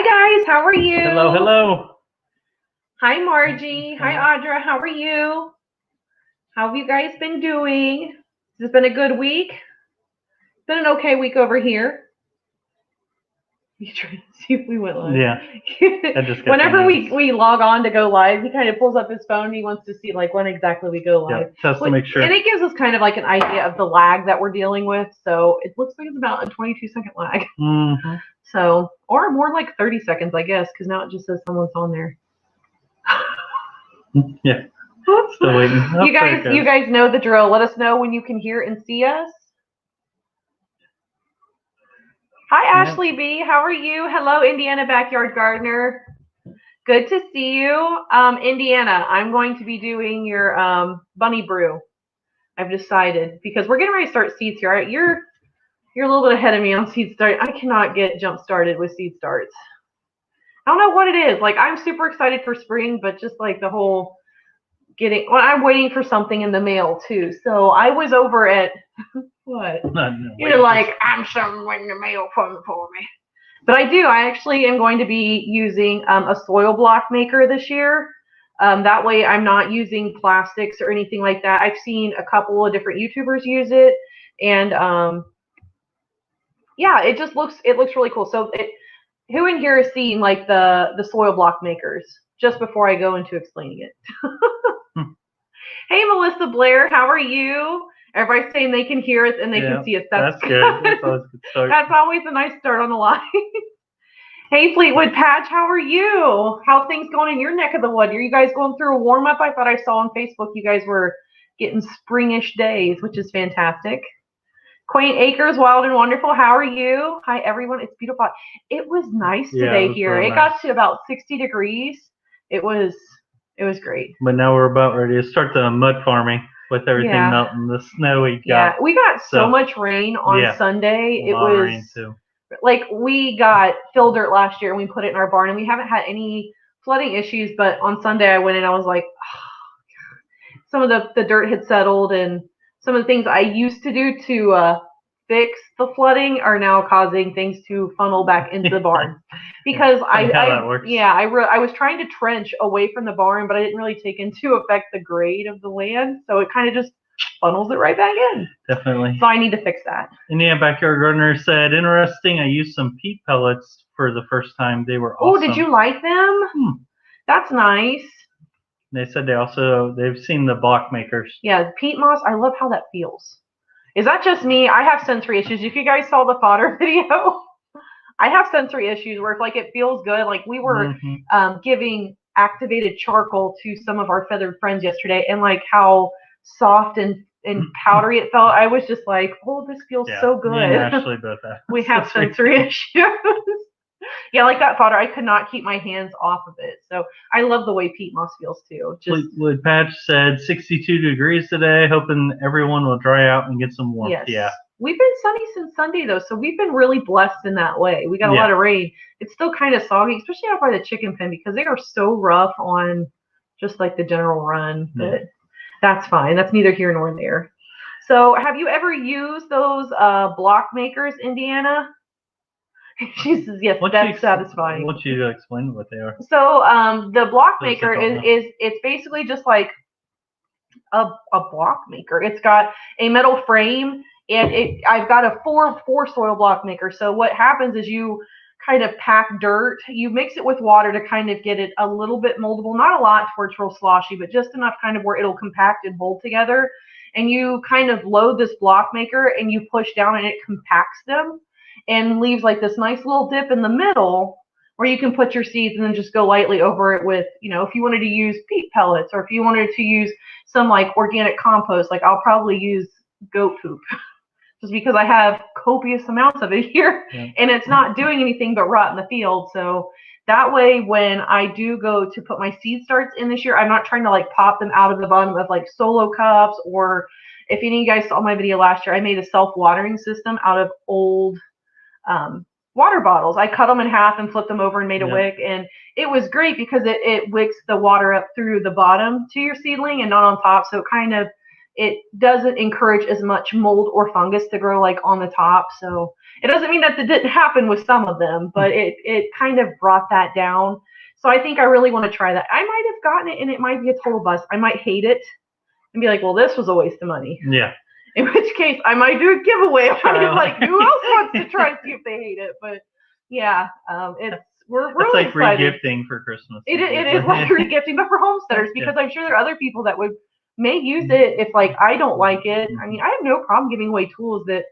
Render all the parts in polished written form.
Hi guys, how are you? Hello, hello. Hi Margie. Hi Audra, how are you? How have you guys been doing? Has it been a good week? It's been an okay week over here. You trying to see if we went live? Yeah. Whenever we log on to go live, he kind of pulls up his phone and he wants to see like when exactly we go live. Yeah, test to make sure. And it gives us kind of like an idea of the lag that we're dealing with. So it looks like it's about a 22-second lag. Mm-hmm. So, or more like 30 seconds, I guess, because now it just says someone's on there. Yeah. Still waiting. Oh, you guys know the drill. Let us know when you can hear and see us. Hi, Ashley B. How are you? Hello, Indiana Backyard Gardener. Good to see you. Indiana, I'm going to be doing your bunny brew. I've decided because we're getting ready to start seeds here. Right? You're a little bit ahead of me on seed start. I cannot get jump started with seed starts. I don't know what it is. Like I'm super excited for spring, but just like the whole I'm waiting for something in the mail too. So I was over at what? You're like, I'm something waiting in the mail for me. But I actually am going to be using a soil block maker this year. That way I'm not using plastics or anything like that. I've seen a couple of different YouTubers use it. And yeah, it looks really cool. So who in here has seen like the soil block makers just before I go into explaining it? Hey, Melissa Blair, how are you? Everybody's saying they can hear us and they can see us. That's good. That's always a good start. That's always a nice start on the line. Hey, Fleetwood Patch, how are you? How things going in your neck of the wood? Are you guys going through a warm up? I thought I saw on Facebook you guys were getting springish days, which is fantastic. Quaint Acres, Wild and Wonderful, how are you? Hi, everyone. It's beautiful. It was nice today here. It got to about 60 degrees. It was great. But now we're about ready to start the mud farming with everything melting, the snow we got. Yeah, we got so much rain on Sunday. It was rain too. Like we got fill dirt last year and we put it in our barn and we haven't had any flooding issues. But on Sunday I went in, I was like, oh, some of the dirt had settled and some of the things I used to do to fix the flooding are now causing things to funnel back into the barn. Because I was trying to trench away from the barn, but I didn't really take into effect the grade of the land. So it kind of just funnels it right back in. Definitely. So I need to fix that. Indiana Backyard Gardener said, interesting, I used some peat pellets for the first time. They were awesome. Oh, did you like them? That's nice. They said they've seen the block makers. Yeah, peat moss, I love how that feels. Is that just me? I have sensory issues. If you guys saw the fodder video, I have sensory issues where if it feels good. Like we were giving activated charcoal to some of our feathered friends yesterday, and like how soft and powdery it felt. I was just like, oh, this feels so good. Yeah, Ashley both that. We have sensory issues. Yeah, like that fodder, I could not keep my hands off of it. So I love the way peat moss feels too. Fleetwood Patch said 62 degrees today, hoping everyone will dry out and get some warmth. Yes. Yeah. We've been sunny since Sunday though, so we've been really blessed in that way. We got a lot of rain. It's still kind of soggy, especially out by the chicken pen because they are so rough on just like the general run. But that's fine. That's neither here nor there. So have you ever used those block makers, Indiana? She says, yes, that's satisfying. I want you to explain what they are. So the block maker it's basically just like a block maker. It's got a metal frame and I've got a four soil block maker. So what happens is you kind of pack dirt, you mix it with water to kind of get it a little bit moldable, not a lot to where it's real sloshy, but just enough kind of where it'll compact and hold together. And you kind of load this block maker and you push down and it compacts them and leaves like this nice little dip in the middle where you can put your seeds and then just go lightly over it with, if you wanted to use peat pellets or if you wanted to use some like organic compost, like I'll probably use goat poop just because I have copious amounts of it here and it's not doing anything but rot in the field. So that way when I do go to put my seed starts in this year, I'm not trying to like pop them out of the bottom of like solo cups, or if any of you guys saw my video last year, I made a self-watering system out of old water bottles. I cut them in half and flipped them over and made a wick, and it was great because it wicks the water up through the bottom to your seedling and not on top, so it doesn't encourage as much mold or fungus to grow like on the top. So it doesn't mean that it didn't happen with some of them, but it kind of brought that down. So I think I really want to try that. I might have gotten it and it might be a total bust. I might hate it and be like, well, this was a waste of money. Yeah. In which case, I might do a giveaway. I'm like, who else wants to try and see if they hate it? But yeah, we're really like excited. regifting for Christmas. It is like regifting, but for homesteaders, because I'm sure there are other people that may use it if like I don't like it. I mean, I have no problem giving away tools that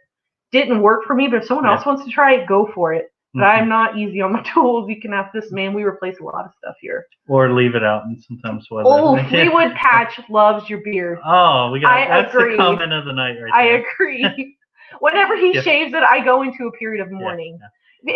didn't work for me, but if someone else wants to try it, go for it. But I'm not easy on my tools. You can ask this man. We replace a lot of stuff here. Or leave it out and sometimes weather. Oh, Fleetwood Patch loves your beard. Oh, that's the comment of the night right there. I agree. Whenever he shaves it, I go into a period of mourning.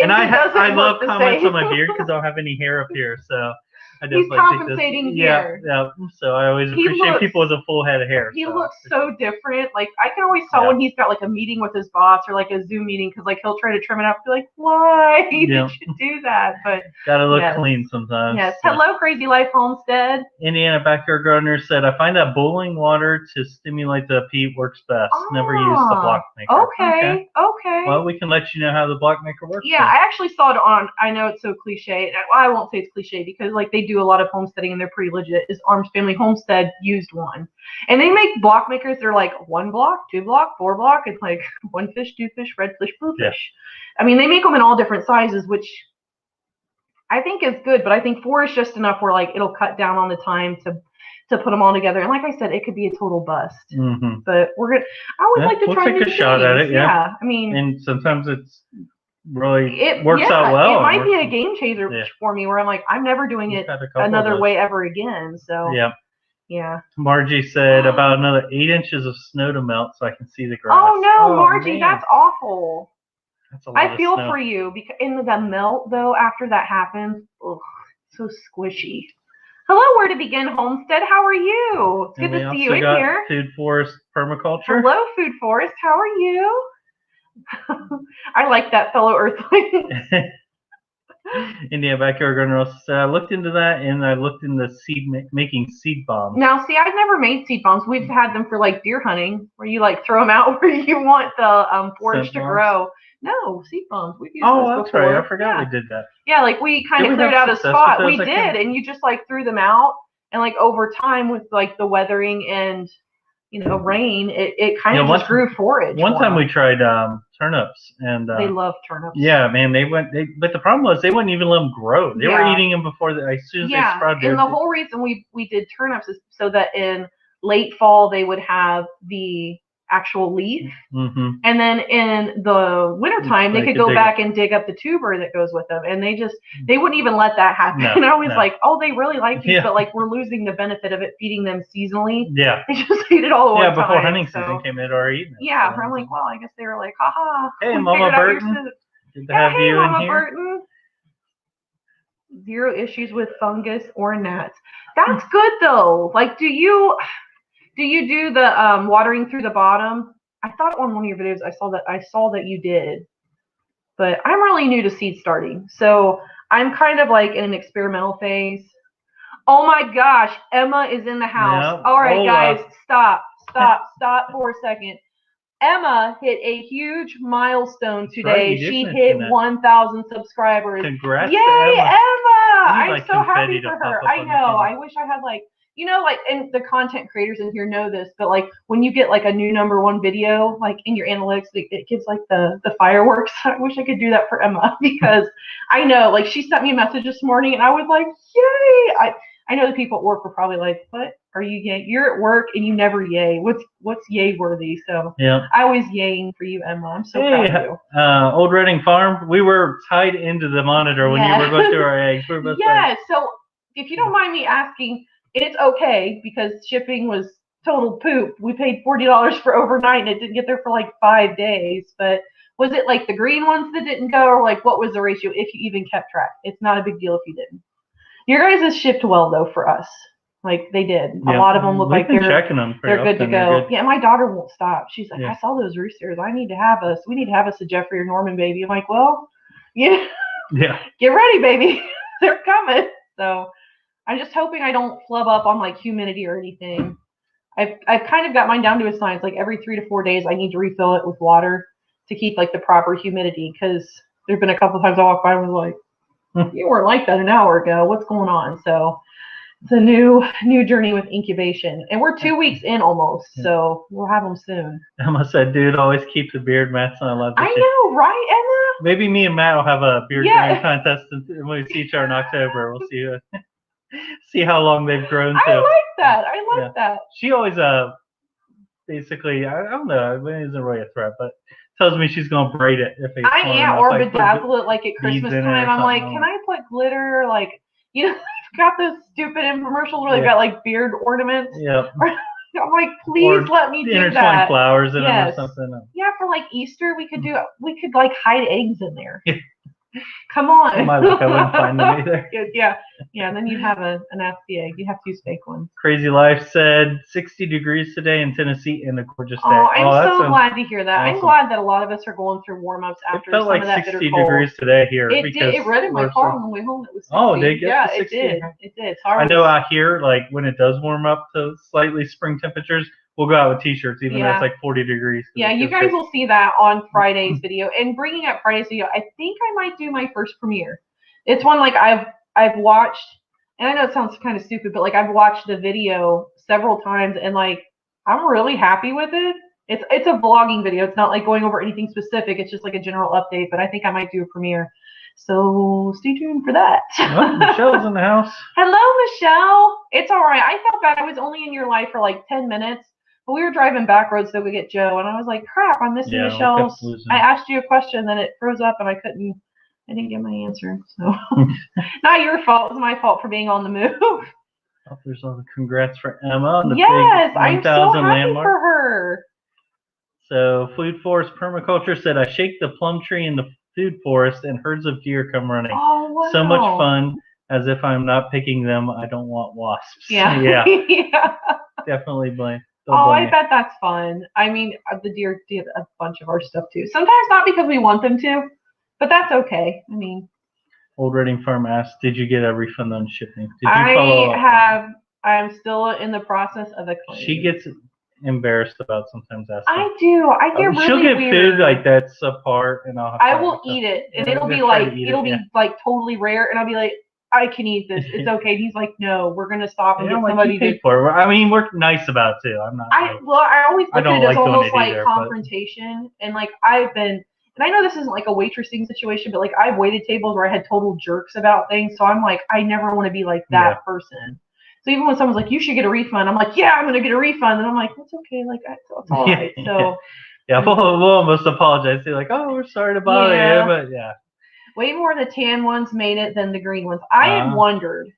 And I love comments on my beard because I don't have any hair up here, so I just he's compensating here. Yeah. So I always appreciate people with a full head of hair. He looks so different. Like I can always tell when he's got like a meeting with his boss or like a Zoom meeting because like he'll try to trim it up. Be like, why did you do that? But gotta look clean sometimes. Yes. Hello, Crazy Life Homestead. Indiana Backyard Gardener said, I find that boiling water to stimulate the peat works best. Never use the block maker. Okay. Well, we can let you know how the block maker works. Yeah, I actually saw it on. I know it's so cliche. Well, I won't say it's cliche because like they do a lot of homesteading and they're pretty legit. Is Arms Family Homestead used one, and they make block makers. They're like 1 block, 2 block, 4 block. It's like 1 fish, 2 fish, red fish, blue fish. I mean, they make them in all different sizes, which I think is good. But I think 4 is just enough where like it'll cut down on the time to put them all together. And like I said, it could be a total bust. But we're gonna. I would like to try take new a shot things. at it. Yeah, I mean, and sometimes it's really works out well. It might be a game changer for me where I'm like, I'm never doing it another way ever again. So yeah. Margie said about another 8 inches of snow to melt so I can see the grass. Oh no, Margie, that's awful. That's a lot I feel for you because in the melt though, after that happens, so squishy. Hello, Where to Begin Homestead. How are you? It's good to see you in here. Food Forest Permaculture. Hello, Food Forest. How are you? I like that, fellow Earthling. Indiana Backyard Gardener said, I looked into that and I looked into making seed bombs. Now, see, I've never made seed bombs. We've had them for like deer hunting, where you like throw them out where you want the forage to grow. No, seed bombs. We've used those before. Right. I forgot we did that. Yeah, like we kind of cleared out a spot. We did, and you just like threw them out, and like over time with like the weathering and rain, it kind of just grew forage. One time we tried turnips, and they love turnips. Yeah, man, but the problem was they wouldn't even let them grow. They were eating them before as soon as they sprouted. And the whole reason we did turnips is so that in late fall they would have the actual leaf, and then in the wintertime they could go back and dig up the tuber that goes with them, and they wouldn't even let that happen. And I was like, oh, they really like these, but like we're losing the benefit of it feeding them seasonally. Yeah, they just ate it all at one time. Before hunting season came, they'd already eaten it. Yeah, so I'm like, well, I guess they were like, haha. Hey, Mama Burton. Good to have you in here. Burton. 0 issues with fungus or gnats. That's good though. Like, do you do the watering through the bottom? I thought on one of your videos I saw that you did, but I'm really new to seed starting, so I'm kind of like in an experimental phase. Oh my gosh, Emma is in the house. All right, guys, stop for a second. Emma hit a huge milestone today. She hit 1,000 subscribers. Congrats! Yay, Emma! I'm so happy for her. I know. I wish I had like. And the content creators in here know this, but like when you get like a new #1 video, like in your analytics, it gives like the fireworks. I wish I could do that for Emma because I know like she sent me a message this morning and I was like, yay! I know the people at work were probably like, what are you yay? You're at work and you never yay. What's yay worthy? So I was yaying for you, Emma. I'm so proud of you. Old Reading Farm, we were tied into the monitor when you were going through our eggs. We were both so if you don't mind me asking, it's okay because shipping was total poop. We paid $40 for overnight and it didn't get there for like 5 days. But was it like the green ones that didn't go, or like what was the ratio if you even kept track? It's not a big deal if you didn't. Your guys' shipped well though for us. Like they did. A lot of them look like they're good to go. Yeah, my daughter won't stop. She's like, I saw those roosters. We need to have us a Jeffrey or Norman baby. I'm like, well, get ready, baby. They're coming. So I'm just hoping I don't flub up on like humidity or anything. I've kind of got mine down to a science. Like every 3 to 4 days, I need to refill it with water to keep like the proper humidity. Because there've been a couple of times I walked by and was like, you weren't like that an hour ago. What's going on? So it's a new journey with incubation, and we're 2 weeks in almost. So we'll have them soon. Emma said, "Dude, always keep the beard mats on." I love this. I know, right, Emma? Maybe me and Matt will have a beard growing contest when we see each other in October. We'll see how long they've grown. I like that. I like that. She always basically, I don't know, it isn't really a threat, but tells me she's gonna braid it if it's or bedazzle it like at Christmas time. I'm like, can I put glitter? Like, you know, they've got those stupid infomercials where they've got like beard ornaments. Yeah. I'm like, please let me do intertwine flowers in them or something. Yeah, for like Easter, we could like hide eggs in there. Come on. My luck, I wouldn't find them either. Yeah, and then you'd have an nasty egg. You have to use fake ones. Crazy Life said 60 degrees today in Tennessee and a gorgeous day. I'm so glad to hear that. Awesome. I'm glad that a lot of us are going through warm-ups after some of that bitter cold. It felt like 60 degrees today here. It did. It read in my car on the way home. It was 60. Oh, did it get yeah, to 60? It did. It did. I know out here, like when it does warm up to slightly spring temperatures, we'll go out with t-shirts even though it's like 40 degrees. Yeah, you guys will see that on Friday's video. And bringing up Friday's video, I think I might do my first premiere. It's one like I've watched, and I know it sounds kind of stupid, but like I've watched the video several times, and like I'm really happy with it. It's a vlogging video. It's not like going over anything specific. It's just like a general update. But I think I might do a premiere. So stay tuned for that. Well, Michelle's in the house. Hello, Michelle. It's all right. I felt bad. I was only in your life for like 10 minutes. But we were driving back roads so we get Joe, and I was like, crap, I'm missing Michelle's. I asked you a question, then it froze up, and I didn't get my answer. So, not your fault. It was my fault for being on the move. Oh, there's all the congrats for Emma on the big 1,000 I'm so happy landmark. For her. So, Food Forest Permaculture said, I shake the plum tree in the food forest, and herds of deer come running. Oh, wow. So much fun. As if I'm not picking them, I don't want wasps. Yeah. Yeah. Definitely blame. I bet that's fun. I mean, the deer did a bunch of our stuff too. Sometimes not because we want them to, but that's okay. I mean, Old Reading Farm asked, "Did you get a refund on shipping?" Did you follow up? I'm still in the process of a claim. She gets embarrassed about sometimes asking. I do. I get really She'll get weird. food like that's apart, and I will eat it, and it'll be like totally rare, and I'll be like, I can eat this. It's okay. And he's like, no, we're gonna stop and get somebody to. For it. I mean, we're nice about it too. I'm not. I always look at it as almost like confrontation, and like and I know this isn't like a waitressing situation, but like I've waited tables where I had total jerks about things, so I'm like, I never want to be like that person. So even when someone's like, you should get a refund, I'm like, yeah, I'm gonna get a refund, and I'm like, it's okay, like it's all right. So. Yeah, we'll almost apologize. Say like, oh, we're sorry to bother you, but yeah. Way more of the tan ones made it than the green ones. I had wondered.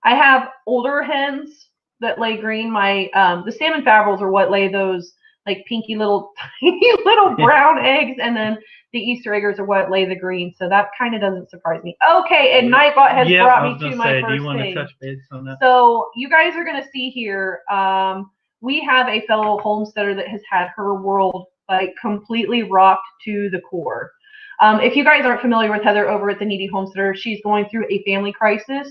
I have older hens that lay green. My the salmon favrils are what lay those like pinky little tiny little brown eggs, and then the Easter eggers are what lay the green. So that kind of doesn't surprise me. Okay, and Nightbot has brought me to my first do you want thing. To touch base on that? So you guys are gonna see here. We have a fellow homesteader that has had her world like completely rocked to the core. If you guys aren't familiar with Heather over at the Needy Homesteader, she's going through a family crisis.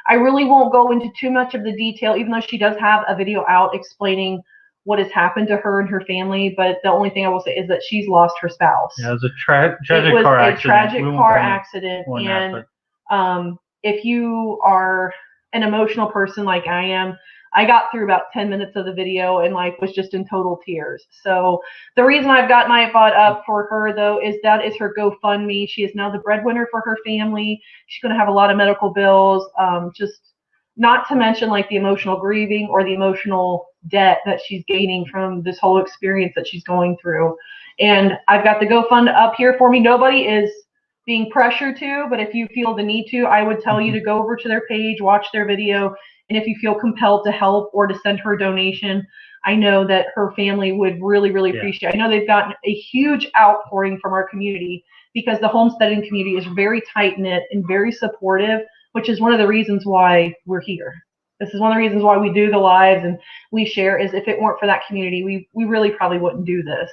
I really won't go into too much of the detail, even though she does have a video out explaining what has happened to her and her family. But the only thing I will say is that she's lost her spouse. Yeah, it was a tragic car accident. Tragic car accident. And if you are an emotional person like I am, I got through about 10 minutes of the video and like was just in total tears. So the reason I've got Nightbot up for her though is that is her GoFundMe. She is now the breadwinner for her family. She's going to have a lot of medical bills. Just not to mention like the emotional grieving or the emotional debt that she's gaining from this whole experience that she's going through. And I've got the GoFund up here for me. Nobody is being pressured to, but if you feel the need to, I would tell you to go over to their page, watch their video. And if you feel compelled to help or to send her a donation, I know that her family would really, really appreciate it. I know they've gotten a huge outpouring from our community because the homesteading community is very tight-knit and very supportive, which is one of the reasons why we're here. This is one of the reasons why we do the lives and we share, is if it weren't for that community, we really probably wouldn't do this.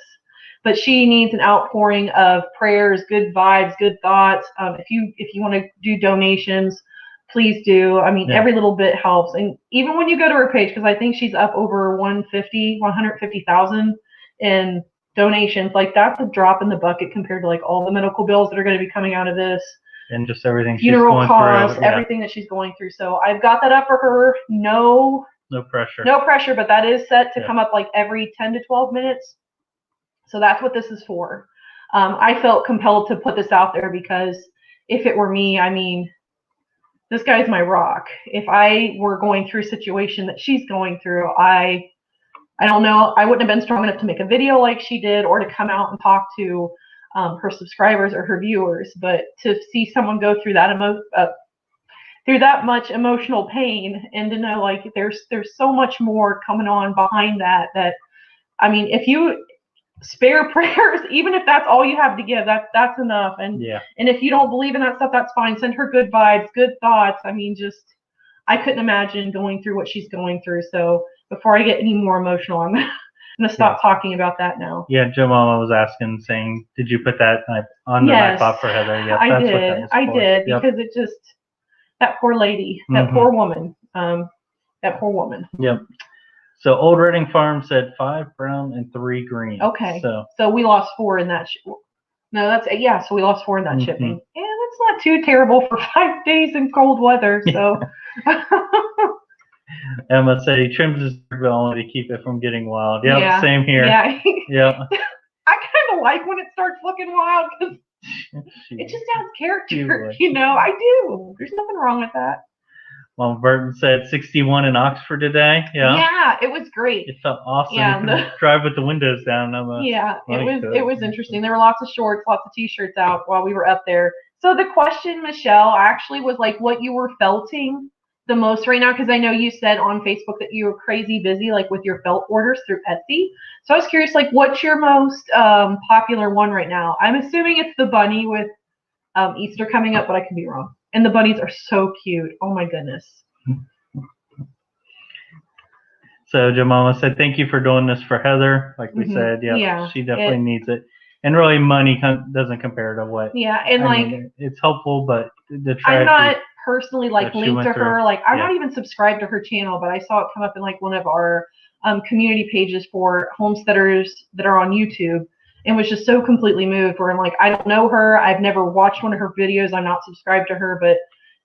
But she needs an outpouring of prayers, good vibes, good thoughts. If you want to do donations, please do. I mean, Yeah. every little bit helps. And even when you go to her page, because I think she's up over 150,000 in donations, like that's a drop in the bucket compared to like all the medical bills that are going to be coming out of this. And just everything funeral she's going costs, through. Yeah. everything that she's going through. So I've got that up for her. No pressure. No pressure, but that is set to come up like every 10 to 12 minutes. So that's what this is for. I felt compelled to put this out there because if it were me, I mean, this guy's my rock. If I were going through a situation that she's going through, I don't know, I wouldn't have been strong enough to make a video like she did or to come out and talk to her subscribers or her viewers. But to see someone go through that through that much emotional pain, and to know like there's so much more coming on behind that I mean, if you spare prayers, even if that's all you have to give, that's enough. And if you don't believe in that stuff, that's fine. Send her good vibes, good thoughts. I mean, just I couldn't imagine going through what she's going through. So before I get any more emotional, I'm gonna stop talking about that now. Yeah, Joe Mama was asking, saying, did you put that on the Nightbot for Heather? Yeah, I did because it just, that poor lady, that poor woman, Yep. So Old Redding Farm said 5 brown and 3 green. Okay. So we lost 4 in that. No, that's so we lost 4 in that shipping. Yeah, that's not too terrible for 5 days in cold weather. So. Emma said he trims his bill only to keep it from getting wild. Yep, same here. Yeah. Yep. I kind of like when it starts looking wild because it just adds character. You know, I do. There's nothing wrong with that. Well, Burton said 61 in Oxford today. Yeah. Yeah, it was great. It felt awesome. Yeah, drive with the windows down. It was interesting. There were lots of shorts, lots of t-shirts out while we were up there. So the question, Michelle, actually was like what you were felting the most right now, because I know you said on Facebook that you were crazy busy like with your felt orders through Etsy. So I was curious, like, what's your most popular one right now? I'm assuming it's the bunny with Easter coming up, but I could be wrong. And the bunnies are so cute. Oh my goodness. So Jemima said, thank you for doing this for Heather. Like we said, she definitely needs it. And really, money doesn't compare to what. Yeah, and I mean, it's helpful, but I'm not personally like linked to her. Like I'm not even subscribed to her channel, but I saw it come up in like one of our community pages for homesteaders that are on YouTube, and was just so completely moved. Where I'm like, I don't know her. I've never watched one of her videos. I'm not subscribed to her, but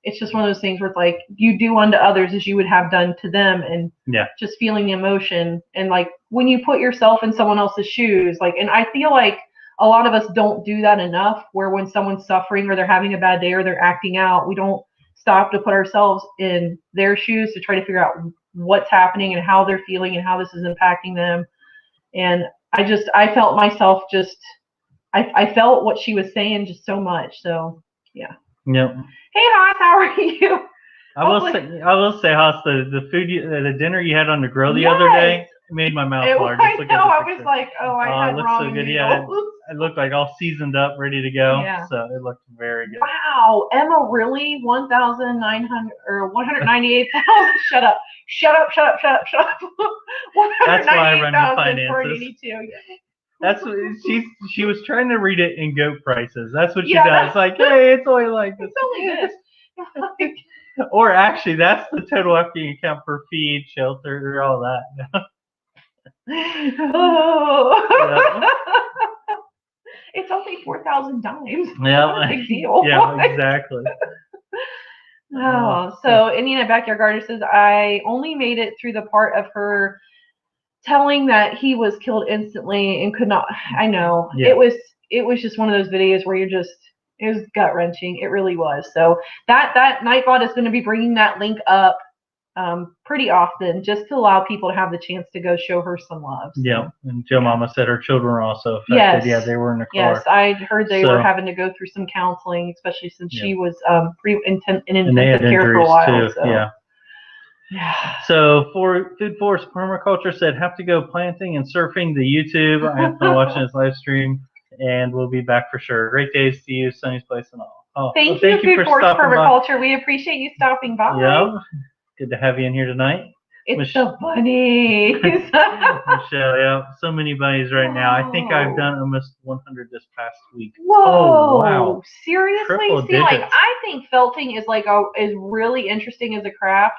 it's just one of those things where it's like you do unto others as you would have done to them, and just feeling the emotion. And like when you put yourself in someone else's shoes, like, and I feel like a lot of us don't do that enough, where when someone's suffering or they're having a bad day or they're acting out, we don't stop to put ourselves in their shoes to try to figure out what's happening and how they're feeling and how this is impacting them. And I felt myself I felt what she was saying just so much. So yeah. Yep. Hey Haas, how are you? I will say, Haas, the food, the dinner you had on the grill the other day made my mouth water. I know. I was like, I had ramen so good. noodles. Yeah, it looked like all seasoned up, ready to go. Yeah. So it looked very good. Wow, Emma, really? 1,900 or 198,000? Shut up. 198,000. That's why I run the finances. That's what she was trying to read it in goat prices. That's what she does. Like, hey, it's only like this. It's only this. Or actually, that's the total after you account for feed, shelter, all that. It's only 4,000 dimes. Yeah, not a big deal. Yeah, exactly. So Indiana Backyard Gardener says, I only made it through the part of her telling that he was killed instantly and could not. I know it was just one of those videos where it was gut wrenching. It really was. So that Nightbot is going to be bringing that link up pretty often, just to allow people to have the chance to go show her some love. So. Yeah, and Joe Mama said her children were also affected. Yes. Yeah, they were in the car. Yes, I heard they were having to go through some counseling, especially since she was in intensive care for a while. Too. So. Yeah. So for Food Forest Permaculture said, have to go planting and surfing the YouTube. I have been watching this live stream, and we'll be back for sure. Great days to you, Sunny's Place and all. Thank you, Food Forest Permaculture. We appreciate you stopping by. Yeah. Good to have you in here tonight. It's the bunnies. Michelle, yeah. So many bunnies right now. I think I've done almost 100 this past week. Whoa. Oh, wow. Seriously? Triple See, like, digits. I think felting is like is really interesting as a craft,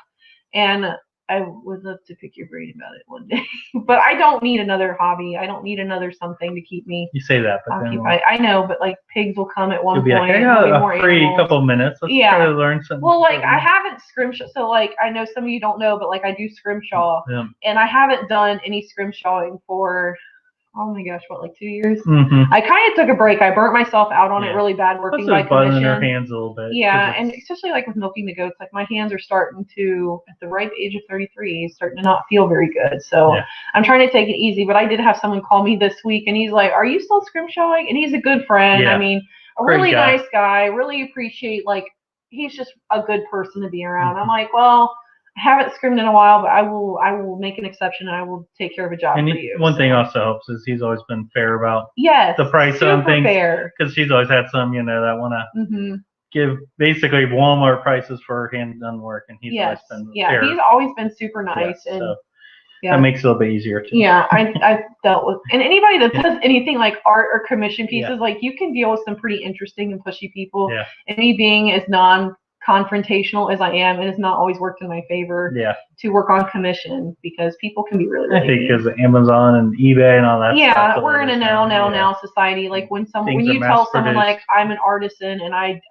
and I would love to pick your brain about it one day. But I don't need another hobby. I don't need another something to keep me. You say that, but occupied. I know, but like pigs will come at one point. Like, I got a free couple minutes. Let's try to learn something. Well, like I haven't scrimshaw. So like I know some of you don't know, but like I do scrimshaw, and I haven't done any scrimshawing for. Oh my gosh, what, like 2 years? Mm-hmm. I kind of took a break. I burnt myself out on it really bad working by commission. In your hands a little bit. Yeah, and especially like with milking the goats, like my hands are starting to, at the ripe age of 33, starting to not feel very good. So I'm trying to take it easy. But I did have someone call me this week, and he's like, "Are you still scrimshawing?" And he's a good friend. Yeah. I mean, a really nice guy. Really appreciate, like, he's just a good person to be around. I'm like, well, I haven't scrimmed in a while, but I will make an exception, and I will take care of a job for you. One thing also helps is he's always been fair about the price on things. Because he's always had some, that want to give basically Walmart prices for hand done work, and he's always been fair. He's always been super nice, and so that makes it a little bit easier too. Yeah, I've dealt with, and anybody that does anything like art or commission pieces, like you can deal with some pretty interesting and pushy people. Yeah. And me being as non-confrontational as I am, it has not always worked in my favor to work on commission, because people can be really, really I think because of Amazon and eBay and all that stuff. Yeah, we're in a now society. Like when you tell someone like I'm an artisan and I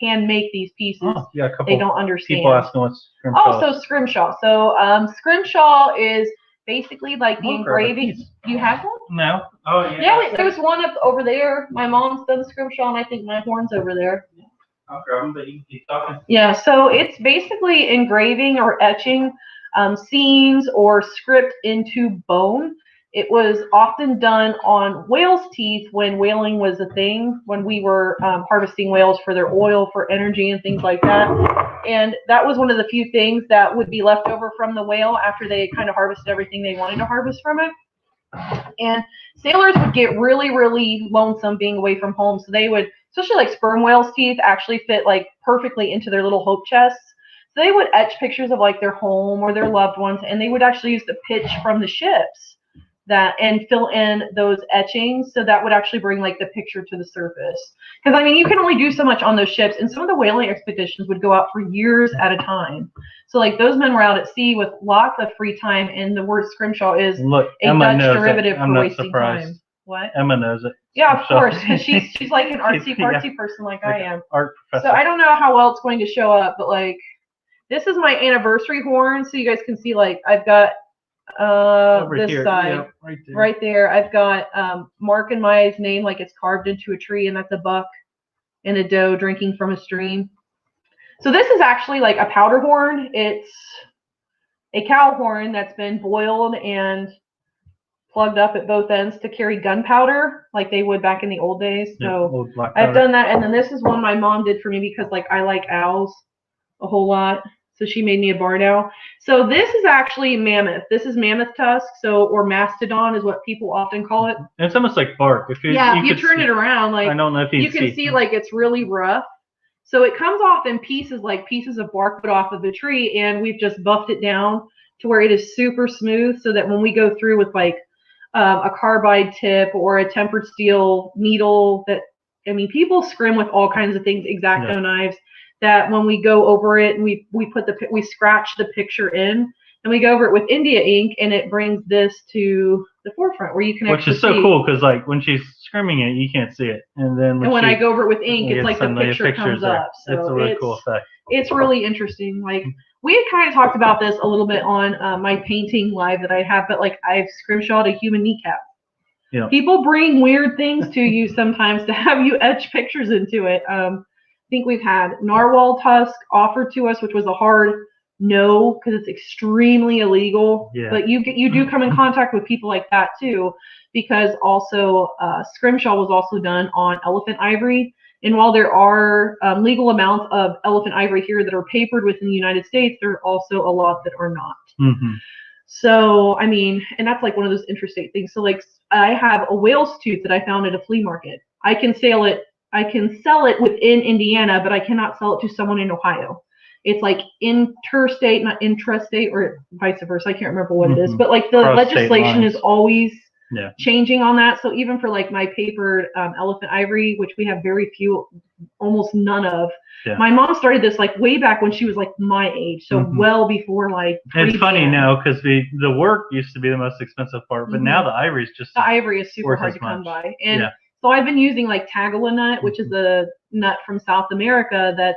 hand make these pieces, they don't understand. People asking what's scrimshaw. So scrimshaw. So scrimshaw is basically like the engraving. You have one? No. Oh yeah. Yeah, there's one up over there. My mom's done scrimshaw, and I think my horn's over there. I'll grab them, but you can keep talking. Yeah, so it's basically engraving or etching scenes or script into bone. It was often done on whale's teeth when whaling was a thing, when we were harvesting whales for their oil, for energy and things like that. And that was one of the few things that would be left over from the whale after they kind of harvested everything they wanted to harvest from it. And sailors would get really, really lonesome being away from home, so they would, especially like sperm whales' teeth actually fit like perfectly into their little hope chests. So they would etch pictures of like their home or their loved ones, and they would actually use the pitch from the ships and fill in those etchings, so that would actually bring like the picture to the surface. Because I mean, you can only do so much on those ships, and some of the whaling expeditions would go out for years at a time. So like those men were out at sea with lots of free time, and the word scrimshaw is a Dutch derivative for wasting time. What? Emma knows it. Yeah, of course, because she's like an artsy-fartsy person like I am. Art professor. So I don't know how well it's going to show up, but like this is my anniversary horn, so you guys can see like I've got this here. Side right there. I've got Mark and Maya's name, like it's carved into a tree, and that's a buck and a doe drinking from a stream. So this is actually like a powder horn. It's a cow horn that's been boiled and plugged up at both ends to carry gunpowder like they would back in the old days. So I've done that. And then this is one my mom did for me because like I like owls a whole lot. So she made me a barn owl. So this is actually mammoth. This is mammoth tusk, or mastodon is what people often call it. And it's almost like bark. If you turn it around, like I don't know if you can see like it's really rough. So it comes off in pieces, like pieces of bark put off of the tree, and we've just buffed it down to where it is super smooth, so that when we go through with like a carbide tip or a tempered steel needle, people scrim with all kinds of things, X-Acto knives, that when we go over it and we scratch the picture in, and we go over it with India ink, and it brings this to the forefront where you can actually see. Which is so cool, because like when she's scrimming it, you can't see it, and then when I go over it with ink, it's like the picture comes up. So it's a really cool effect. It's really interesting. Like we had kind of talked about this a little bit on my painting live that I have, but like I've scrimshawed a human kneecap. Yeah. People bring weird things to you sometimes to have you etch pictures into it. I think we've had narwhal tusk offered to us, which was a hard no, because it's extremely illegal. Yeah. But you do come in contact with people like that too, because also scrimshaw was also done on elephant ivory. And while there are legal amounts of elephant ivory here that are papered within the United States, there are also a lot that are not. Mm-hmm. So, I mean, and that's like one of those interstate things. So like I have a whale's tooth that I found at a flea market. I can sell it within Indiana, but I cannot sell it to someone in Ohio. It's like interstate, not intrastate, or vice versa. I can't remember what it is, but like the legislation is always changing on that. So even for like my papered elephant ivory, which we have very few, almost none of, Yeah. My mom started this like way back when she was like my age, so well before like. It's funny now because the work used to be the most expensive part, but now the ivory is just the ivory is super hard to come by, and yeah. so I've been using like Tagala nut, which is a nut from South America that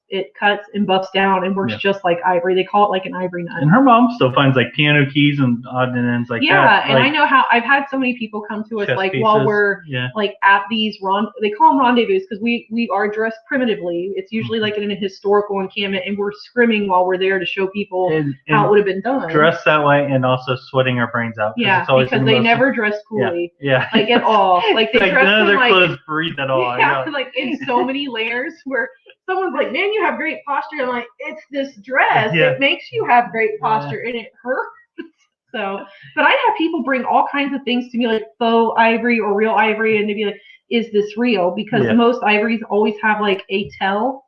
it cuts and buffs down and works just like ivory. They call it like an ivory nut. And her mom still finds like piano keys and odd and ends like that. Yeah, and like, I know how I've had so many people come to us like pieces. while we're like at these they call them rendezvous because we are dressed primitively. It's usually like in a historical encampment, and we're scrimming while we're there to show people how it would have been done. Dressed that way and also sweating our brains out. Yeah, because they never dress coolly. Yeah. Like at all. Like they dress none of their like, clothes breathe at all. Yeah, like in so many layers where someone's like, man, you have great posture. I'm like, it's this dress. It makes you have great posture and it hurts. So, but I'd have people bring all kinds of things to me, like faux ivory or real ivory, and they'd be like, is this real? Because most ivories always have like a tell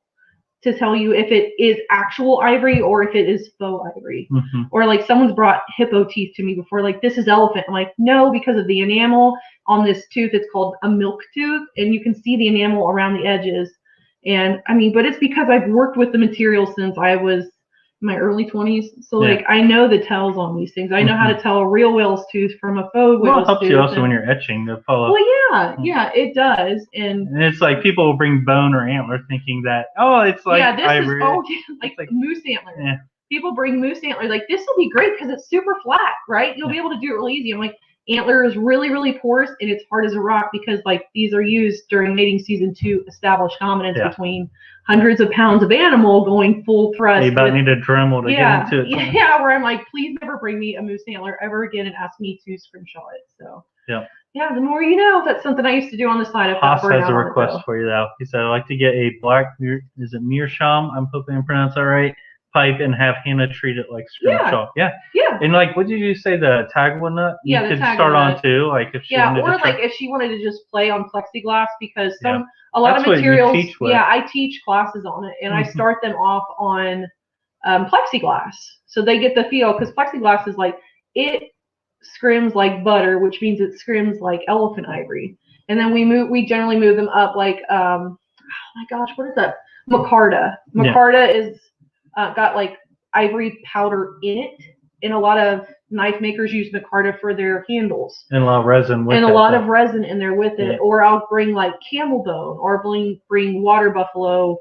to tell you if it is actual ivory or if it is faux ivory. Or like someone's brought hippo teeth to me before, like this is elephant. I'm like, no, because of the enamel on this tooth, it's called a milk tooth, and you can see the enamel around the edges. And I mean, but it's because I've worked with the material since I was in my early 20s. So like I know the tells on these things. I know how to tell a real whale's tooth from a faux whale's tooth. Well, it helps you also when you're etching the follow. Well, yeah, it does. And it's like people will bring bone or antler thinking that, it's like ivory. Like moose antler. Yeah. People bring moose antler like this will be great because it's super flat, right? You'll be able to do it real easy. I'm like, antler is really, really porous and it's hard as a rock because like these are used during mating season to establish dominance between hundreds of pounds of animal going full thrust. You about need a Dremel to get into it. Yeah, where I'm like, please never bring me a moose antler ever again and ask me to scrimshaw it. So yeah, the more you know. That's something I used to do on the side. Haas has a request for you though. He said, I'd like to get a black, is it meerschaum? I'm hoping I pronounced that right. Pipe and have Hannah treat it like scrimshaw. Yeah. And like, what did you say? The Tagala nut? You could start on too. Like if she wanted or like if she wanted to just play on plexiglass because a lot of materials. I teach classes on it, and I start them off on plexiglass, so they get the feel because plexiglass is like it scrims like butter, which means it scrims like elephant ivory, and then we generally move them up like oh my gosh, what is that? Micarta. Micarta is got like ivory powder in it, and a lot of knife makers use micarta for their handles. And a lot of resin with it. And a lot of resin in there with it. Or I'll bring like camel bone or bring water buffalo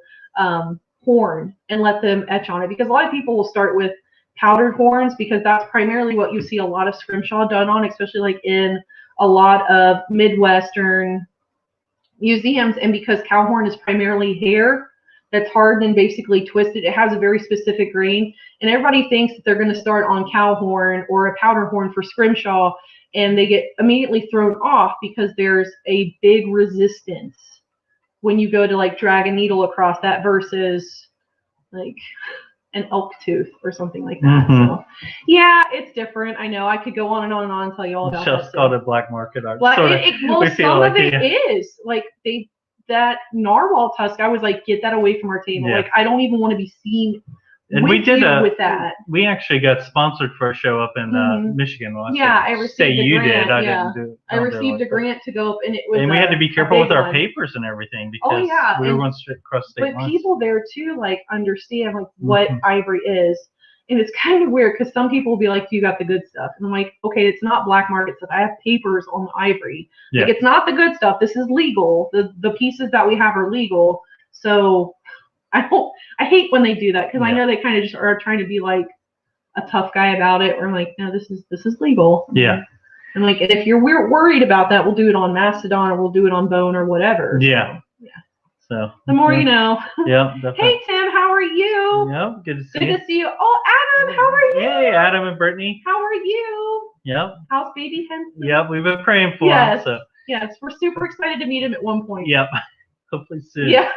horn and let them etch on it. Because a lot of people will start with powdered horns because that's primarily what you see a lot of scrimshaw done on, especially like in a lot of Midwestern museums. And because cow horn is primarily hair that's hardened and basically twisted, it has a very specific grain, and everybody thinks that they're going to start on cow horn or a powder horn for scrimshaw, and they get immediately thrown off because there's a big resistance when you go to like drag a needle across that versus like an elk tooth or something like that. So yeah, it's different. I know I could go on and on and on and tell you all about it. Just called it black market art. Well, some of it is like that narwhal tusk, I was like, get that away from our table. Like, I don't even want to be seen with that. We actually got sponsored for a show up in Michigan. I received a grant. I received a grant to go up, and it was. And we had to be careful with our papers and everything because we were going straight across state lines. But people there too, like, understand like what ivory is. And it's kind of weird because some people will be like, you got the good stuff. And I'm like, okay, it's not black market stuff. I have papers on the ivory. Like, it's not the good stuff. This is legal. The pieces that we have are legal. So I hate when they do that because I know they kind of just are trying to be like a tough guy about it. Or I'm like, no, this is legal. Yeah. And like, if you're worried about that, we'll do it on Mastodon or we'll do it on Bone or whatever. Yeah. So the more you know. Yeah. Hey Tim, how are you? Yep. Good to see you. Good to see you. Oh, Adam, how are you? Hey, Adam and Brittany. How are you? Yep. How's baby Henson? Yep. We've been praying for him. So. Yes. We're super excited to meet him at one point. Yep. Hopefully soon. Yeah.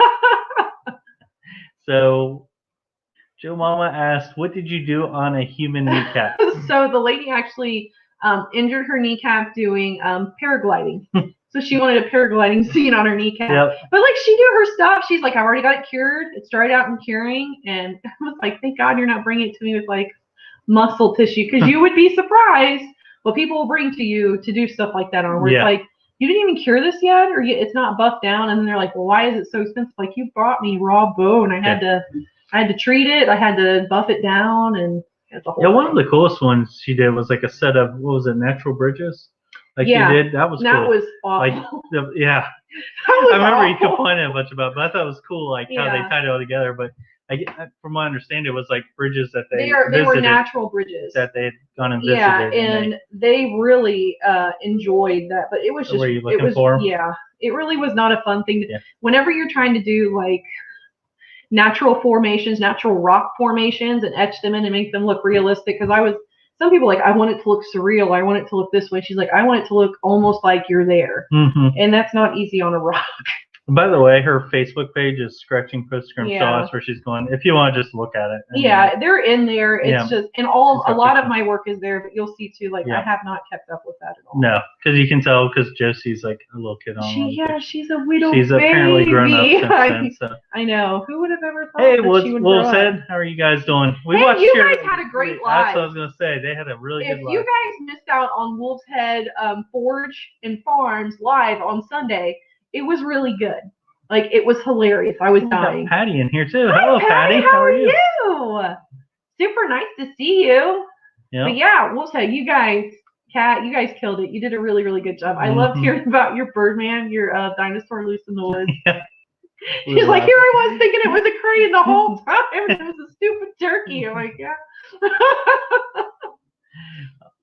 So, Joe Mama asked, "What did you do on a human kneecap?" So the lady actually injured her kneecap doing paragliding. So she wanted a paragliding scene on her kneecap. Yep. But like she knew her stuff. She's like, I've already got it cured. It's dried out and curing. And I was like, thank God you're not bringing it to me with like muscle tissue, because you would be surprised what people will bring to you to do stuff like that on. Where it's like you didn't even cure this yet, or it's not buffed down. And then they're like, well, why is it so expensive? Like, you brought me raw bone. I had to treat it. I had to buff it down, and it's a whole thing. One of the coolest ones she did was like a set of, what was it, natural bridges? Like you did? That was cool. That was awful. Like, I remember you complaining a bunch about it, but I thought it was cool, like how they tied it all together. But from what I understand, it was like bridges that they were natural bridges that they had gone and visited. Yeah, and they really enjoyed that. But it was just, were you looking for them? Yeah, it really was not a fun thing. Whenever you're trying to do like natural formations, natural rock formations, and etch them in and make them look realistic, because some people like, I want it to look surreal. I want it to look this way. She's like, I want it to look almost like you're there. And that's not easy on a rock. By the way, her Facebook page is Scratching Postscript. So that's where she's going. If you want to just look at it. They're in there. It's just, and a lot of my work is there, but you'll see too, like, I have not kept up with that at all. No, because you can tell, because Josie's like a little kid on. She's a widow. She's apparently grown up since then. So. I know. Who would have ever thought that she would grow up? How are you guys doing? You guys had a great live. That's what I was going to say. They had a really good live. If you guys missed out on Wolf's Head Forge and Farms live on Sunday, it was really good. Like, it was hilarious. I was dying. Got Patty in here too. Hi, Hello, Patty. How are you? Super nice to see you. But Wolf's Head, you guys killed it. You did a really, really good job. I loved hearing about your Birdman, your dinosaur loose in the woods. She's like, here I was thinking it was a crane the whole time. It was a stupid turkey. I'm like, yeah.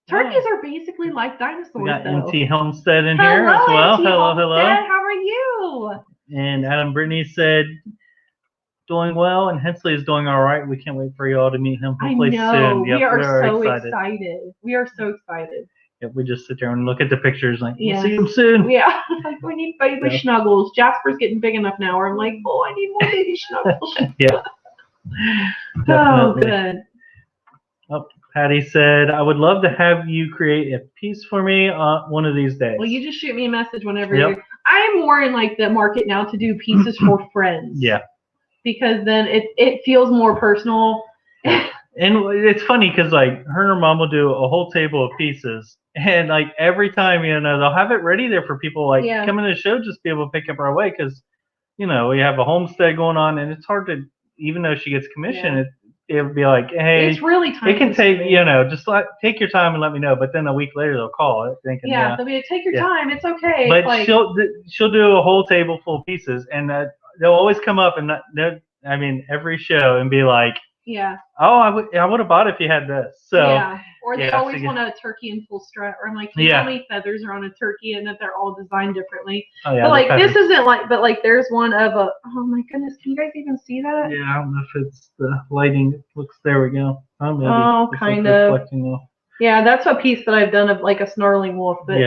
Turkeys are basically like dinosaurs. We got MT Homestead in here as well. Hello. How are you? And Adam Brittany said, doing well, and Hensley is doing all right. We can't wait for you all to meet him hopefully soon. We are so excited. We are so excited. Yep, we just sit there and look at the pictures like, we'll see him soon. Yeah, like, we need baby snuggles. Jasper's getting big enough now where I'm like, I need more baby snuggles. Oh, good. Oh, Patty said, I would love to have you create a piece for me one of these days. Well, you just shoot me a message whenever you're... I'm more in like the market now to do pieces for friends. Yeah. Because then it feels more personal. And it's funny because like her and her mom will do a whole table of pieces, and like every time they'll have it ready there for people like coming to the show, just be able to pick up our way, because we have a homestead going on, and it's hard to, even though she gets commission, it'll be like, hey, it's really time. It can take just take your time and let me know. But then a week later they'll call it thinking, they'll be like, take your time, it's okay. But like, she'll do a whole table full of pieces, and they'll always come up and every show and be like, oh, I would have bought it if you had this. So or they always want a turkey in full strut, or I'm like, how many feathers are on a turkey, and that they're all designed differently. But like this isn't like, but like there's one of a, oh my goodness, can you guys even see that? Yeah, I don't know if it's the lighting. It looks, there we go. Kind of. Yeah, that's a piece that I've done of like a snarling wolf, but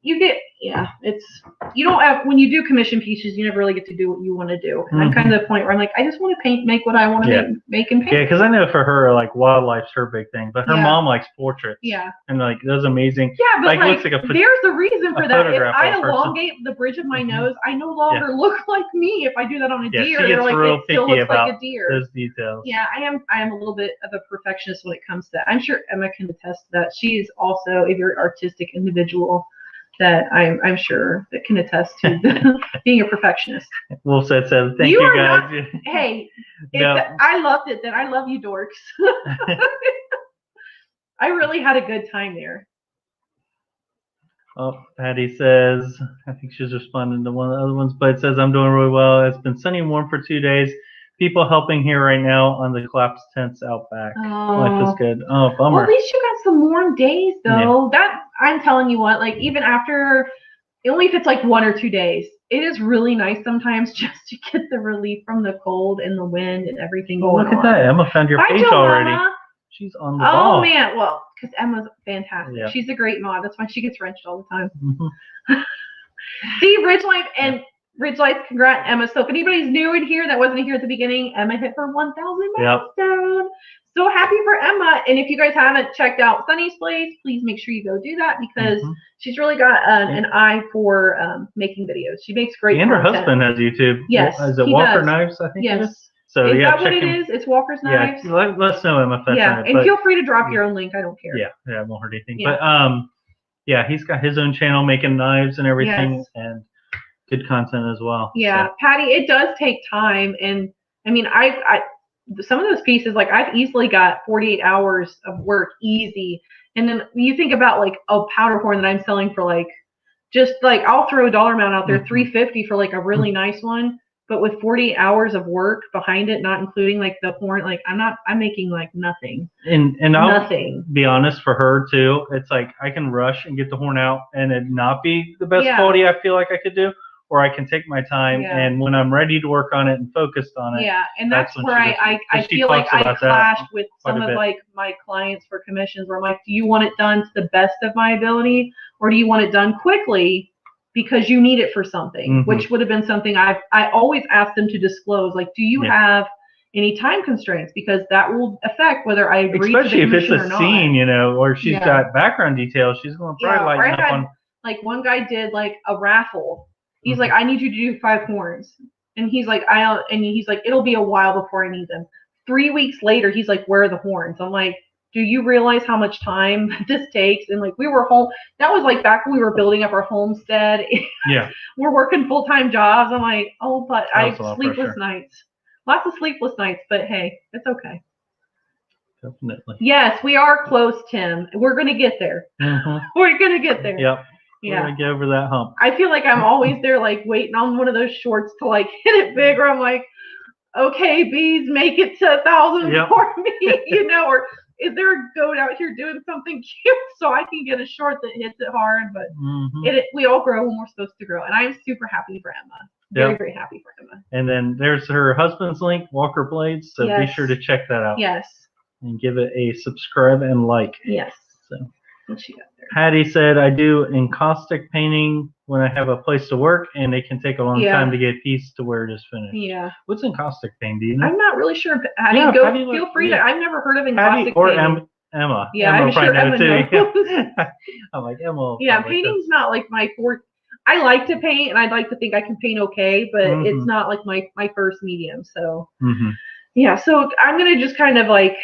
you get, you don't have, when you do commission pieces, you never really get to do what you want to do. And I'm kind of the point where I'm like, I just want to make what I want to make and paint. Yeah, because I know for her, like, wildlife's her big thing, but her mom likes portraits. Yeah. And like, those amazing. Yeah, but looks like there's the reason for that. If I elongate the bridge of my nose, I no longer look like me if I do that on a deer. She gets real picky about like a deer. Those details. Yeah, I am a little bit of a perfectionist when it comes to that. I'm sure Emma can attest to that. She's also a very artistic individual that I'm sure that can attest to being a perfectionist. Wolf said so. Thank you guys. Hey, I loved it. Then I love you, dorks. I really had a good time there. Oh, Patty says, I think she's responding to one of the other ones, but it says, I'm doing really well. It's been sunny and warm for 2 days. People helping here right now on the collapsed tents out back. Life is good. Oh, bummer. Well, at least you got some warm days, though. That, I'm telling you what, like, even after, only if it's like 1 or 2 days, it is really nice sometimes just to get the relief from the cold and the wind and everything going on. Look at that. Emma found your page already. Emma. She's on the ball. Oh, man. Well, because Emma's fantastic. Yeah. She's a great mod. That's why she gets wrenched all the time. See, Ridge Lights, congrats, Emma. So if anybody's new in here that wasn't here at the beginning, Emma hit her 1,000 milestone. So happy for Emma. And if you guys haven't checked out Sunny's Place, please make sure you go do that, because she's really got an eye for making videos. She makes great content. And her husband has YouTube. Yes, is it Walker Knives, I think? Yes. So is that what it is? It's Walker's Knives? Yeah, let us know, Emma, if that's and feel free to drop your own link. I don't care. Yeah, it won't hurt anything. Yeah. But yeah, he's got his own channel making knives and everything, Yes. and good content as well. Yeah, so. Patty, it does take time, and I mean, I some of those pieces, like I've easily got 48 hours of work easy, and then you think about like a powder horn that I'm selling for like, just like I'll throw a dollar amount out there, $350 for like a really nice one, but with 48 hours of work behind it, not including like the horn, like I'm making like nothing. And nothing. I'll be honest, for her too, it's like I can rush and get the horn out and it not be the best quality I feel like I could do, or I can take my time and when I'm ready to work on it and focused on it. Yeah, and that's where I feel like I clashed with some of like my clients for commissions where I'm like, do you want it done to the best of my ability, or do you want it done quickly because you need it for something? Which would have been something I always ask them to disclose. Like, do you have any time constraints? Because that will affect whether I agree to the commission or not. Especially if it's a scene, you know, or she's got background details, she's going to probably lighten up on. Like one guy did like a raffle. He's like, I need you to do 5 horns. And he's like, it'll be a while before I need them. 3 weeks later, he's like, where are the horns? I'm like, do you realize how much time this takes? And like, we were home. That was like back when we were building up our homestead. Yeah. We're working full-time jobs. I'm like, oh, but I have sleepless nights. Lots of sleepless nights, but hey, it's okay. Definitely. Yes, we are close, Tim. We're going to get there. We're going to get there. Yep. Yeah. We're gonna get over that hump. I feel like I'm always there, like waiting on one of those shorts to like hit it big, or I'm like, okay, bees, make it to 1,000 for me, you know, or is there a goat out here doing something cute so I can get a short that hits it hard? But we all grow when we're supposed to grow, and I'm super happy for Emma. Very, very happy for Emma. And then there's her husband's link, Walker Blades, so be sure to check that out. Yes. And give it a subscribe and like. Yes. So. What she got there? Patty said, I do encaustic painting when I have a place to work, and it can take a long time to get a piece to where it is finished. Yeah. What's encaustic painting? Do you know? I'm not really sure. Patty, feel free to. I've never heard of encaustic painting. Emma. Yeah, Emma I'm sure Emma knows. Yeah. I'm like, Emma. Yeah, painting's not like my forte. I like to paint, and I'd like to think I can paint okay, but it's not like my first medium. So, yeah. So I'm gonna just kind of like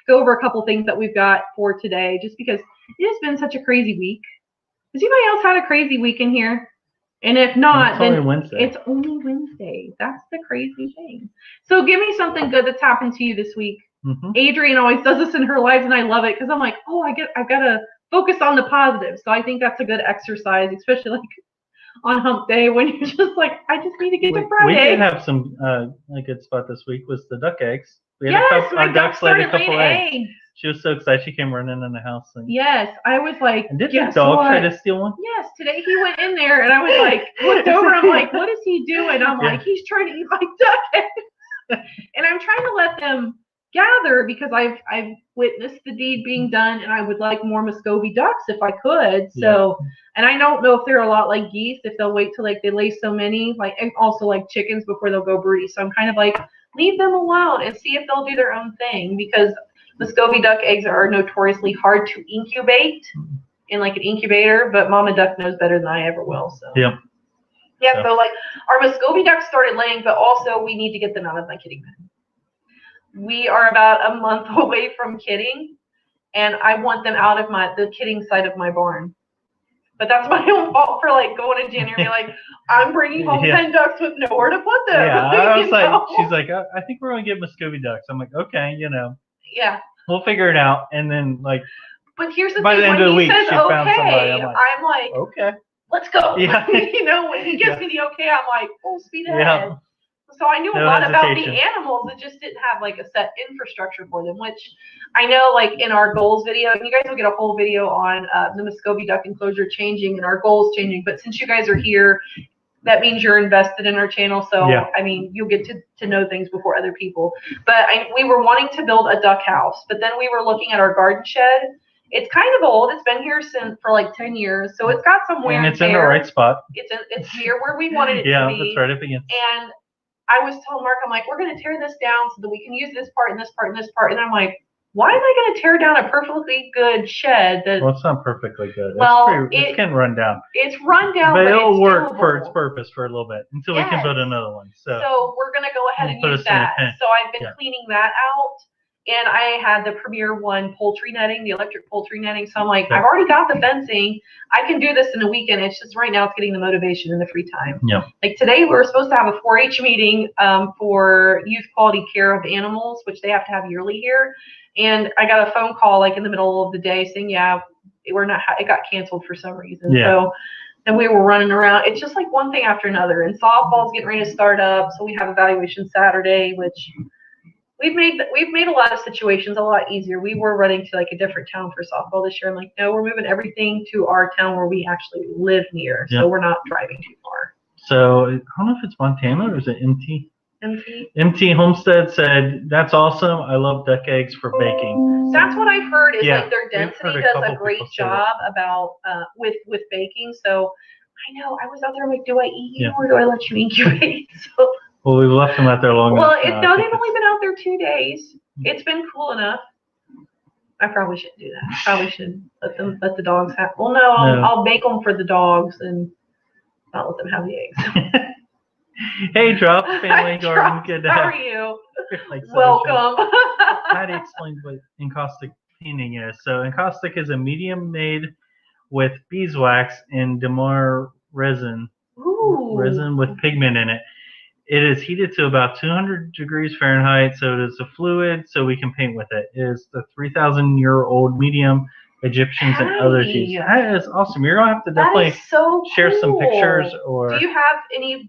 go over a couple things that we've got for today, just because it has been such a crazy week. Has anybody else had a crazy week in here? And if not, then it's only Wednesday. That's the crazy thing. So give me something good that's happened to you this week. Adrienne always does this in her lives, and I love it because I'm like, oh, I've got to focus on the positive. So I think that's a good exercise, especially like on hump day when you're just like, I just need to get to Friday. We did have some a good spot this week was the duck eggs. We had my duck laid a couple eggs. She was so excited. She came running in the house. And, yes, I was like, and did the dog try to steal one? Yes, today he went in there, and I was like, looked over. I'm like, what is he doing? I'm like, he's trying to eat my duck eggs. And I'm trying to let them gather because I've witnessed the deed being done, and I would like more Muscovy ducks if I could. So, and I don't know if they're a lot like geese, if they'll wait till like they lay so many, like, and also like chickens before they'll go broody. So I'm kind of like, leave them alone and see if they'll do their own thing, because Muscovy duck eggs are notoriously hard to incubate in like an incubator, but Mama Duck knows better than I ever will. So so like our Muscovy ducks started laying, but also we need to get them out of my kidding pen. We are about a month away from kidding, and I want them out of the kidding side of my barn. But that's my own fault for like going in January, like I'm bringing home 10 ducks with nowhere to put them. Yeah, I was like, she's like, I think we're gonna get Muscovy ducks. I'm like, okay, you know. Yeah. We'll figure it out, and then like. But here's the by thing: the end when of the he week, says she found somebody. I'm like, okay, let's go. Yeah. You know, when he gives me the okay, I'm like, full speed ahead. Yeah. So I knew a lot about the animals. It just didn't have like a set infrastructure for them, which I know like in our goals video, and you guys will get a whole video on the Muscovy duck enclosure changing and our goals changing. But since you guys are here, that means you're invested in our channel. So, I mean, you'll get to know things before other people. But we were wanting to build a duck house, but then we were looking at our garden shed. It's kind of old. It's been here for like 10 years. So it's got some wear and it's in the right spot. It's near where we wanted it to be. Yeah, that's right up against. And I was telling Mark, I'm like, we're going to tear this down so that we can use this part and this part and this part. And I'm like, why am I going to tear down a perfectly good shed? Well, it's not perfectly good. Well, it can run down. It's run down, but it'll it's work doable for its purpose for a little bit until we can build another one. So we're going to go ahead and use that. So I've been cleaning that out. And I had the Premier One poultry netting, the electric poultry netting. So I'm like, I've already got the fencing. I can do this in a weekend. It's just right now it's getting the motivation and the free time. Yeah. Like today we were supposed to have a 4-H meeting for youth quality care of animals, which they have to have yearly here. And I got a phone call like in the middle of the day saying, yeah, it got canceled for some reason. Yeah. So then we were running around. It's just like one thing after another. And softball's getting ready to start up. So we have evaluation Saturday, which we've made a lot of situations a lot easier. We were running to like a different town for softball this year. I'm like, no, we're moving everything to our town where we actually live near. So we're not driving too far. So I don't know if it's Montana or is it MT? MT Homestead said, that's awesome. I love duck eggs for baking. That's what I've heard is like their density does a great job about with baking. So I know I was out there, I'm like, do I eat you or do I let you incubate? So well, we've left them out there long enough. Well, no, they've only been out there 2 days. It's been cool enough. I probably shouldn't do that. Probably should let the dogs have. Well, no, I'll make them for the dogs and not let them have the eggs. Hey, Drops family garden. Good. How are you? Welcome. Patty explained what encaustic painting is. So encaustic is a medium made with beeswax and Demar resin. Ooh. Resin with pigment in it. It is heated to about 200 degrees Fahrenheit, so it is a fluid, so we can paint with it. It is the 3,000-year-old medium Egyptians and others use. That is awesome. You're going to have to definitely share some pictures. Or do you have any,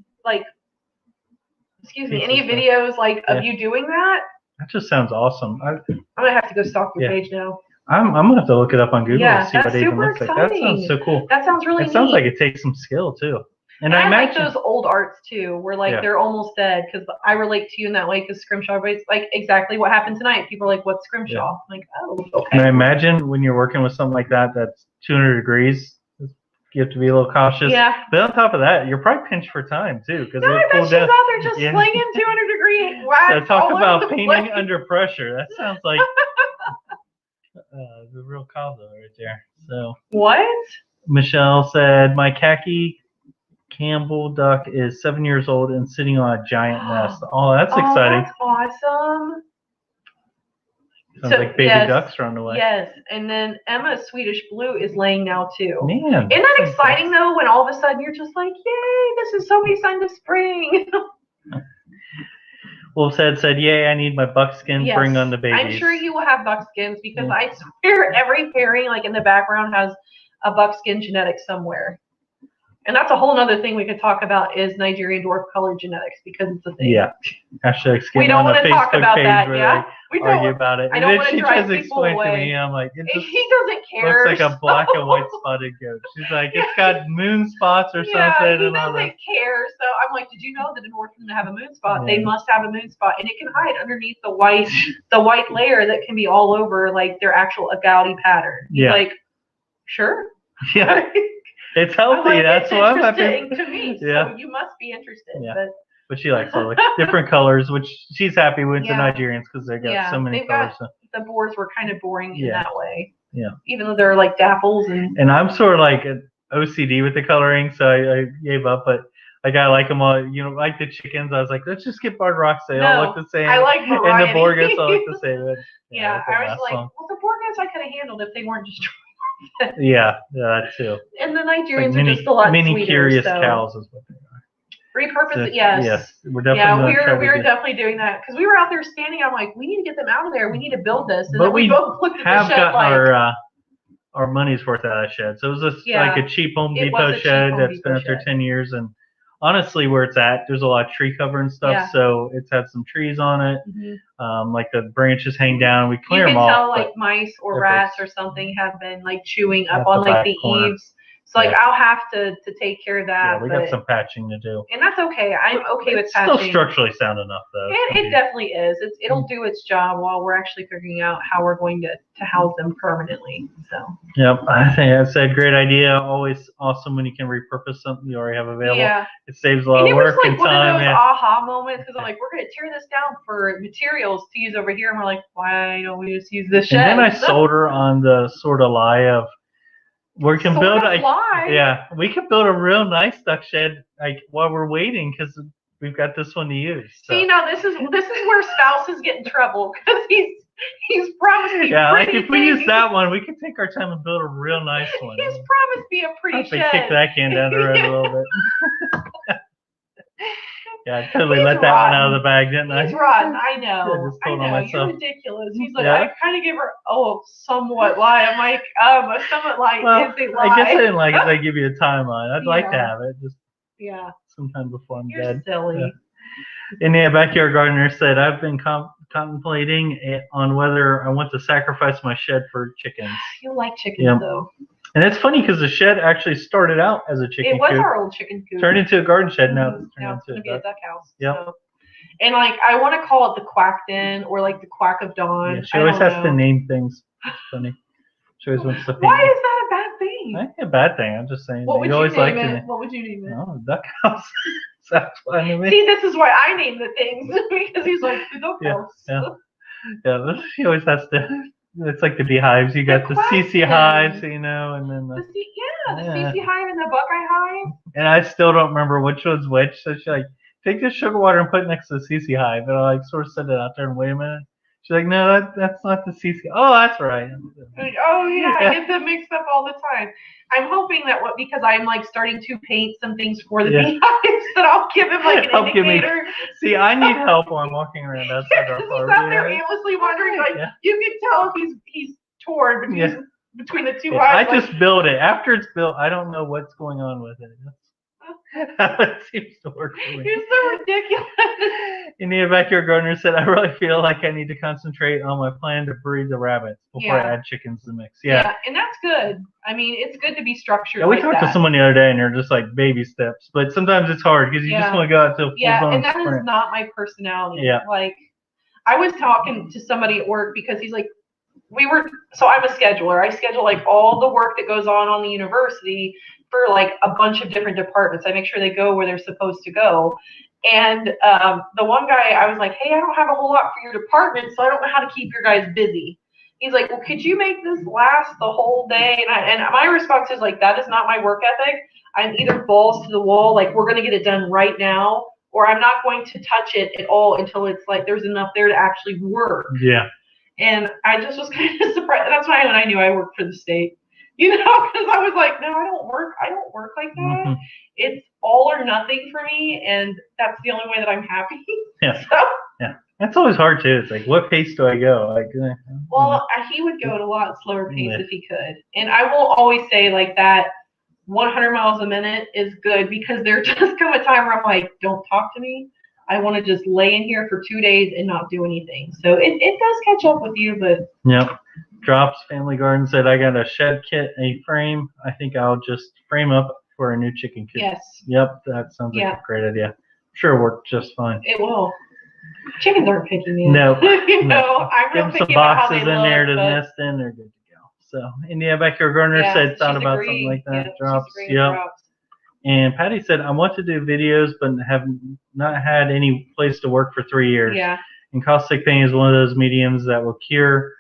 any videos, of you doing that? That just sounds awesome. I'm going to have to go stalk your page now. I'm going to have to look it up on Google to see what it even looks exciting. like. That sounds so cool. That sounds really neat. It sounds like it takes some skill, too. And I like those old arts too, where they're almost dead. Because I relate to you in that way. Because scrimshaw, but it's like exactly what happened tonight. People are like, "What's scrimshaw?" I'm like, oh, okay. And I imagine when you're working with something like that, that's 200 degrees. You have to be a little cautious. Yeah. But on top of that, you're probably pinched for time too. Because I bet she's out there just slinging 200-degree wax. So talk about painting under pressure. That sounds like the real Cosmo right there. So what? Michelle said, my khaki Campbell duck is 7 years old and sitting on a giant nest. Oh, that's exciting. That's awesome. Sounds like baby ducks run away. Yes, and then Emma's Swedish Blue is laying now too. Man. Isn't that exciting though, when all of a sudden you're just like, yay, this is so many signs of spring. Wolf said, yay, I need my buckskin. Yes. Bring on the babies. I'm sure you will have buckskins because I swear every pairing in the background has a buckskin genetic somewhere. And that's a whole other thing we could talk about is Nigerian dwarf color genetics because it's a thing. Yeah. We don't want to talk about that. Yeah. We don't argue about it. I don't want to drive just people away. To me, I'm like, he doesn't care. Looks like a black and white spotted goat. She's like, it's got moon spots or something. He doesn't care. So I'm like, did you know that in order for them to have a moon spot, they must have a moon spot, and it can hide underneath the white layer that can be all over their actual agouti pattern. He's like, sure. Yeah. It's healthy. That's what I'm happy. To me, so you must be interested. Yeah. But she likes all the different colors, which she's happy with the Nigerians because they got so many colors. The boars were kind of boring in that way. Yeah. Even though they're like dapples and I'm sort of like an OCD with the coloring, so I gave up. But I like them all. Like the chickens, I was like, let's just get barred rocks. They all look the same. I like variety. And the Borgos all look the same. I was like, well, the Borgos I could have handled if they weren't destroyed. Yeah, that too. And the Nigerians are just a lot mini sweeter. Curious cows is what they are. Repurpose it, yes. Yes, we're definitely. We're definitely doing that because we were out there standing. I'm like, we need to get them out of there. We need to build this. And but then we both looked at the shed gotten our money's worth out of that shed. So it was like a cheap Home Depot shed that's been out there 10 years, and honestly, where it's at, there's a lot of tree cover and stuff, so it's had some trees on it. Like the branches hang down. We clear them off. You can tell mice or rats or something have been chewing up on the eaves. So I'll have to take care of that. Yeah, we got some patching to do. And that's okay. I'm okay with patching. Still structurally sound enough though. It definitely is. It'll do its job while we're actually figuring out how we're going to house them permanently. So. Yep, I think that's a great idea. Always awesome when you can repurpose something you already have available. Yeah. It saves a lot of work and time. It was one of those aha moments because I'm like, we're going to tear this down for materials to use over here, and we're like, why don't we just use this shed? And then I sold her on the sort of lie of. We can build we can build a real nice duck shed while we're waiting because we've got this one to use. So. See, now this is where spouses get in trouble because He's promised me Yeah, like pretty if we use things. that one, we can take our time and build a real nice one. He's promised me a pretty If we shed. kick that can down the road a little bit. Yeah, I totally He's let that one out of the bag, didn't I? He's rotten. I know. I just told on You're myself. ridiculous. He's like, Yeah. I kind of gave her, somewhat lie. I'm like, a somewhat lie Well, is a lie. I guess I didn't like it. They give you a timeline. I'd like to Yeah. have it just Yeah. sometime before I'm You're dead. silly. Yeah. Indiana Backyard Gardener said, I've been contemplating on whether I want to sacrifice my shed for chickens. You like chickens, though. And it's funny because the shed actually started out as a chicken coop. It was our old chicken coop. Turned into a garden shed. Now it's now turned it's going to into be a duck house. Yep. So. And like, I want to call it the Quack Den or like the Quack of Dawn. Yeah, she always has to name things. It's funny. She always wants to. Why is that a bad thing? I ain't a bad thing. I'm just saying. What would you always name like it? to. What would you name it? Oh, duck house. That's funny to me. See, this is why I name the things because he's like the duck house. Yeah. She always has to. It's like the beehives. You got the CC hives, and then the CC hive and the Buckeye hive. And I still don't remember which one's which. So she's like, take this sugar water and put it next to the CC hive. And I like sort of set it out there and wait a minute. She's like, no, that's not the CC. Oh, that's right. Like, I get them mixed up all the time. I'm hoping that because I'm like starting to paint some things for the beehives that I'll give him like an indicator. See, I need help while I'm walking around outside our farm. He's out there aimlessly wandering. Like you can tell if he's torn between the two I hives. just build it. After it's built, I don't know what's going on with it. It seems to work for me. You're so ridiculous. Indiana Backyard Gardener said, I really feel like I need to concentrate on my plan to breed the rabbits before I add chickens to the mix. Yeah, and that's good. I mean, it's good to be structured. Yeah, we talked to someone the other day, and they're just like baby steps. But sometimes it's hard because you just want to go out to a full-blown and that sprint. is not my personality. Yeah. Like, I was talking to somebody at work because he's like, so I'm a scheduler. I schedule like all the work that goes on the university for like a bunch of different departments. I make sure they go where they're supposed to go. And the one guy, I was like, hey, I don't have a whole lot for your department, so I don't know how to keep your guys busy. He's like, well, could you make this last the whole day? And my response is like, that is not my work ethic. I'm either balls to the wall, like we're going to get it done right now, or I'm not going to touch it at all until it's like there's enough there to actually work. Yeah. And I just was kind of surprised. That's when I knew I worked for the state, because I was like, no, I don't work like that. Mm-hmm. It's all or nothing for me, and that's the only way that I'm happy. Yeah. So, yeah. That's always hard too. It's like, what pace do I go? Like, he would go at a lot slower pace if he could. And I will always say like that 100 miles a minute is good, because there does come a time where I'm like, don't talk to me. I want to just lay in here for 2 days and not do anything. So it does catch up with you, but. Yep. Drops Family Garden said, I got a shed kit, a frame. I think I'll just frame up for a new chicken coop. Yes. Yep. That sounds like a great idea. Sure, it worked just fine. It will. Chickens aren't picky, man. No. I'm real picky about how they look. Give them some boxes in there to nest in. They're good to go. So, Indiana Backyard Gardener said, thought about something like that. Drops. Yep. And Patty said, I want to do videos, but have not had any place to work for 3 years. Yeah. And caustic paint is one of those mediums that will cure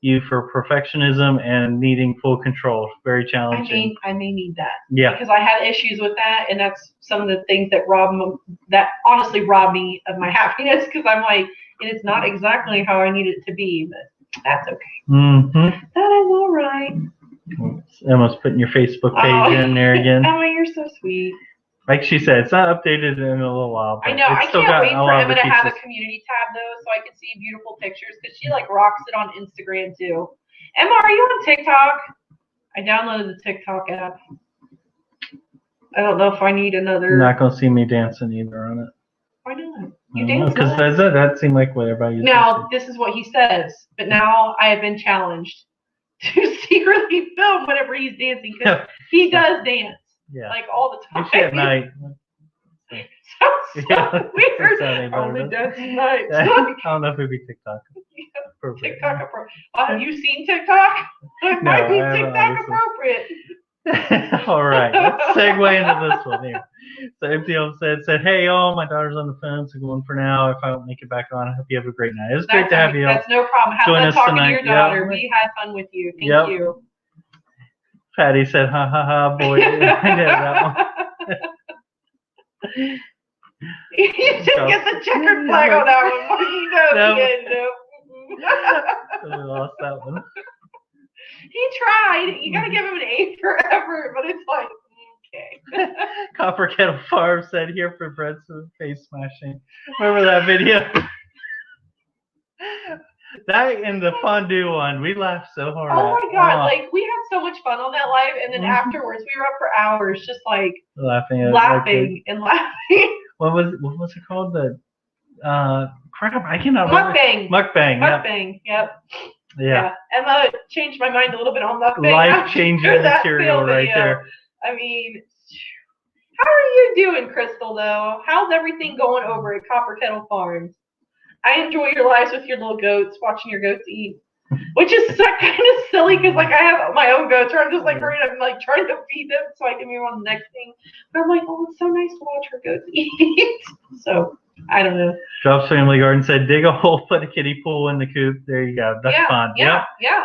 you for perfectionism and needing full control. Very challenging. I may need that. Yeah. Because I had issues with that, and that's some of the things that honestly robbed me of my happiness, because I'm like, and it's not exactly how I need it to be, but that's okay. Mm-hmm. That is all right. Almost putting your Facebook page in there again. Oh, you're so sweet. Like she said, it's not updated in a little while. I know. I can't wait for Emma to have a community tab, though, so I can see beautiful pictures, because she like rocks it on Instagram too. Emma, are you on TikTok? I downloaded the TikTok app. I don't know if I need another. You're not gonna see me dancing either on it. Why not? You dance? Because that seemed like what everybody used Now, this is what he says, but now I have been challenged to secretly film whenever he's dancing, because he does dance. Yeah. Like all the time. Usually at night. So weird. Only dancing night. I don't know if it'd be TikTok. TikTok appropriate. Have you seen TikTok? It might be TikTok appropriate. All right. Let's segue into this one here. So MTL said, hey, y'all, my daughter's on the phone, so going for now. If I don't make it back on, I hope you have a great night. It was great to have you. That's no problem. Have fun talking to your daughter. Yep. We had fun with you. Thank you. Patty said, ha, ha, ha, boy. I know that one. You should get the checkered flag on that one. You know, We lost that one. He tried. You gotta give him an A for effort, but it's like, okay. Copper Kettle Farm said, here for breads with face smashing. Remember that video? That and the fondue one, we laughed so hard. Oh my god, like we had so much fun on that live, and then afterwards we were up for hours just like laughing and laughing. What was it called? The crap, I cannot remember. Mukbang. Yep. Yeah. Emma changed my mind a little bit on mukbang. Life-changing material right there. I mean, how are you doing, Crystal, though? How's everything going over at Copper Kettle Farms? I enjoy your lives with your little goats, watching your goats eat, which is kind of silly because, like, I have my own goats where I'm just, like, hurrying, I'm, like, trying to feed them so I can move on to the next thing. But I'm like, oh, it's so nice to watch her goats eat. So, I don't know. Jobs Family Garden said, dig a hole, put a kiddie pool in the coop. There you go. That's fun. Yeah.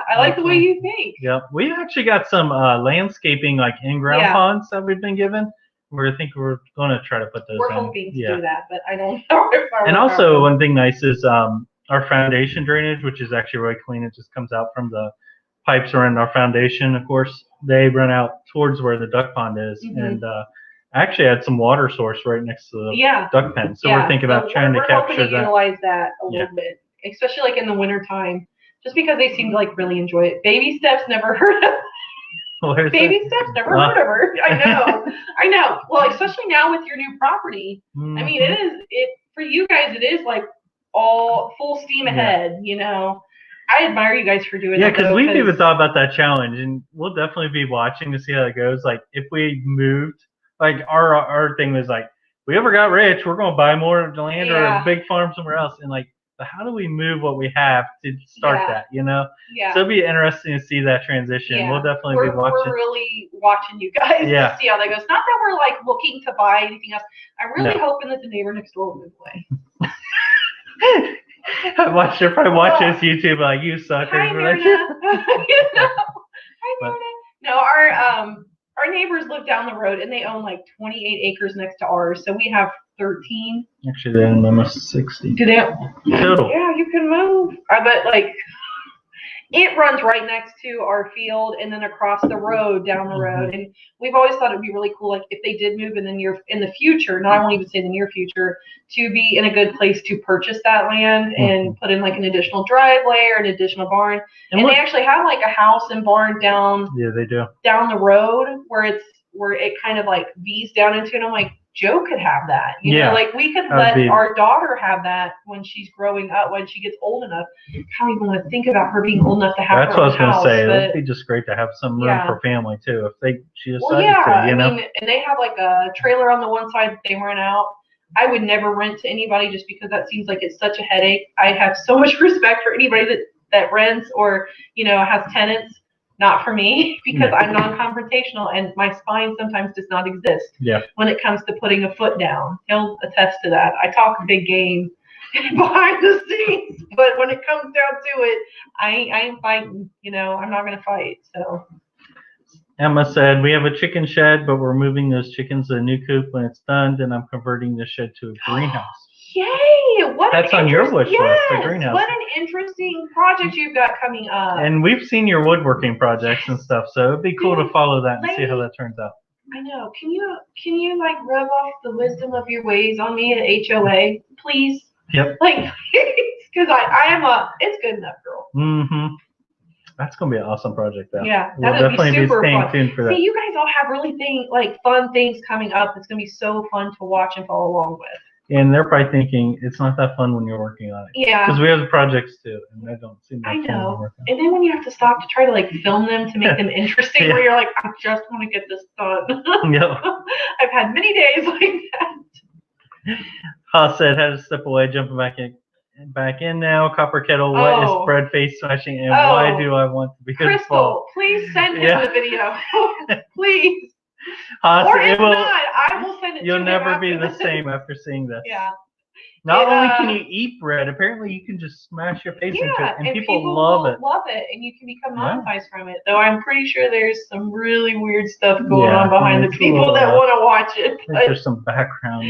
I like the way you think. Yep. We actually got some landscaping, like in-ground ponds that we've been given. I think we're going to try to put those in. We're hoping to do that, but I don't know if And also, one thing nice is our foundation drainage, which is actually really clean. It just comes out from the pipes around our foundation. Of course, they run out towards where the duck pond is. And I actually had some water source right next to the duck pen. So we're thinking about trying to capture that. We're hoping to utilize that a little bit, especially like in the winter time, just because they seem to like really enjoy it. Baby steps, never heard of. Baby steps, never heard of her. I know. Well, especially now with your new property. I mean, it for you guys, it is like all full steam ahead, you know. I admire you guys for doing that. Yeah, because we've even thought about that challenge, and we'll definitely be watching to see how it goes. Like, if we moved, like, our thing was like, we ever got rich, we're going to buy more land or a big farm somewhere else. And, like, how do we move what we have to start that, you know? Yeah. So it'll be interesting to see that transition. Yeah. We'll definitely be watching. We're really watching you guys to see how that goes. Not that we're, like, looking to buy anything else. I'm really hoping that the neighbor next door will move away. They're probably watching this YouTube like, you suckers. Hi, Myrna. Hi, Myrna. No, our neighbors live down the road, and they own, like, 28 acres next to ours. So we have 13. Actually, they own almost 60. Do they? Total. Yeah, you can move. But like, it runs right next to our field and then across the road, down the road. And we've always thought it'd be really cool, like if they did move in the future, no, I won't even say the near future, to be in a good place to purchase that land and put in like an additional driveway or an additional barn. And they actually have like a house and barn down. Yeah, they do. Down the road where it kind of like V's down into it. And I'm like, Joe could have that. You know, like we could let our daughter have that when she's growing up, when she gets old enough. I don't even want to think about her being old enough to have That's her own house. That's what I was going to say. It'd be just great to have some room for family too, if she decided to, you know? I mean, and they have like a trailer on the one side that they rent out. I would never rent to anybody just because that seems like it's such a headache. I have so much respect for anybody that rents or, you know, has tenants. Not for me, because I'm non-confrontational and my spine sometimes does not exist when it comes to putting a foot down. He'll attest to that. I talk big game behind the scenes, but when it comes down to it, I ain't fighting. You know, I'm not going to fight. So Emma said, we have a chicken shed, but we're moving those chickens to a new coop when it's done. Then I'm converting the shed to a greenhouse. Yay! That's on your wish list, the greenhouse. What an interesting project you've got coming up. And we've seen your woodworking projects and stuff, so it'd be cool to follow that and see how that turns out. I know. Can you like rub off the wisdom of your ways on me at HOA, please? Yep. Like, because I am it's good enough, girl. Mm-hmm. That's gonna be an awesome project, though. Yeah, we'll definitely be staying tuned for that. See, you guys all have really fun things coming up. It's gonna be so fun to watch and follow along with. And they're probably thinking it's not that fun when you're working on it. Yeah. Because we have projects too, and I don't seem that fun. I know. And then when you have to stop to try to like film them to make them interesting, where you're like, I just want to get this done. Yep. I've had many days like that. Ha said, had to step away, jumping back in now. Copper Kettle, what is bread face smashing, and why do I want to be Crystal, please send him the video. Please. Or if not, I will send it to you. You'll never be the same after seeing this. Yeah. Not only can you eat bread, apparently you can just smash your face into it, and people love it. Love it, and you can become monetized from it. Though I'm pretty sure there's some really weird stuff going on behind the people that want to watch it. I think there's some background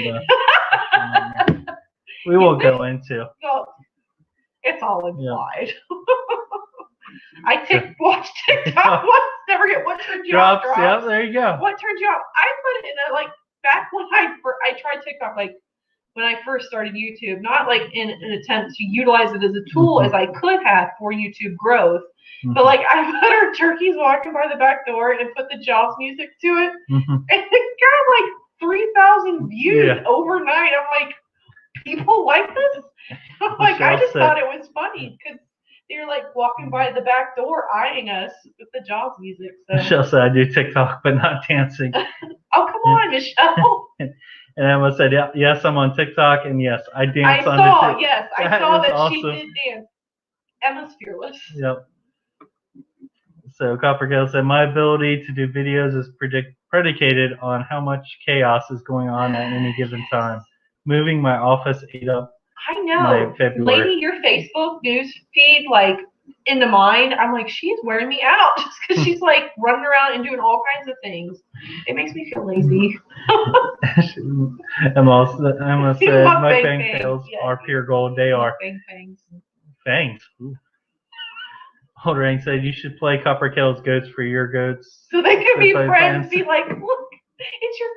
we will go into. It's all implied. I watched TikTok once. Never get what turned you off. Yeah, there you go. What turned you off? I put it in a, like, back when I tried TikTok, like when I first started YouTube, not like in an attempt to utilize it as a tool as I could have for YouTube growth, but like I put our turkeys walking by the back door and put the Jaws music to it, and it got like 3,000 views overnight. I'm like, people like this? I'm like, I just thought it was funny because they're like walking by the back door eyeing us with the Jaws music. So. Michelle said, I do TikTok, but not dancing. Oh, come on, Michelle. And Emma said, yes, I'm on TikTok, and yes, I dance on TikTok. Yes, I saw that she did dance. Emma's fearless. Yep. So Copperkill said, my ability to do videos is predicated on how much chaos is going on at any given time. Moving my office ate up I know. Lady, your Facebook news feed, like, into mine, I'm like, she's wearing me out just because she's, like, running around and doing all kinds of things. It makes me feel lazy. Emma said, my fang tails are pure gold. They are. Fangs. Ooh. Holdering said, you should play Copperkill's goats for your goats. So they can be friends, be like, look, it's your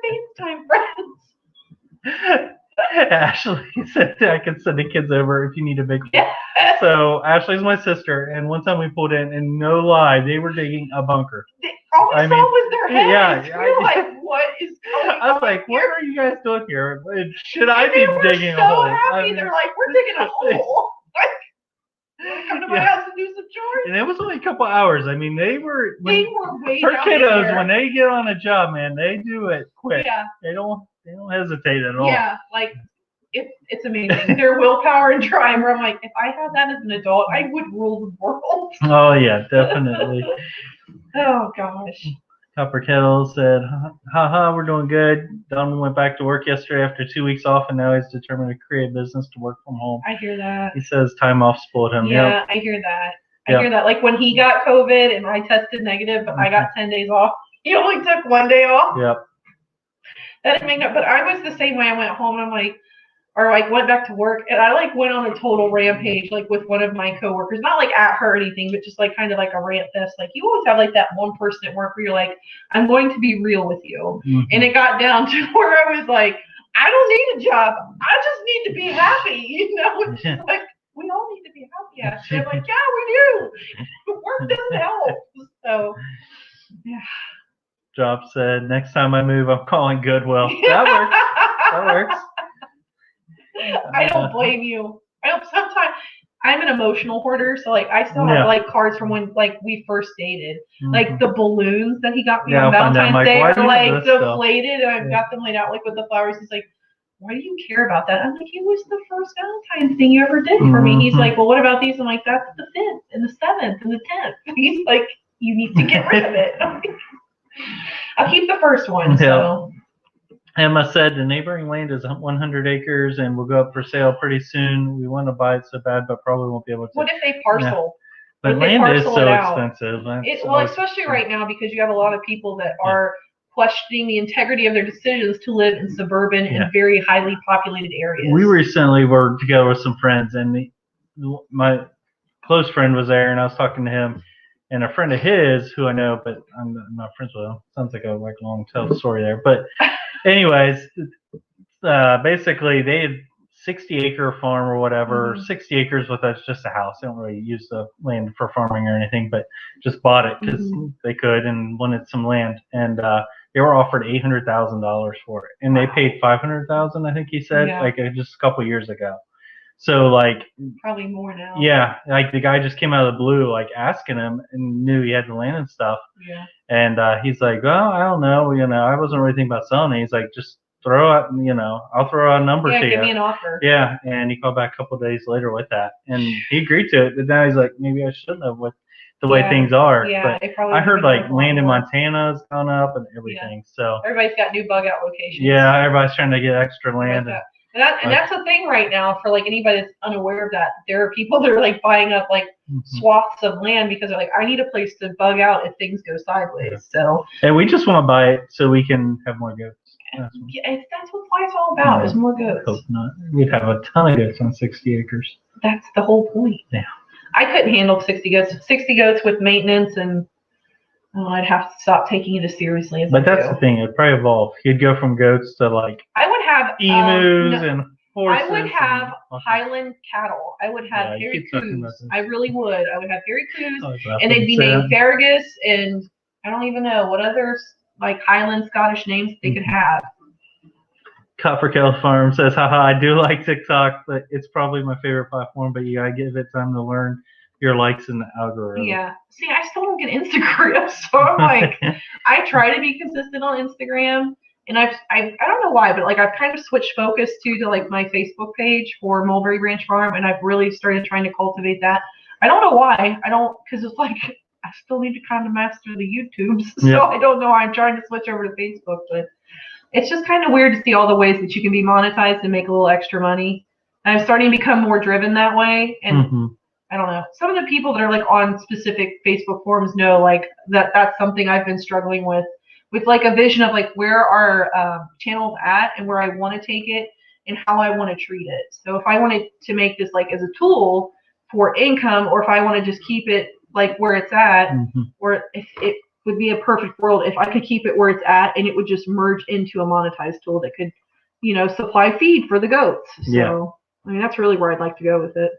FaceTime friends. Ashley said I could send the kids over if you need a big one. Yeah. So Ashley's my sister, and one time we pulled in, and no lie, they were digging a bunker. All we saw was their heads. Yeah, we were like, what is going on? I was like, what are you guys doing here? Should I be digging a hole? They were so happy. They're like, we're digging a hole. Like, come to my house and do some chores. And it was only a couple hours. I mean, they were way her kiddos, there. when they get on a job, man, they do it quick. Yeah. They don't hesitate at all. Yeah, like it's amazing. Their willpower and drive. Where I'm like, if I had that as an adult, I would rule the world. Oh yeah, definitely. Oh gosh. Copper Kettle said, haha, we're doing good. Don went back to work yesterday after 2 weeks off, and now he's determined to create a business to work from home. I hear that. He says time off spoiled him. Yeah, I hear that. I hear that. Like when he got COVID and I tested negative, but I got 10 days off. He only took 1 day off. Yep. That didn't make no, but I was the same way. I went home and I'm like, or like went back to work, and I like went on a total rampage, like with one of my coworkers, not like at her or anything, but just like kind of like a rant fest. Like you always have like that one person at work where you're like, I'm going to be real with you. And it got down to where I was like, I don't need a job. I just need to be happy. You know, it's just like, we all need to be happy. Actually. I'm like, yeah, we do. Work doesn't help. So, yeah. Job said, next time I move, I'm calling Goodwill. That works. That works. I don't blame you. Sometimes I'm an emotional hoarder, so like I still have like cards from when like we first dated. Like the balloons that he got me on Valentine's Day are like deflated, and I've got them laid out like with the flowers. He's like, why do you care about that? I'm like, it was the first Valentine's thing you ever did for me. He's like, well, what about these? I'm like, that's the 5th and the 7th and the 10th. He's like, you need to get rid of it. I'll keep the first one. So. Emma said the neighboring land is 100 acres and will go up for sale pretty soon. We want to buy it so bad, but probably won't be able to. What if they parcel? Yeah. But land is so expensive. Well, especially right now because you have a lot of people that are questioning the integrity of their decisions to live in suburban and very highly populated areas. We recently were together with some friends, and my close friend was there, and I was talking to him. And a friend of his, who I know, but I'm not friends with him. Sounds like a long story there. But anyways, basically they had 60-acre farm or whatever, 60 acres with us, just a house. They don't really use the land for farming or anything, but just bought it because they could and wanted some land. And they were offered $800,000 for it, and they paid $500,000, I think he said, like just a couple years ago. So like probably more now. Yeah, like the guy just came out of the blue, like asking him, and knew he had the land and stuff. Yeah. And he's like, well, I don't know, I wasn't really thinking about selling it. He's like, just throw out, I'll throw out a number to you. Yeah, give me an offer. Yeah, and he called back a couple of days later with that, and he agreed to it. But now he's like, maybe I shouldn't have with the way things are. Yeah, but I heard like land in Montana's gone up and everything. So everybody's got new bug out locations. Yeah, everybody's trying to get extra land. And that's the thing right now for like anybody that's unaware of that. There are people that are like buying up like swaths of land because they're like, I need a place to bug out if things go sideways. So. And we just want to buy it so we can have more goats. That's what life's all about, is more goats. Hope not. We'd have a ton of goats on 60 acres. That's the whole point. Yeah. I couldn't handle 60 goats. 60 goats with maintenance, and I'd have to stop taking it as seriously as I do. But that's the thing. It'd probably evolve. You'd go from goats to like I would have emus and horses. I would have Highland cattle. I would have hairy coos. I really would. I would have hairy coos, and they'd be named Farragus, and I don't even know what others like Highland Scottish names they could have. Copperkill Farm says, haha, I do like TikTok, but it's probably my favorite platform, but you gotta give it time to learn your likes in the algorithm. Yeah. See, I still don't get Instagram, so I'm like, I try to be consistent on Instagram, and I don't know why, but like I've kind of switched focus to like my Facebook page for Mulberry Branch Farm, and I've really started trying to cultivate that. I don't know why. Because it's like I still need to kind of master the YouTubes, so I don't know why I'm trying to switch over to Facebook, but it's just kind of weird to see all the ways that you can be monetized and make a little extra money. And I'm starting to become more driven that way, and I don't know. Some of the people that are like on specific Facebook forums know like that's something I've been struggling with like a vision of like where our channel's at and where I want to take it and how I want to treat it. So if I wanted to make this like as a tool for income, or if I want to just keep it like where it's at, or if it would be a perfect world if I could keep it where it's at and it would just merge into a monetized tool that could, supply feed for the goats. So I mean, that's really where I'd like to go with it.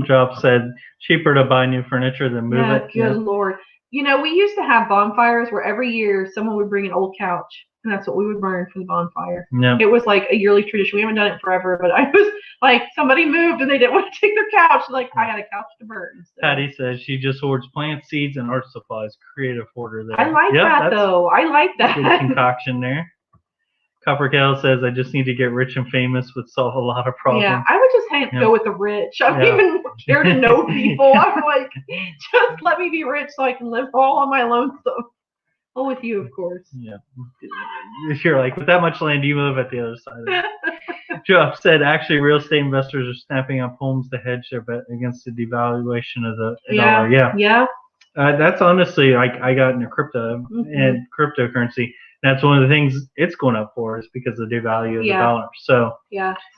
Job said cheaper to buy new furniture than move it. Good Lord. We used to have bonfires where every year someone would bring an old couch, and that's what we would burn for the bonfire. It was like a yearly tradition. We haven't done it forever, but I was like, somebody moved and they didn't want to take their couch. Like, I had a couch to burn. So. Patty says she just hoards plants, seeds, and art supplies. Creative hoarder there. I like that, though. I like that. Good concoction there. Copperkill says, I just need to get rich and famous would solve a lot of problems. Yeah, I would just go with the rich. I don't even care to know people. I'm like, just let me be rich so I can live all on my lonesome. Oh, with you, of course. Yeah. If you're like, with that much land, you move at the other side of it. Joe said, actually, real estate investors are snapping up homes to hedge their bet against the devaluation of the dollar. Yeah. That's honestly, I got into crypto and cryptocurrency. That's one of the things it's going up for is because of the value of the dollar. So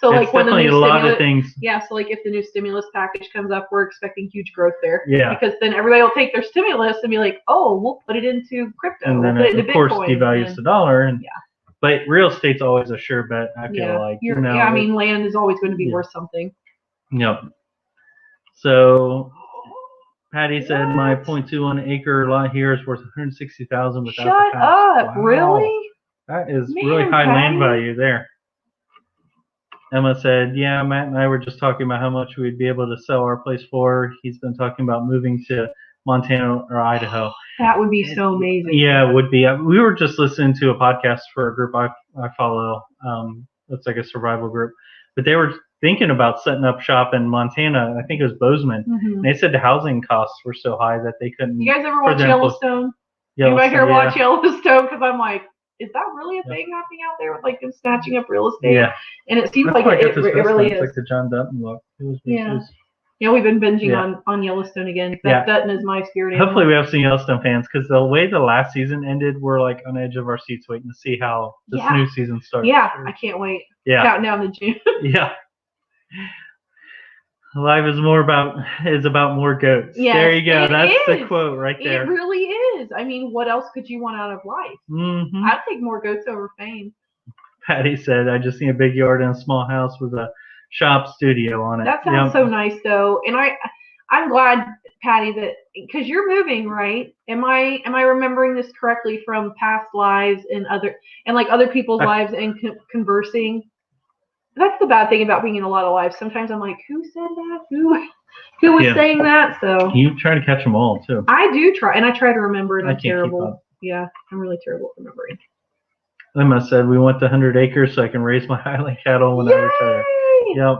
so like when definitely the new a lot of things. Yeah, so like if the new stimulus package comes up, we're expecting huge growth there. Yeah, because then everybody will take their stimulus and be like, oh, we'll put it into crypto, and then we'll put it, of course, devalues the dollar. And but real estate's always a sure bet. I feel like I mean, land is always going to be worth something. Yep. So. Patty said my 0.21 acre lot here is worth $160,000 without the house. Shut up! Wow. Really? That is really high land value there. Emma said, yeah, Matt and I were just talking about how much we'd be able to sell our place for. He's been talking about moving to Montana or Idaho. That would be so amazing. Yeah, it would be. We were just listening to a podcast for a group I follow. It's like a survival group. But they were thinking about setting up shop in Montana. I think it was Bozeman. And they said the housing costs were so high that they couldn't. You guys ever watch Yellowstone? Anybody here watch Yellowstone? Because I'm like, is that really a thing happening out there with like them snatching up real estate? Yeah. And it seems like it really is. It's like the John Dutton look. We've been binging on Yellowstone again. Dutton is my spirit animal. Hopefully we have some Yellowstone fans because the way the last season ended, we're like on the edge of our seats waiting to see how this new season starts. Yeah, I can't wait. Yeah. Counting down to June. Yeah. Life is about more goats. Yes, there you go. That's the quote right there. It really is. I mean, what else could you want out of life? I'd take more goats over fame. Patty said, I just need a big yard and a small house with a shop studio on it. That sounds so nice, though. And I'm glad, Patty, that because you're moving, right? Am I remembering this correctly from past lives and other people's lives and conversing? That's the bad thing about being in a lot of lives. Sometimes I'm like, who said that? Who was saying that? So you try to catch them all too. I do try, and I try to remember. And I'm terrible. Yeah, I'm really terrible at remembering. Emma said we want the 100 acres so I can raise my Highland cattle when I retire. Yep.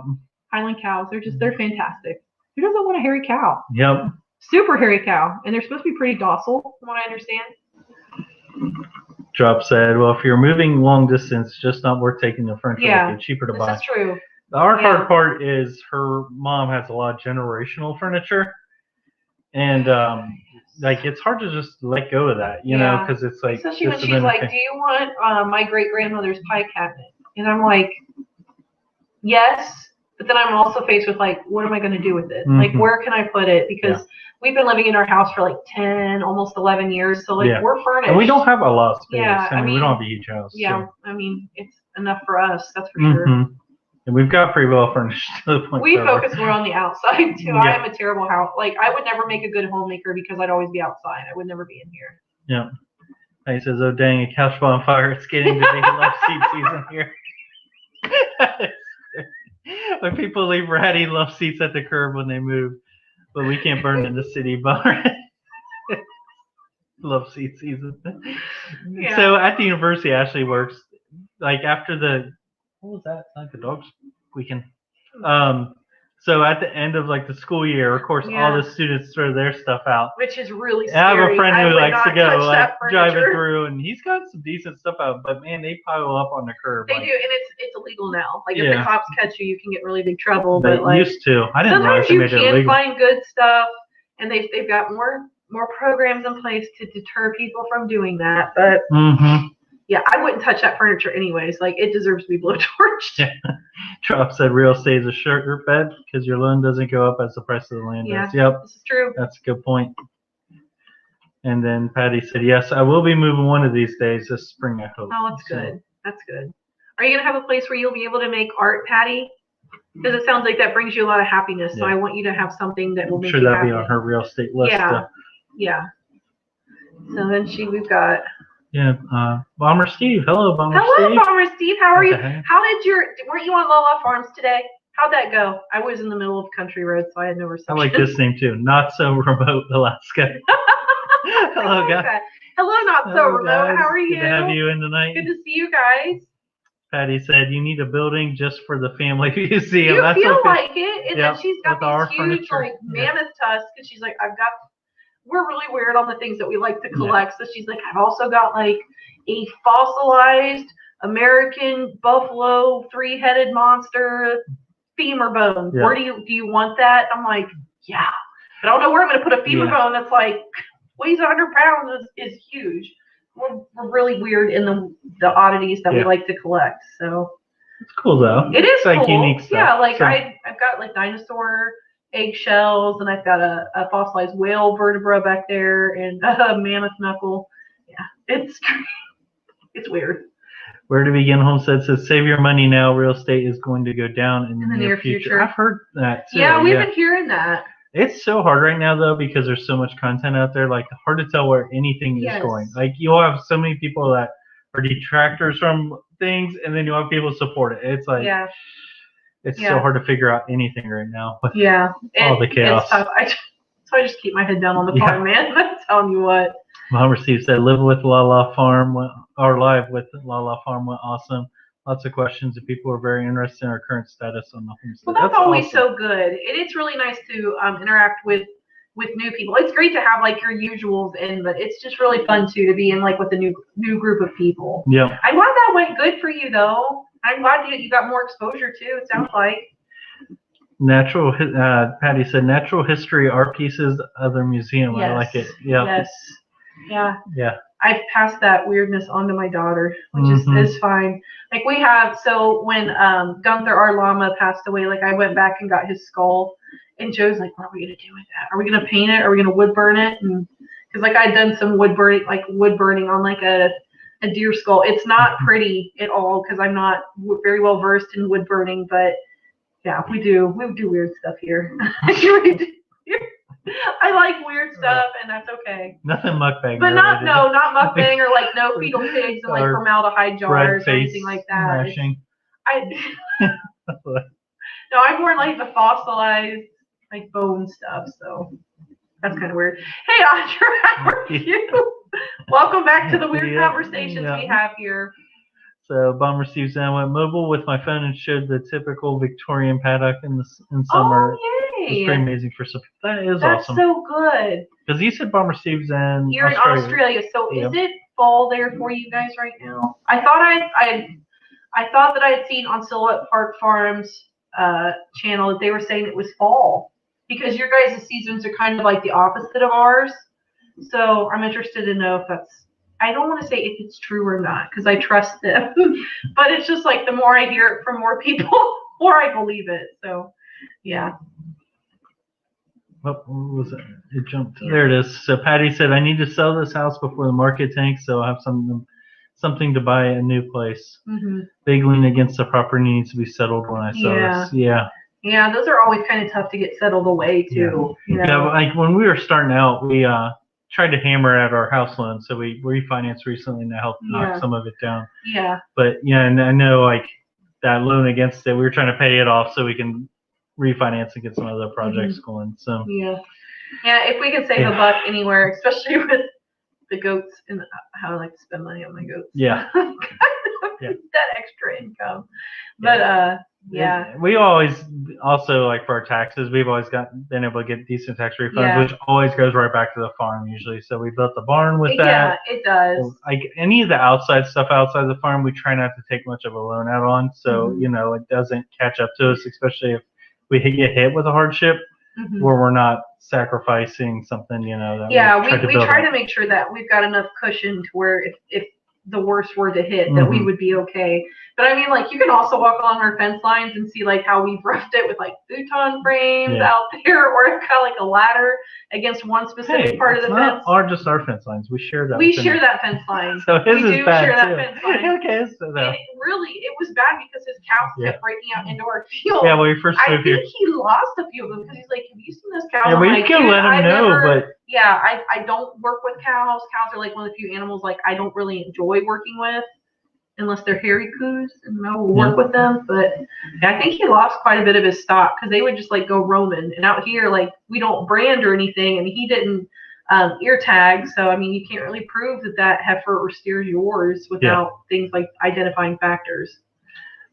Highland cows, they're fantastic. Who doesn't want a hairy cow? Yep. Super hairy cow, and they're supposed to be pretty docile, from what I understand. Drop said, well, if you're moving long distance, just not worth taking the furniture with you. Cheaper to buy. That's true. The hard part is her mom has a lot of generational furniture. And like it's hard to just let go of that, you know, because it's like. Especially when she's like, "Do you want my great grandmother's pie cabinet?" And I'm like, "Yes," but then I'm also faced with like, what am I going to do with it? Like, where can I put it? Because we've been living in our house for like 10, almost 11 years, so like we're furnished. And we don't have a lot of space. Yeah, I mean, we don't have a huge house. Yeah, so. I mean, it's enough for us, that's for sure. And we've got pretty well furnished to the point. We focus more on the outside too. Yeah. I am a terrible house. Like, I would never make a good homemaker because I'd always be outside. I would never be in here. Yeah. He says, "Oh dang, a couch bonfire! It's getting the big love seat season here." When people leave ratty love seats at the curb when they move, but we can't burn in the city bar. Love seat season. Yeah. So at the university, Ashley works like after the what was that? Like the dogs weekend. So at the end of like the school year, of course, all the students throw their stuff out, which is really scary. I have a friend who likes to go like driving through, and he's got some decent stuff out. But man, they pile up on the curb. They do, and it's illegal now. Like if the cops catch you, you can get really big trouble. But like used to, I didn't realize they made it illegal. Sometimes you can find good stuff, and they've got more programs in place to deter people from doing that. But yeah, I wouldn't touch that furniture anyways. Like, it deserves to be blowtorched. Yeah. Trump said real estate is a sugar bed because your loan doesn't go up as the price of the land does. Yep. This is true. That's a good point. And then Patty said, "Yes, I will be moving one of these days this spring, I hope." Oh, that's good. That's good. Are you going to have a place where you'll be able to make art, Patty? Because it sounds like that brings you a lot of happiness. So I want you to have something that will make you happy. I'm sure that'll be on her real estate list. Yeah. Yeah. So then we've got... Yeah, Bomber Steve. Hello, Bomber Steve. Hello, Bomber Steve. How are you? How did weren't you on Lala Farms today? How'd that go? I was in the middle of country roads, so I had no reception. I like this name too. Not so remote, Alaska. Hello, guys. Hello, not so remote. Guys. How are you? Good to have you in tonight. Good to see you guys. Patty said you need a building just for the family museum. You feel like it, and then she's got these huge furniture. Mammoth tusks, and she's like, we're really weird on the things that we like to collect. So she's like, I've also got like a fossilized American buffalo 3-headed monster femur bone. Where do you want that? I'm like, yeah. But I don't know where I'm going to put a femur bone that's like weighs 100 pounds is huge. We're really weird in the oddities that we like to collect. So it's cool though. It is like cool. Unique stuff. Yeah, like I've got like dinosaur eggshells, and I've got a fossilized whale vertebra back there, and a mammoth knuckle. Yeah, it's weird. Where to begin? Homestead says, "Save your money now. Real estate is going to go down in the near future." I've heard that too. Yeah, we've been hearing that. It's so hard right now though because there's so much content out there. Like hard to tell where anything is going. Like you'll have so many people that are detractors from things, and then you'll have people support it. It's like it's so hard to figure out anything right now with all the chaos. It's tough. So I just keep my head down on the farm, man. I'm telling you what. Mom Steve said, "Live with Lala Farm live with Lala Farm went awesome. Lots of questions, and people are very interested in our current status on the homestead." Well, that's always awesome. So good. It's really nice to interact with new people. It's great to have like your usuals in, but it's just really fun too to be in like with a new group of people. Yeah. I'm glad that went good for you though. I'm glad you got more exposure too. It sounds like. Patty said, "Natural history art pieces, other museum." I like it. Yeah. Yes. Yeah. Yeah. I've passed that weirdness on to my daughter, which is fine. Like we have, so when Gunther, our llama, passed away, like I went back and got his skull, and Joe's like, "What are we gonna do with that? Are we gonna paint it? Are we gonna wood burn it?" And because like I'd done some wood burning on like a deer skull. It's not pretty at all because I'm not very well versed in wood burning, but yeah, we do weird stuff here. I like weird stuff, and that's okay. Nothing mukbang. But not mukbang or like no fetal pigs and like formaldehyde jars or anything like that. No, I'm more like the fossilized like bone stuff, so that's kind of weird. Hey, Audra, how are you? Welcome back to the weird conversations we have here. So Bomber Steve said, "I went mobile with my phone and showed the typical Victorian paddock in summer." Oh, yay! It's pretty amazing for some. That's awesome. That's so good. Because you said Bomber Steve's in You're in Australia, so is it fall there for you guys right now? I thought that I had seen on Silhouette Park Farms channel that they were saying it was fall because your guys' seasons are kind of like the opposite of ours. So I'm interested to know if that's, I don't want to say if it's true or not, because I trust them. But it's just like the more I hear it from more people, the more I believe it. So, yeah. What was it? It jumped. There it is. So Patty said, I need to sell this house before the market tanks, so I'll have something to buy a new place. Mm-hmm. Big lien against the property needs to be settled when I sell this. Yeah. Yeah, those are always kind of tough to get settled away, too. Yeah, You know? like when we were starting out, we tried to hammer at our house loan, so we refinanced recently to help knock some of it down. Yeah. But, yeah, and I know, like, that loan against it, we were trying to pay it off so we can refinance and get some other projects going. So yeah, if we could save a buck anywhere, especially with the goats and how I like to spend money on my goats. Yeah. That extra income. But we always also, like, for our taxes, we've always been able to get decent tax refunds, which always goes right back to the farm usually. So we built the barn with that. Yeah, it does. Like any of the outside stuff outside the farm, we try not to take much of a loan out on, so you know, it doesn't catch up to us, especially if we get hit with a hardship where we're not sacrificing something, you know. That we try to make sure that we've got enough cushion to where if the worst were to hit, that we would be okay. But I mean, like, you can also walk along our fence lines and see like how we've roughed it with like futon frames out there, or kind of like a ladder against one specific part of the fence. Or just our fence lines. We share that. We share that fence line. So his is bad share too. That fence line. Okay, so and it was bad because his cows kept breaking out into our field. Yeah, when we first moved here. I think he lost a few of them because he's like, have you seen this cow? Yeah, we can let him know, but I don't work with cows. Cows are like one of the few animals like I don't really enjoy working with, unless they're hairy coos, and I will work with them. But I think he lost quite a bit of his stock because they would just like go roaming. And out here, like, we don't brand or anything, and he didn't ear tag. So I mean, you can't really prove that heifer or steer is yours without things like identifying factors.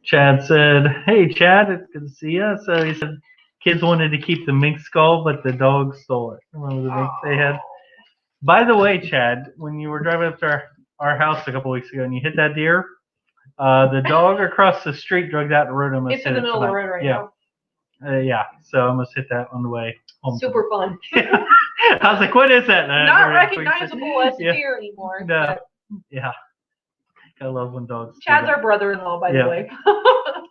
Chad said, "Hey, Chad, it's good to see you." So he said, kids wanted to keep the mink skull, but the dogs stole it. Remember the mink they had? By the way, Chad, when you were driving up to our house a couple weeks ago and you hit that deer, the dog across the street dragged out the road. It's in the middle of the road right now. So I almost hit that on the way home. Super fun. I was like, what is that? Not recognizable as deer anymore. No. Yeah. I love when dogs. Chad's our brother-in-law, by the way.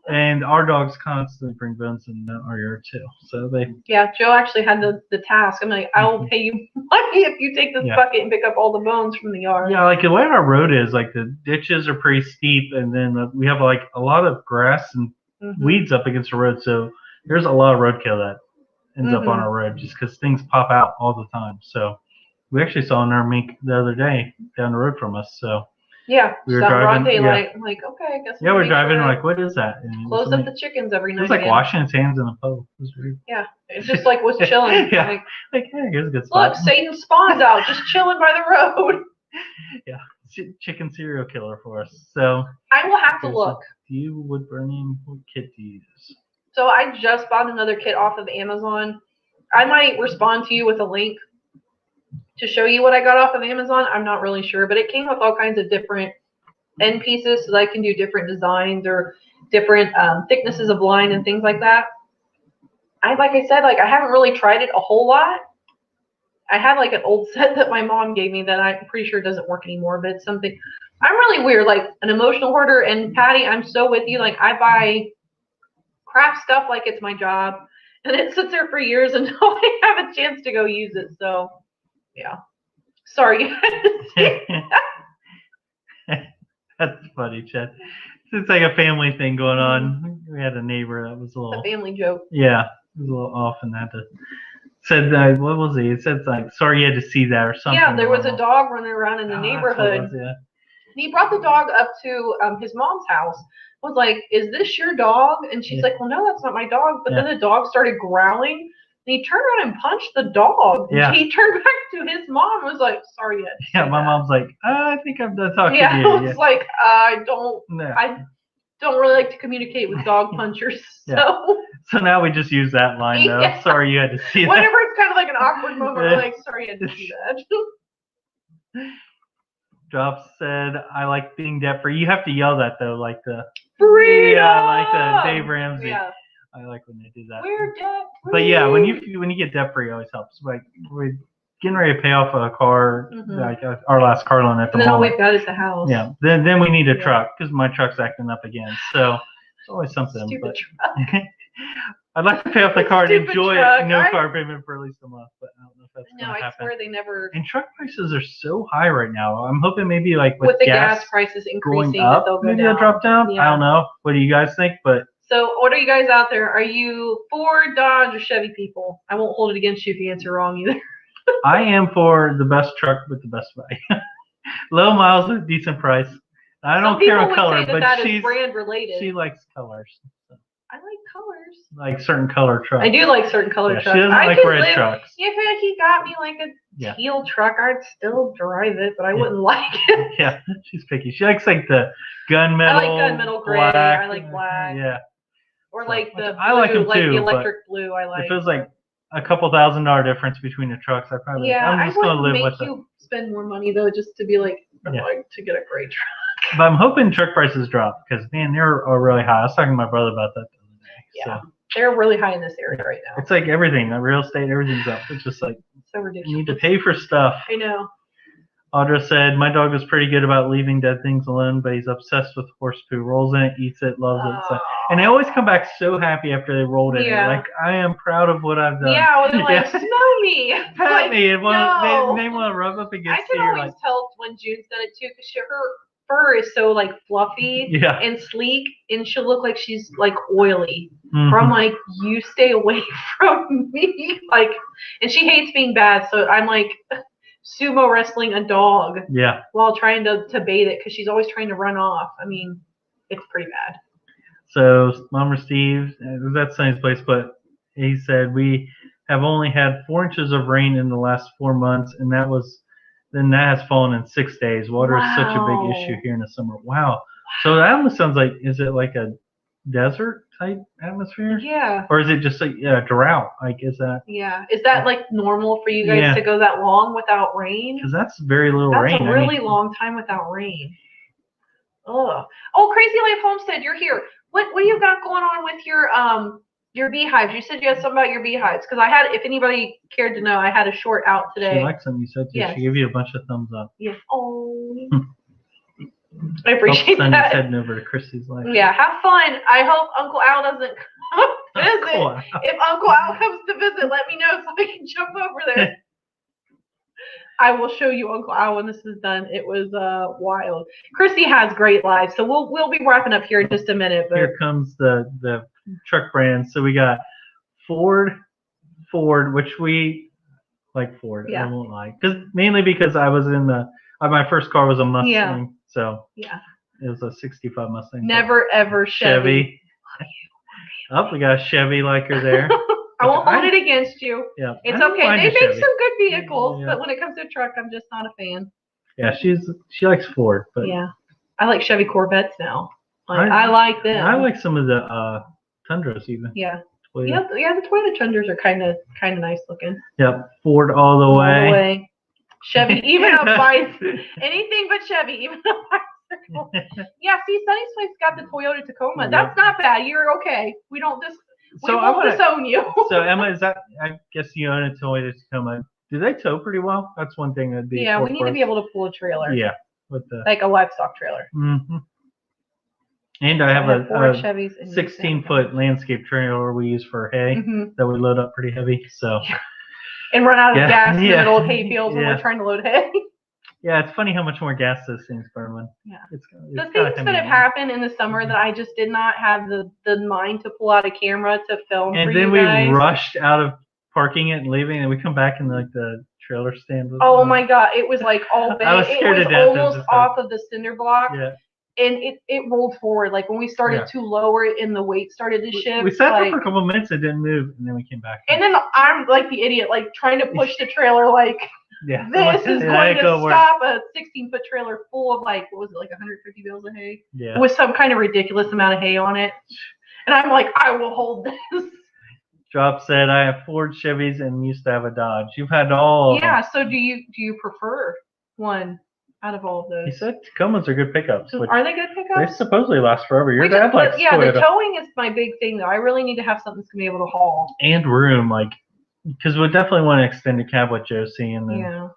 And our dogs constantly bring bones in our yard too. So they. Yeah, Joe actually had the task. I'm like, I will pay you money if you take this bucket and pick up all the bones from the yard. Yeah, like the way our road is, like the ditches are pretty steep, and then we have like a lot of grass and weeds up against the road. So there's a lot of roadkill that ends up on our road just because things pop out all the time. So we actually saw another mink the other day down the road from us. So. Yeah, we were driving. Daylight. I'm like, okay, I guess. Yeah, we're driving. Like, what is that? And close up the chickens every night. It was like washing his hands in a puddle. It was weird. Yeah, it just like was chilling. Like, hey, here's a good spot. Look, Satan spawn's out, just chilling by the road. Yeah, chicken serial killer for us. So I will have to look. Do you wood burning? What kit do you use? So I just bought another kit off of Amazon. I might respond to you with a link to show you what I got off of Amazon. I'm not really sure, but it came with all kinds of different end pieces, so that I can do different designs or different thicknesses of line and things like that. Like I said, I haven't really tried it a whole lot. I had like an old set that my mom gave me that I'm pretty sure doesn't work anymore, but it's something. I'm really weird, like an emotional hoarder. And Patty, I'm so with you. Like, I buy craft stuff like it's my job, and it sits there for years until I have a chance to go use it. So yeah, sorry. That's funny, Chad. It's like a family thing going on. We had a neighbor that was a little. A family joke. Yeah, it was a little off and had to. Said, what was he? It said, like, sorry you had to see that or something. Yeah, there was a dog running around in the neighborhood. And he brought the dog up to his mom's house. Was like, is this your dog? And she's like, well, no, that's not my dog. But then the dog started growling. And he turned around and punched the dog. And he turned back to his mom and was like, sorry. My mom's like, I think I'm done talking to you. I was like, I don't really like to communicate with dog punchers. So now we just use that line, though. Yeah. Sorry you had to see that. Whenever it's kind of like an awkward moment, we're like, sorry you had to see that. Drop said, I like being debt-free. You have to yell that, though, like the... Freedom! Yeah, like the Dave Ramsey. Yeah. I like when they do that. We're debt-free. But yeah, when you get debt-free, it always helps. Like, getting ready to pay off a car, Mhm. like our last car loan at the And then all moment. we've got is the house. Yeah. Then we need a Yeah. truck because my truck's acting up again. So it's always something. Stupid But truck. I'd like to pay off the car and Stupid enjoy truck. no car payment for at least a month, but I don't know if that's No, going to I happen. swear they never. And truck prices are so high right now. I'm hoping maybe like With the gas prices going increasing, up, that they'll go maybe down. they'll drop down. Yeah. I don't know. What do you guys think? But So, what are you guys out there? Are you Ford, Dodge, or Chevy people? I won't hold it against you if you answer wrong either. I am for the best truck with the best value. Low miles with decent price. I don't care what color, but that is brand related. she likes colors. So. I like colors. Like certain color trucks. I do like certain color trucks. She doesn't like red trucks. If he got me like a teal truck, I'd still drive it, but I wouldn't like it. Yeah, she's picky. She likes like the gunmetal. I like gunmetal gray. Black. I like black. Yeah. Or like the blue, I like them like too, the electric blue. I like. If it was like a couple $1,000 difference between the trucks, I probably. Yeah, I'm just gonna live with it. I wouldn't make you spend more money though, just to be like, like to get a great truck. But I'm hoping truck prices drop because man, they're really high. I was talking to my brother about that the other day. Yeah, so. They're really high in this area right now. It's like everything, the real estate, everything's up. It's just like so ridiculous. You need to pay for stuff. I know. Audra said, my dog is pretty good about leaving dead things alone, but he's obsessed with horse poo. Rolls in it, eats it, loves it. So, and they always come back so happy after they rolled in it. Like, I am proud of what I've done. Yeah, well, they're like, smell me. Pat me. And no. they want to rub up against you. I can always tell when June's done it, too, because her fur is so, like, fluffy and sleek, and she'll look like she's, like, oily. Mm-hmm. I'm like, you stay away from me. Like, and she hates being bathed, so I'm like... sumo wrestling a dog while trying to bathe it because she's always trying to run off. I mean, it's pretty bad. So, Mama Steve, that's Sonny's place, but he said we have only had 4 inches of rain in the last 4 months, and that has fallen in 6 days. Water is such a big issue here in the summer. Wow. So that almost sounds like, is it like a desert type atmosphere? Yeah. Or is it just a drought? Like, is that? Yeah. Is that like normal for you guys to go that long without rain? Because that's very little rain. That's a really long time without rain. Ugh. Oh, Crazy Life Homestead, you're here. What do you got going on with your beehives? You said you had something about your beehives because I had. If anybody cared to know, I had a short out today. She likes them. You said she gave you a bunch of thumbs up. Yes. Oh. I appreciate that. Heading over to Christy's life. Yeah, have fun. I hope Uncle Al doesn't come visit. If Uncle Al comes to visit, let me know so I can jump over there. I will show you Uncle Al when this is done. It was wild. Christy has great lives, so we'll be wrapping up here in just a minute. But here comes the truck brands. So we got Ford, which we like Ford. I won't lie, mainly because I was in my first car was a Mustang. Yeah. So it was a 65 Mustang. Never ever Chevy. Oh, we got a Chevy liker there. I won't hold it against you. Yeah, it's okay. They make some good vehicles, but when it comes to a truck, I'm just not a fan. Yeah, she likes Ford, but I like Chevy Corvettes now. I like them. I like some of the Tundras even. Yeah. Toyota. The Toyota Tundras are kind of nice looking. Yep, Ford all the way. All the way. Chevy, even a bicycle, anything but Chevy, even a bicycle. Yeah, see, Sunny's place got the Toyota Tacoma. Yep. That's not bad. You're okay. We won't disown you. So Emma, is that? I guess you own a Toyota Tacoma. Do they tow pretty well? That's one thing that'd be. Yeah, we need to be able to pull a trailer. Yeah, with like a livestock trailer. Mm-hmm. And I have a 16-foot landscape trailer we use for hay that we load up pretty heavy. So. Yeah. And run out of gas in the middle of hay fields when we're trying to load hay. Yeah, it's funny how much more gas those things burn when. Yeah. The things that have happened in the summer that I just did not have the mind to pull out a camera to film. And then we rushed out of parking it and leaving, and we come back and like the trailer stand. Oh my God! It was like all big. I was scared to death. It was almost off of the cinder block. Yeah. And it rolled forward. Like when we started to lower it and the weight started to shift. We sat there for a couple of minutes, it didn't move, and then we came back. And then I'm like the idiot, like trying to push the trailer like this is going to stop a 16-foot trailer full of like, what was it, like 150 bales of hay? Yeah. With some kind of ridiculous amount of hay on it. And I'm like, I will hold this. Drop said, I have Ford, Chevys, and used to have a Dodge. You've had all of them. So do you prefer one out of all of those? He said Tacomas are good pickups. Are they good pickups? They supposedly last forever. Your dad likes Toyota. The towing is my big thing, though. I really need to have something that's going to be able to haul. And room, like Because we definitely want to extend the cab with Josie and then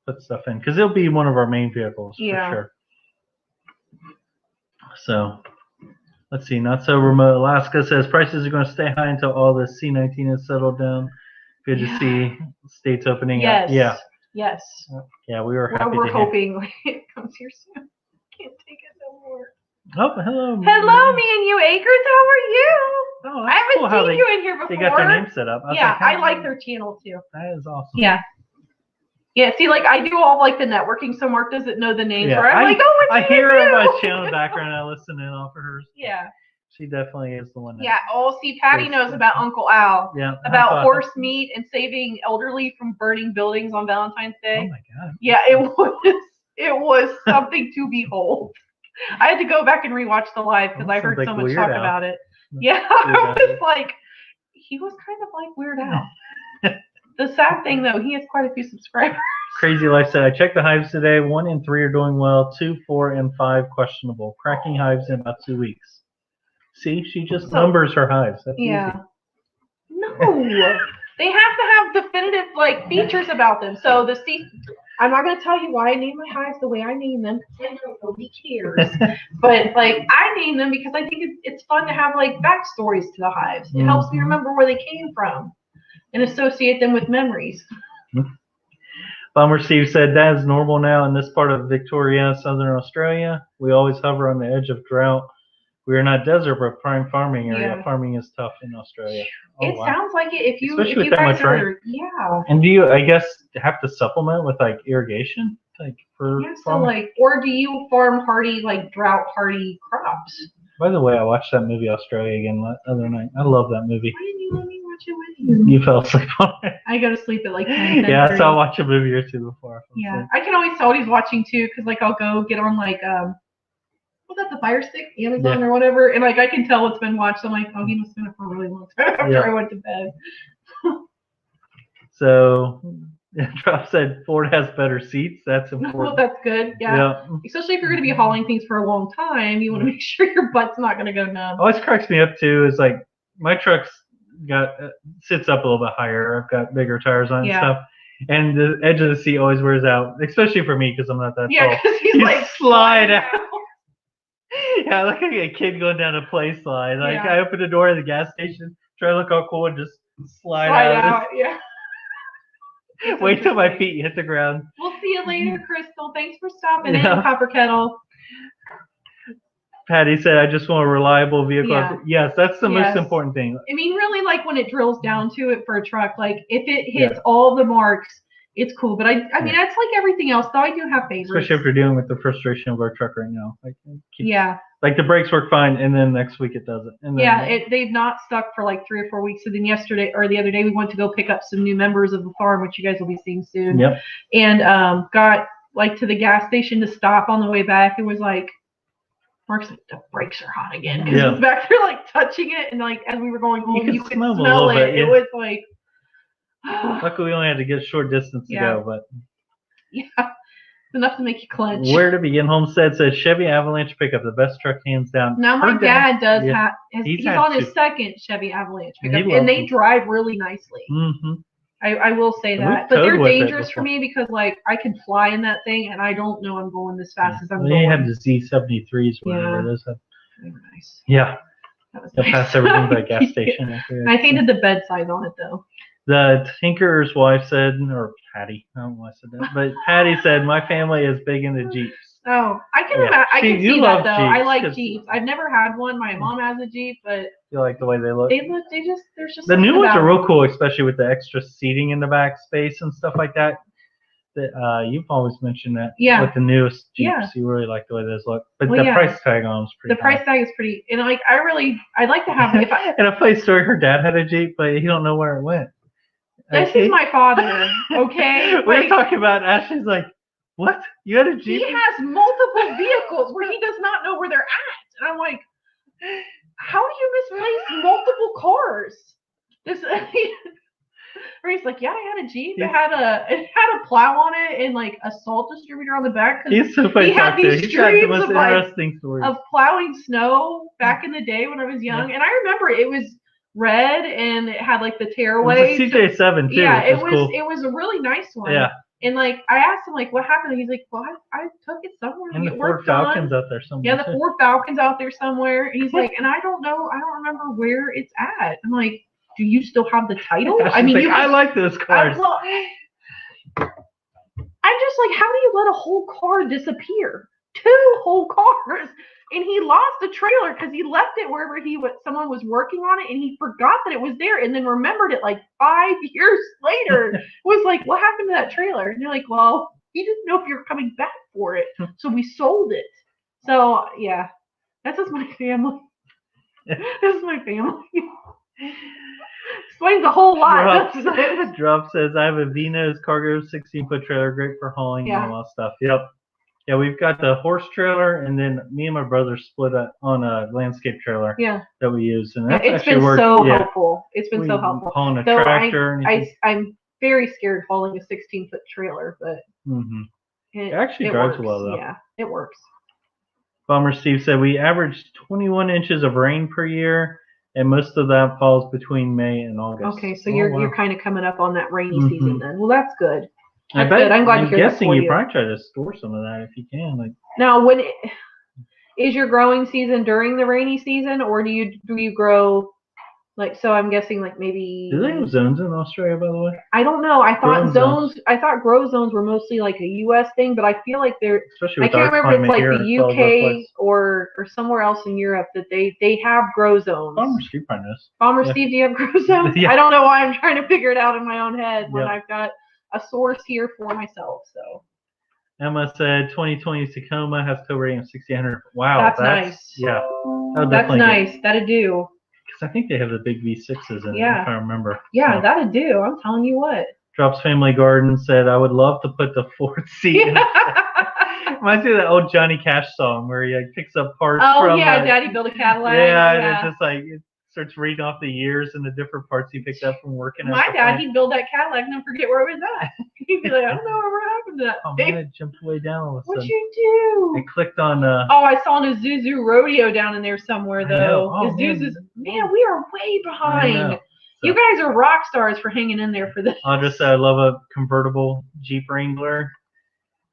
put stuff in. Because it'll be one of our main vehicles for sure. So, let's see. Not so remote. Alaska says prices are going to stay high until all the C-19 is settled down. Good to see states opening up. Yeah. Yes. Yeah, we were happy we're to hoping it comes here soon. Can't take it no more. Oh, hello. Hello, me and you, Acres. How are you? Oh, I haven't seen you in here before. They got their name set up. I like their channel too. That is awesome. Yeah. Yeah, see, like, I do all, like, the networking, so Mark doesn't know the names. Yeah, I'm like, oh, what's I hear her my channel background. I listen in off of hers. Yeah. She definitely is the one. See, Patty knows about Uncle Al. Yeah. About horse meat and saving elderly from burning buildings on Valentine's Day. Oh, my God. Yeah, it was something to behold. I had to go back and rewatch the live because I heard so much talk about it. Yeah, I was like, he was kind of like Weird Al. The sad thing, though, he has quite a few subscribers. Crazy Life said, I checked the hives today. 1 in 3 are doing well. 2, 4, and 5 questionable. Cracking hives in about 2 weeks. See, she just numbers her hives. That's easy. No. They have to have definitive, like, features about them. So I'm not going to tell you why I name my hives the way I name them. Nobody cares. But, like, I name them because I think it's fun to have, like, backstories to the hives. It helps me remember where they came from and associate them with memories. Bummer Steve said, that is normal now in this part of Victoria, Southern Australia. We always hover on the edge of drought. We are not desert, but prime farming area. Farming is tough in Australia. It sounds like it. Especially with that much rain. And do you, I guess, have to supplement with, like, irrigation? Like, for farming? Or do you farm hardy, like, drought-hardy crops? By the way, I watched that movie Australia again the other night. I love that movie. Why didn't you let me watch it with you? You fell asleep on it. I go to sleep at like 10. Yeah, so I'll watch a movie or two before. I can always tell what he's watching too, because like I'll go get on like what's that, the Fire Stick, Amazon or whatever, and like I can tell what's been watched. I'm like, oh, he must have been up for a really long time after I went to bed. So, Drop said Ford has better seats. That's important. Well, that's good. Yeah. Especially if you're going to be hauling things for a long time, you want to make sure your butt's not going to go numb. Always cracks me up too is like my truck's sits up a little bit higher. I've got bigger tires on and stuff. And the edge of the seat always wears out, especially for me because I'm not that tall. Yeah, because he's like slide out. Yeah, I look like a kid going down a play slide. Like I open the door of the gas station, try to look all cool, and just slide out. Yeah. Wait till my feet hit the ground. We'll see you later, Crystal. Thanks for stopping in, Copper Kettle. Patty said, I just want a reliable vehicle. Yeah. Yes, that's the most important thing. I mean, really, like, when it drills down to it for a truck, like, if it hits all the marks, it's cool. But, I mean, that's like everything else, though. I do have favorites. Especially if you're dealing with the frustration of our truck right now. Like, like, the brakes work fine, and then next week it doesn't. And then, they've not stuck for, like, 3 or 4 weeks. So then yesterday, or the other day, we went to go pick up some new members of the farm, which you guys will be seeing soon. Yep. And got, like, to the gas station to stop on the way back. It was like, Mark's like, the brakes are hot again. Because it was back there, like, touching it. And, like, as we were going home, you could smell it. It was like... Luckily, we only had to get a short distance to go, but... Yeah. It's enough to make you clench. Where to begin? Homestead says, Chevy Avalanche pickup, the best truck hands down. Now, my dad does have... He's on his second Chevy Avalanche pickup. And they drive really nicely. Mm-hmm. I will say that. But they're dangerous for me because, like, I can fly in that thing, and I don't know I'm going this fast as I'm going. They have the Z73s, whatever it is. They were nice. Yeah. That was nice. Pass everything by gas station. I hated the bed size on it, though. The tinkerer's wife said, or Patty, I don't know why I said that, but Patty said, my family is big into Jeeps. Oh, I can imagine. I can see that, though. I like Jeeps. I've never had one. My mom has a Jeep, but... You like the way they look? There's just... The new ones are real cool, especially with the extra seating in the back space and stuff like that. You've always mentioned that. Yeah. With the newest Jeeps, you really like the way those look. But the price tag on them is pretty high. The price tag is pretty... And, like, I'd like to have... In a funny story, her dad had a Jeep, but he don't know where it went. This is my father, okay? We were talking about Ashley's like, what? You had a Jeep? He has multiple vehicles where he does not know where they're at. And I'm like, how do you misplace multiple cars? Where he's like, yeah, I had a Jeep. It had a plow on it and like a salt distributor on the back. He's so funny. He had these streams of, interesting stories of plowing snow back in the day when I was young. And I remember it was red, and it had like the It tearaway. was a CJ7 too. Yeah, it was cool. It was a really nice one. Yeah. And like I asked him like what happened, and he's like, well, I took it somewhere. And the Ford Falcon's out there somewhere. Yeah, the Ford Falcon's out there somewhere. And he's like, and I don't know, I don't remember where it's at. I'm like, do you still have the title? Yeah, I mean, I like those cars. I'm just like, how do you let a whole car disappear? 2 whole cars. And he lost the trailer because he left it wherever someone was working on it, and he forgot that it was there, and then remembered it like 5 years later. Was like, what happened to that trailer? And you're like, well, he didn't know if you were coming back for it, so we sold it. So yeah, that's just my family. This is my family. Explains a whole lot. Drop says, I have a Vino's cargo 16-foot trailer, great for hauling and all that stuff. Yep. Yeah, we've got the horse trailer, and then me and my brother split up on a landscape trailer that we use. And that's it's been so helpful. It's been so helpful. Hauling a tractor. I'm very scared hauling a 16-foot trailer, but it actually drives well, though. Yeah, it works. Bomber Steve said, we average 21 inches of rain per year, and most of that falls between May and August. Okay, so you're kind of coming up on that rainy season then. Well, that's good. That's good. I'm glad to hear guessing that you probably try to store some of that if you can. Like now, is your growing season during the rainy season, or do you grow like? So I'm guessing like maybe. Do they have zones in Australia, by the way? I don't know. I thought grow zones were mostly like a U.S. thing, but I feel like they're. Especially with I can't remember if it's like the UK or somewhere else in Europe that they have grow zones. Bomber Steve probably knows. Bomber Steve, do you have grow zones? I don't know why I'm trying to figure it out in my own head when I've got a source here for myself. So Emma said 2020 Tacoma has tow rating of 6,800. Wow, that's nice. Yeah, that's nice. That'd do. Because I think they have the big V6s in it, if I remember. Yeah, that'd do. I'm telling you what. Drops Family Garden said, I would love to put the fourth seat in. Reminds me of that old Johnny Cash song where he like picks up parts from Daddy Built a Cadillac. And it's just like starts reading off the years and the different parts he picked up from working. My dad, he'd build that Cadillac and then forget where it was at. He'd be like, I don't know what happened to that. Oh man, it jumped way down all of a sudden. What'd you do? I clicked on I saw an Isuzu Rodeo down in there somewhere though. Isuzu's man, we are way behind. You guys are rock stars for hanging in there for this. Audra said, I love a convertible Jeep Wrangler.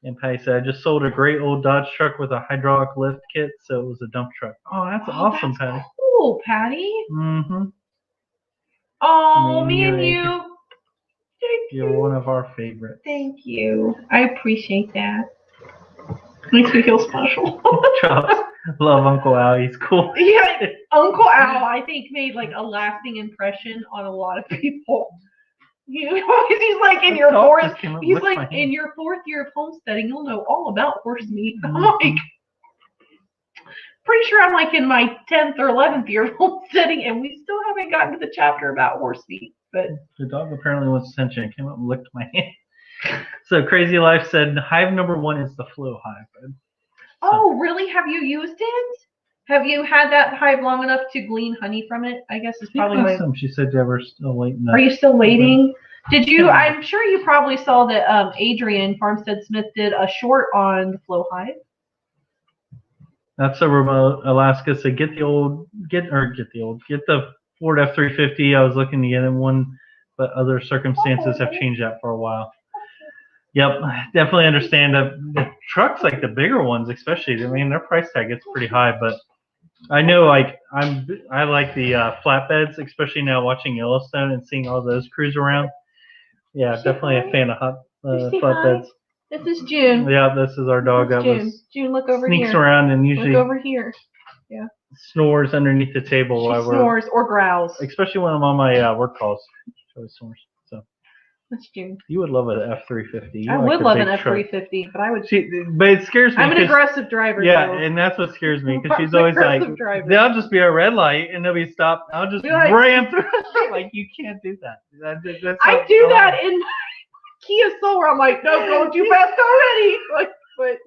And Patty said, I just sold a great old Dodge truck with a hydraulic lift kit, so it was a dump truck. Oh, that's awesome, Patty. Cool, Patty. Mm-hmm. Oh, me and you. You're one of our favorites. Thank you. I appreciate that. Makes me feel special. Love Uncle Al. He's cool. Yeah, Uncle Al, I think, made like a lasting impression on a lot of people. He's like in your fourth. He's like in your 4th year of homesteading. You'll know all about horse meat. I'm like, pretty sure I'm like in my 10th or 11th year of homesteading, and we still haven't gotten to the chapter about horse meat. But the dog apparently wants attention. It came up and licked my hand. So Crazy Life said, hive number 1 is the flow hive. Oh, really? Have you used it? Have you had that hive long enough to glean honey from it? I guess it's probably She said they were still waiting. Are you still waiting? Did you? I'm sure you probably saw that Adrian Farmstead Smith did a short on the flow hive. Not so remote. Alaska said, get the Ford F-350. I was looking to get in one, but other circumstances have changed that for a while. Yep, definitely understand that the trucks, like the bigger ones, especially. I mean, their price tag gets pretty high, but I know, like I like the flatbeds, especially now watching Yellowstone and seeing all those cruise around. Yeah, definitely a fan of flatbeds. This is June. Yeah, this is our dog. June, look over here. Sneaks around and usually look over here. Yeah. Snores underneath the table while we're snores or growls. Especially when I'm on my work calls. She always snores. So. That's June. You would love an F-350. I would love an F-350, but I would. But it scares me. I'm an aggressive driver. Yeah, though. And that's what scares me because she's always like, "There'll just be a red light and they'll be stopped. I'll just ram through." Like you can't do that. I do that in my Kia Soul. Where I'm like, "No, going too fast already." But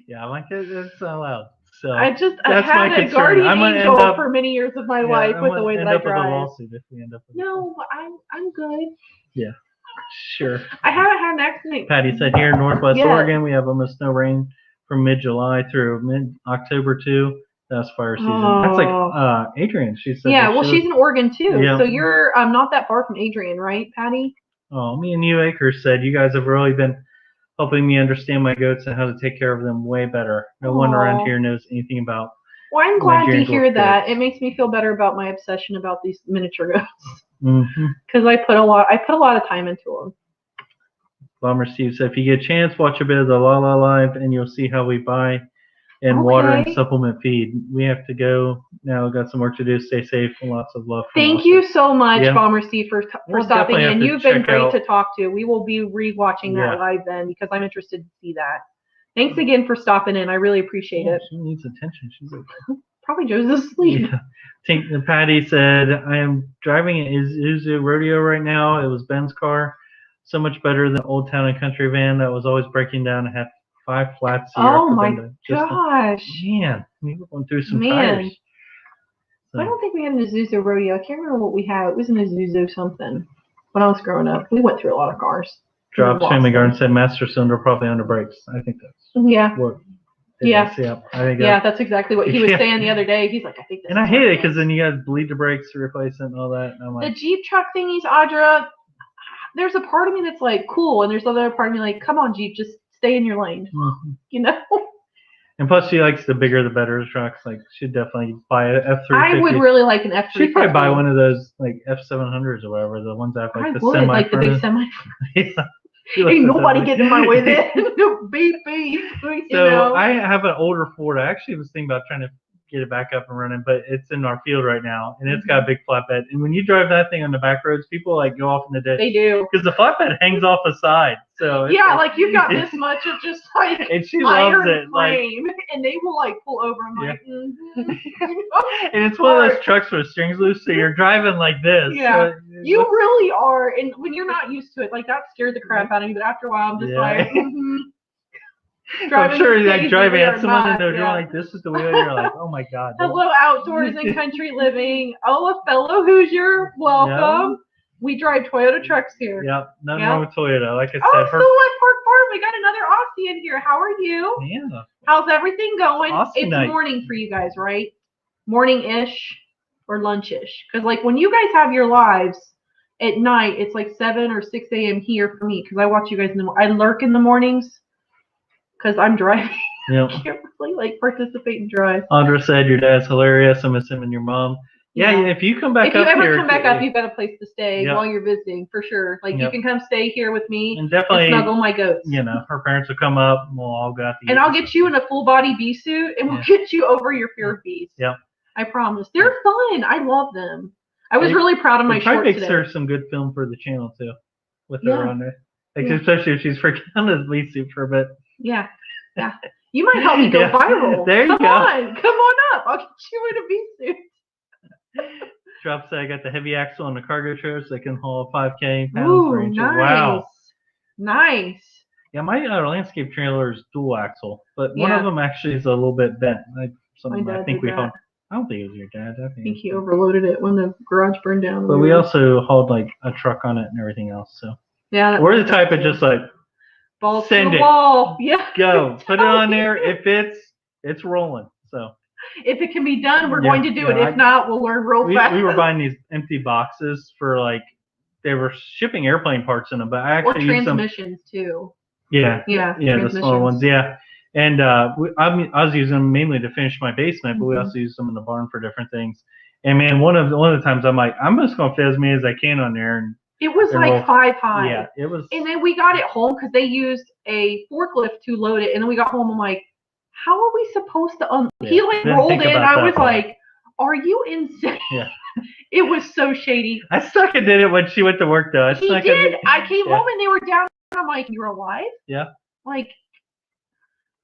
yeah, I'm like, it's not allowed. So I've had a guardian angel for many years of my life with the way that I drive. With a lawsuit if we end up with no, I'm good. Yeah, sure. I haven't had an accident. Patty said here in Northwest Oregon, we have almost no rain from mid-July through mid-October too. That's fire season. That's like Adrian. She said. Yeah, well, she's in Oregon too. Yeah. So you're not that far from Adrian, right, Patty? Oh, me and you, Akers, said you guys have really been helping me understand my goats and how to take care of them way better. No one around here knows anything about. Well, I'm glad Nigerian to hear that. goats. It makes me feel better about my obsession about these miniature goats. Mm-hmm. Because I put a lot of time into them. Bomber Steve said, if you get a chance, watch a bit of the La La Live, and you'll see how we buy and water and supplement feed. We have to go now. We've got some work to do. Stay safe and lots of love. Thank you so much, Bomber Steve, for stopping in. You've been great to talk to. We will be rewatching that live then because I'm interested to see that. Thanks again for stopping in. I really appreciate it. She needs attention. She's like, probably Joe's asleep. Yeah. Patty said, I am driving an Isuzu Rodeo right now. It was Ben's car. So much better than Old Town and Country van that was always breaking down and had 5 flats a year. Oh my gosh. Man, we were going through some tires. So. I don't think we had an Isuzu Rodeo. I can't remember what we had. It was an Isuzu something when I was growing up. We went through a lot of cars. Drops Family Garden said master cylinder probably under brakes. I think that's what I think yeah, that's exactly what he was saying the other day. He's like, I think that's and I hate it because then you got to bleed the brakes to replace it and all that. And I'm like, the Jeep truck thingies, Audra, there's a part of me that's like, cool, and there's another part of me like, come on, Jeep, just stay in your lane. Mm-hmm. You know? And plus, she likes the bigger the better trucks. Like, she'd definitely buy an F350. I would really like an F350. She'd probably buy one of those, like, F700s or whatever, the ones that have, like, the semi. Like the big semi. Ain't nobody getting in my way then. Beep, beep. So, I have an older Ford. I actually was thinking about trying to get it back up and running, but it's in our field right now, and it's got a big flatbed. And when you drive that thing on the back roads, people, like, go off in the ditch. They do. Because the flatbed hangs off the side. So like you've got this much of just like and she loves it, frame, and they will like pull over. I'm like, and it's one of those trucks where the strings loose, so you're driving like this. Yeah, you really are. And when you're not used to it, like that scared the crap out of me. But after a while, I'm just like, I'm sure like driving at someone and they're doing like this is the wheel. You're like, oh my god. Hello, outdoors and country living. Oh, a fellow Hoosier, welcome. Yep. We drive Toyota trucks here. Yep, nothing wrong with Toyota. Like I said, Silhouette Park Farm. We got another Aussie in here. How are you? Yeah. How's everything going? It's morning for you guys, right? Morning-ish or lunch-ish. Because like when you guys have your lives at night, it's like 7 or 6 a.m. here for me because I watch you guys in the morning. I lurk in the mornings because I'm driving. Yep. I can't really like participate and drive. Andra said your dad's hilarious. I miss him and your mom. Yeah, if you come back up here. If you ever come back up, you've got a place to stay while you're visiting, for sure. Like, you can come stay here with me and definitely snuggle my goats. You know, her parents will come up and we'll all go out to eat. And I'll get you in a full-body bee suit, and we'll get you over your fear of bees. Yep. I promise. They're fun. I love them. I was really proud of my short today. It makes her some good film for the channel, too, with her on there. Like, especially if she's freaking out of the bee suit for a bit. Yeah. Yeah. You might help me go viral. There you go. Come on up. I'll get you in a bee suit. Drop said I got the heavy axle on the cargo trailer so they can haul 5K pounds for inches. Nice. Wow. Nice. Yeah, my landscape trailer is dual axle, but one of them actually is a little bit bent. Like something I think we hauled. I don't think it was your dad. I think he overloaded it when the garage burned down. But we also hauled like a truck on it and everything else. So yeah, we're the type of just like send it. Wall. Yeah. Go. Put it on there. If it's rolling. So. If it can be done, we're going to do it. If not, we'll learn real fast. We were buying these empty boxes for like they were shipping airplane parts in them, but I actually used transmissions too. Yeah, the smaller ones. Yeah, and I was using them mainly to finish my basement, but we also used them in the barn for different things. And man, one of the times I'm like, I'm just gonna fit as many as I can on there. And it was like 5 high. Yeah, it was. And then we got it home because they used a forklift to load it, and then we got home. I'm like, how are we supposed to he like rolled in. I was like, are you insane? Yeah. It was so shady. I stuck and did it when she went to work though. He did. I came home and they were down. I'm like, you're alive? Yeah. Like.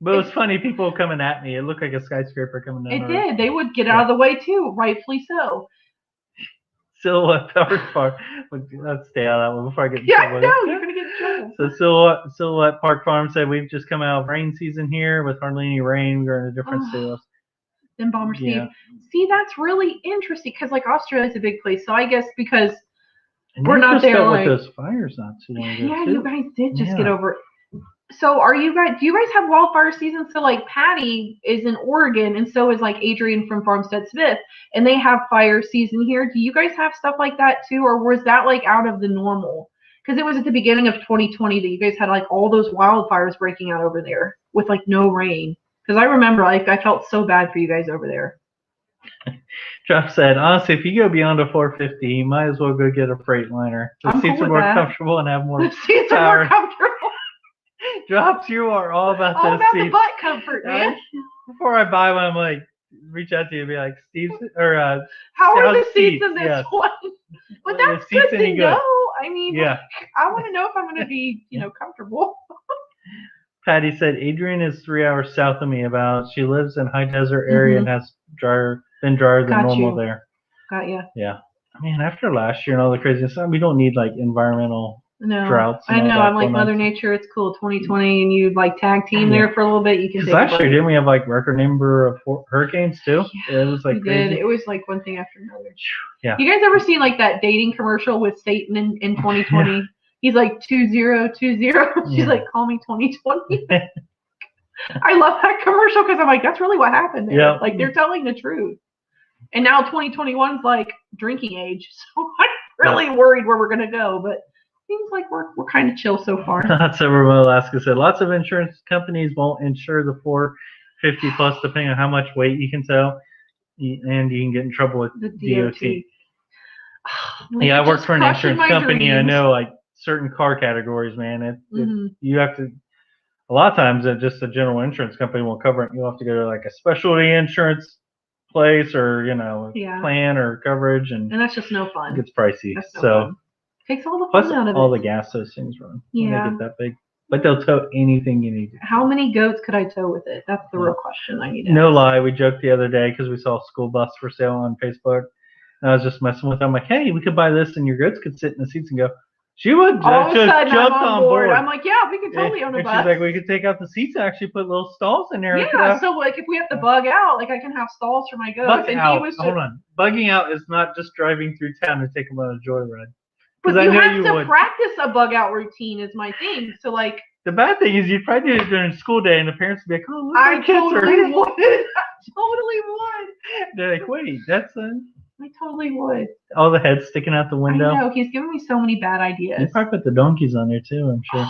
But it was funny. People coming at me. It looked like a skyscraper coming down. It did. They would get out of the way too. Rightfully so. Silhouette Power Farm. Let's stay out of that one before I get in trouble. No, you're going to get in trouble. So Silhouette Park Farm said, we've just come out of rain season here with hardly any rain. We're in a different state. Then Bomber Steve. See, that's really interesting because like Australia is a big place. So I guess because we're not there with those fires not too long ago. Yeah, you guys did just get over it. So do you guys have wildfire season? So like Patty is in Oregon and so is like Adrian from Farmstead Smith and they have fire season here. Do you guys have stuff like that too? Or was that like out of the normal? Because it was at the beginning of 2020 that you guys had like all those wildfires breaking out over there with like no rain. Because I remember like I felt so bad for you guys over there. Jeff said, honestly, if you go beyond a 450, you might as well go get a Freightliner. The seats are more comfortable and have more The seats are more comfortable. Drops, you are all about all those about seats. The butt comfort, man. Before I buy one, I'm like, reach out to you and be like, Steve, or how are the seats in this one? But that's good to know. I mean, yeah. I want to know if I'm going to be, comfortable. Patty said, Adrian is 3 hours south of me. She lives in high desert area and has been drier than normal there. Got you. Yeah. I mean, after last year and all the craziness, we don't need like environmental droughts. I know. I'm like Mother Nature. It's cool. 2020, and you like tag team there for a little bit. You can. Take last year, didn't we have like record number of hurricanes too? Yeah, it was like crazy. Did. It was like one thing after another. Yeah. You guys ever seen like that dating commercial with Satan in 2020? Yeah. He's like 2020. She's like, call me 2020. I love that commercial because I'm like, that's really what happened there. Yeah. Like they're telling the truth. And now 2021's like drinking age, so I'm really worried where we're gonna go. But seems like we're kind of chill so far. That's what Alaska said. Lots of insurance companies won't insure the 450 plus, depending on how much weight you can tow, and you can get in trouble with the DOT. Yeah, I work for an insurance company. I know like certain car categories, man. You have to. A lot of times, just a general insurance company won't cover it. You'll have to go to like a specialty insurance place or plan or coverage, and that's just no fun. It gets pricey. Fun. Takes all the fun out of it. All the gas those things run. When they get that big. But they'll tow anything you need. How many goats could I tow with it? That's the real question I need to ask. Lie, we joked the other day because we saw a school bus for sale on Facebook. And I was just messing with them. I'm like, hey, we could buy this and your goats could sit in the seats and go. She would all just of a sudden jumped I'm on board. I'm like, yeah, we could totally own a bus. She's like, we could take out the seats and actually put little stalls in there. Yeah, so like if we have to bug out, like I can have stalls for my goats. Hold on. Bugging out is not just driving through town to take them on a joyride. But you have to practice a bug out routine is my thing. So like the bad thing is you'd probably do it during school day and the parents would be like, oh, look, I totally would. I totally would. They're like, wait, that's I totally would. All the heads sticking out the window. I know, he's giving me so many bad ideas. You probably put the donkeys on there too, I'm sure.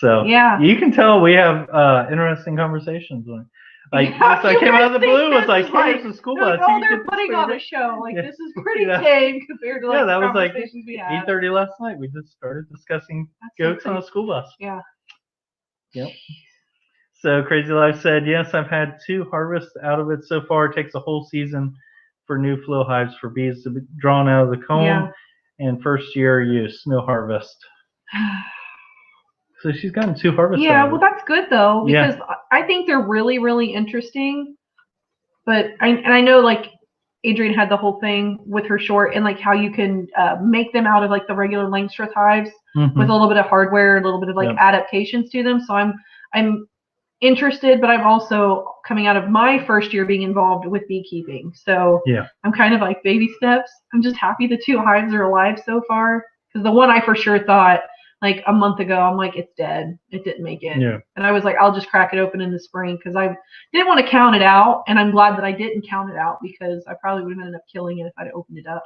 So yeah, you can tell we have interesting conversations. Like I came out of the blue, it's like, hey, it's a school bus. Oh, they're putting on a show. Like this is pretty tame compared to like that was like we had. 8:30 last night. We just started discussing goats on a school bus. Yeah. Yep. So Crazy Life said, yes, I've had 2 harvests out of it so far. It takes a whole season for new flow hives for bees to be drawn out of the comb, and first year use, no harvest. So she's gotten 2 harvests. Yeah, well, that's good though, because I think they're really, really interesting. But I know like Adrian had the whole thing with her short and like how you can make them out of like the regular Langstroth hives with a little bit of hardware, a little bit of like adaptations to them. So I'm interested, but I'm also coming out of my first year being involved with beekeeping. So I'm kind of like baby steps. I'm just happy the 2 hives are alive so far, because the one I for sure thought like a month ago, I'm like, it's dead. It didn't make it. Yeah. And I was like, I'll just crack it open in the spring, because I didn't want to count it out. And I'm glad that I didn't count it out, because I probably would have ended up killing it if I'd opened it up.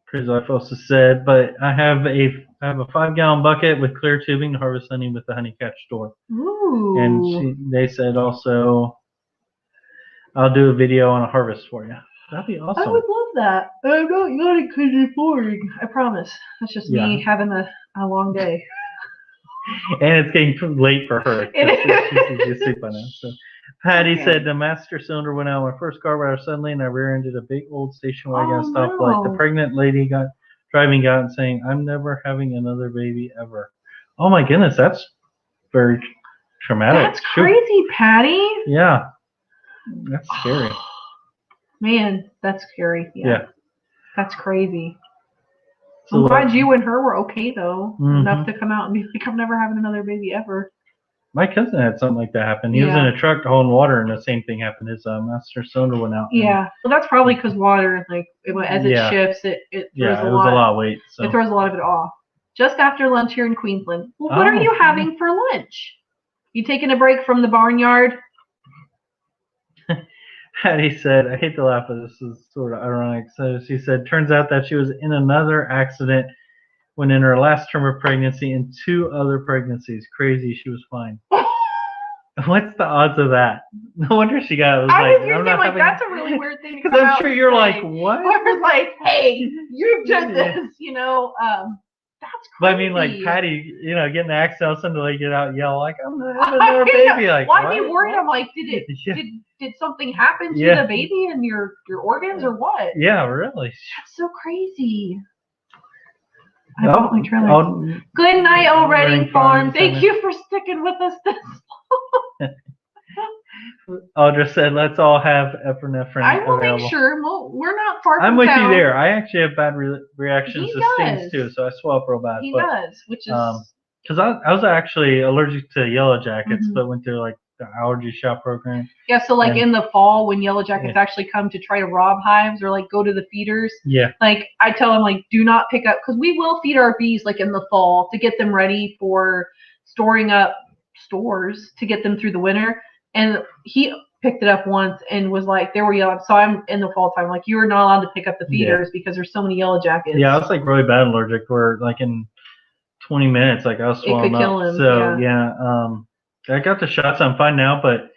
Crazy Life also said, but I have a 5-gallon bucket with clear tubing to harvest honey with the honey catch door. Ooh. And they said also, I'll do a video on a harvest for you. That'd be awesome. I would love that. I'm not yawning because it's boring. I promise. That's just me having a long day. And it's getting late for her. She's asleep by now. So Patty said the master cylinder went out on my first carburetor suddenly, and I rear-ended a big old station wagon at a stoplight. The pregnant lady driving out and saying, I'm never having another baby ever. Oh my goodness, that's very traumatic. That's crazy, Patty. Yeah. That's scary. Man, that's scary. Yeah. That's crazy. So, I'm glad you and her were okay, though. Enough to come out and be like, I'm never having another baby ever. My cousin had something like that happen. He was in a truck hauling water, and the same thing happened. His master cylinder went out. Yeah. Well, that's probably because water, like, as it shifts, it throws it was a lot of weight. So. It throws a lot of it off. just after lunch here in Queensland. Well, what are you having for lunch? You taking a break from the barnyard? Hattie said, I hate to laugh, but this is sort of ironic. So she said, turns out that she was in another accident when in her last term of pregnancy and 2 other pregnancies. Crazy, she was fine. What's the odds of that? No wonder she got it. Was I like, was going to say, like, that's a really weird thing to come because I'm out sure and you're say. like, what? Or like, hey, you did this, you know. That's crazy. But I mean, like, Patty, you know, getting an accident, all of a sudden they get out and yell, like, I'm having another baby. Like, why be worried? I'm like, did something happen to the baby and your organs or what? Yeah, really. That's so crazy. I bought my trailer. Good night, old Redding Farm. Thank you for sticking with us this long. Audra said, let's all have epinephrine I will available. make sure. We're not far from I'm with town. you there. I actually have bad reactions to stings too, so I swell up real bad. He does, which is... Because I was actually allergic to yellow jackets, but went to like the allergy shop program. Yeah, so like in the fall when yellow jackets actually come to try to rob hives or like go to the feeders. Yeah. Like I tell them like do not pick up, because we will feed our bees like in the fall to get them ready for storing up stores to get them through the winter. And he picked it up once and was like, there were yellow. So I'm in the fall time, like you are not allowed to pick up the feeders because there's so many yellow jackets. Yeah, I was like really bad allergic where like in 20 minutes, like I was swelling up. Kill him, so I got the shots. I'm fine now, but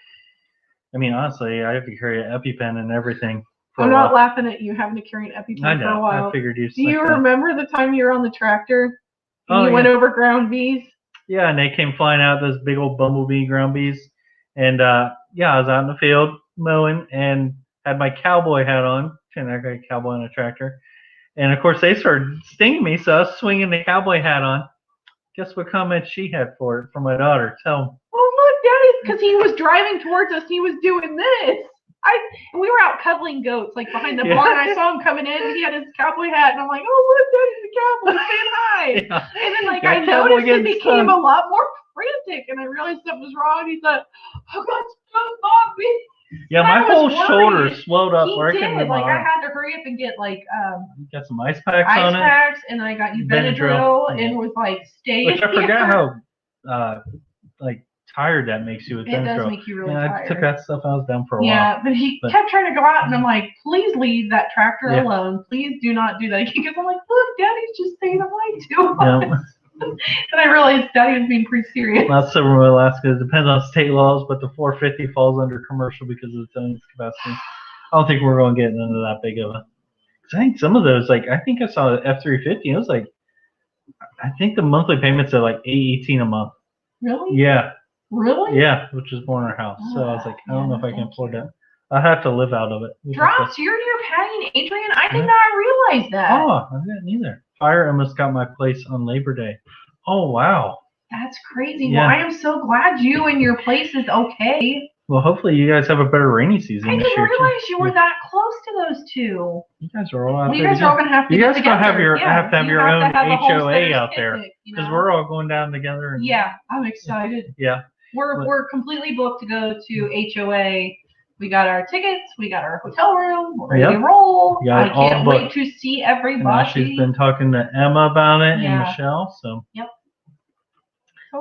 I mean, honestly, I have to carry an EpiPen and everything. I'm not laughing at you having to carry an EpiPen for a while. I figured you. Do you remember the time you were on the tractor and you went over ground bees? Yeah, and they came flying out, those big old bumblebee ground bees. And I was out in the field mowing and had my cowboy hat on. And I got a cowboy on a tractor. And of course, they started stinging me, so I was swinging the cowboy hat on. Guess what comment she had for it from my daughter? Tell them. Oh, look, Daddy, because he was driving towards us. He was doing this. We were out cuddling goats, like behind the barn. I saw him coming in. He had his cowboy hat, and I'm like, oh, look, Daddy's the cowboy saying hi. And then, like, I noticed it became a lot more frantic, and I realized something was wrong. He said, oh, God, don't bother me. Yeah, my whole shoulder swelled up. He did. Like, I had to hurry up and get, like, you got some ice packs on it. Ice packs, and I got you Benadryl, and was like, stay Which I forgot how, like, tired that makes you with Benadryl. It does make you really tired. I took that stuff. I was down for a while. Yeah, but he kept trying to go out, and I'm like, please leave that tractor alone. Please do not do that. Because I'm like, look, Daddy's just saying away too much. And I realized Daddy was being pretty serious. Not so remote Alaska. It depends on state laws, but the 450 falls under commercial because of its own capacity. I don't think we're going to get into that big of a. I think some of those, like, I think I saw the F350. It was like, I think the monthly payments are like $818 a month. Really? Yeah. Really? Yeah, which is more in our house. So I was like, I don't know if I can afford that. I have to live out of it. Drops, you're near Patty and Adrian? I did not realize that. Oh, I didn't either. Fire almost got my place on Labor Day. Oh, wow. That's crazy. Yeah. Well, I am so glad you and your place is okay. Well, hopefully you guys have a better rainy season this year. I didn't realize you were that close to those two. You guys are all out there. You guys are all going to have to get together. You guys have to have your own HOA out there. Because we're all going down together. And, yeah, I'm excited. Yeah. We're completely booked to go to HOA. We got our tickets. We got our hotel room. We're ready to roll. I can't wait to see everybody. And now she's been talking to Emma about it and Michelle. So. Yep.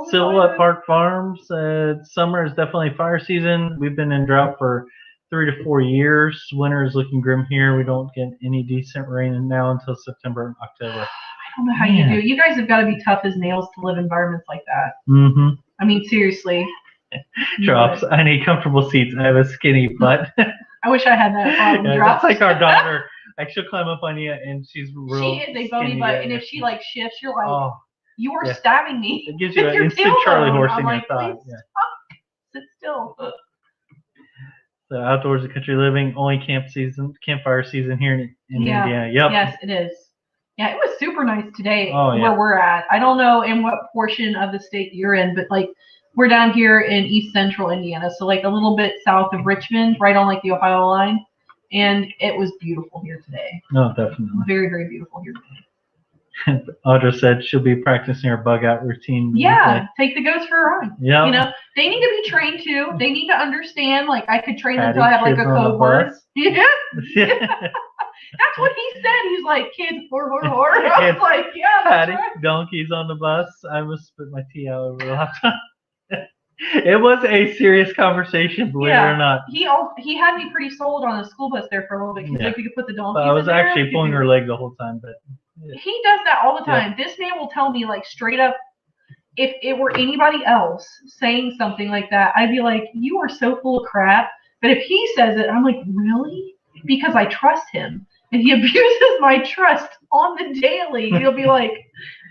Silhouette Park Farms said summer is definitely fire season. We've been in drought for 3 to 4 years. Winter is looking grim here. We don't get any decent rain now until September and October. I don't know how you do it. You guys have got to be tough as nails to live in environments like that. Mm-hmm. I mean, seriously. Drops. I need comfortable seats. I have a skinny butt. I wish I had that problem. Drops. That's like our daughter. Like she'll climb up on you and she's real. She is a bony butt, and if she like shifts, you're like, you are stabbing me. It gives you an instant Charlie horse in your thigh. Sit still. So outdoors and country living, only campfire season here in Indiana. Yep. Yes, it is. Yeah, it was super nice today where we're at. I don't know in what portion of the state you're in, but like we're down here in East Central Indiana, so like a little bit south of Richmond, right on like the Ohio line, and it was beautiful here today. No, definitely. Very, very beautiful here today. Audra said she'll be practicing her bug out routine. Yeah, take the goats for a ride. Yeah. You know, they need to be trained too. They need to understand. Like I could train them until I have like a code word. Yeah. That's what he said. He's like, kids, whore. I was like, yeah, that's right. Donkeys on the bus. I must spit my tea out over the laptop. It was a serious conversation, believe it or not. He had me pretty sold on the school bus there for a little bit. He's like, you could put the donkeys in there. I was actually pulling her leg the whole time, but he does that all the time. This man will tell me like straight up, if it were anybody else saying something like that, I'd be like, you are so full of crap. But if he says it, I'm like, really? Because I trust him. And he abuses my trust on the daily. He'll be like,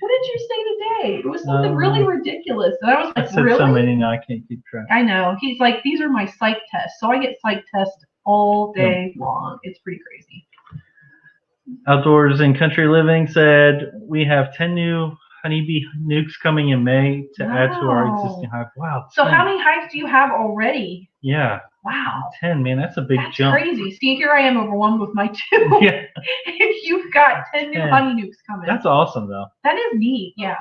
what did you say today? It was something really ridiculous. And I was like, I said really? So many now I can't keep track. I know. He's like, these are my psych tests. So I get psych tests all day long. It's pretty crazy. Outdoors and Country Living said, we have 10 new honeybee nukes coming in May to add to our existing hive. Wow. 10. So how many hives do you have already? Yeah. Wow. 10, man. That's a big jump. That's crazy. See, here I am overwhelmed with my 2. Yeah. And you've got 10 new honey nukes coming. That's awesome, though. That is neat. Yeah.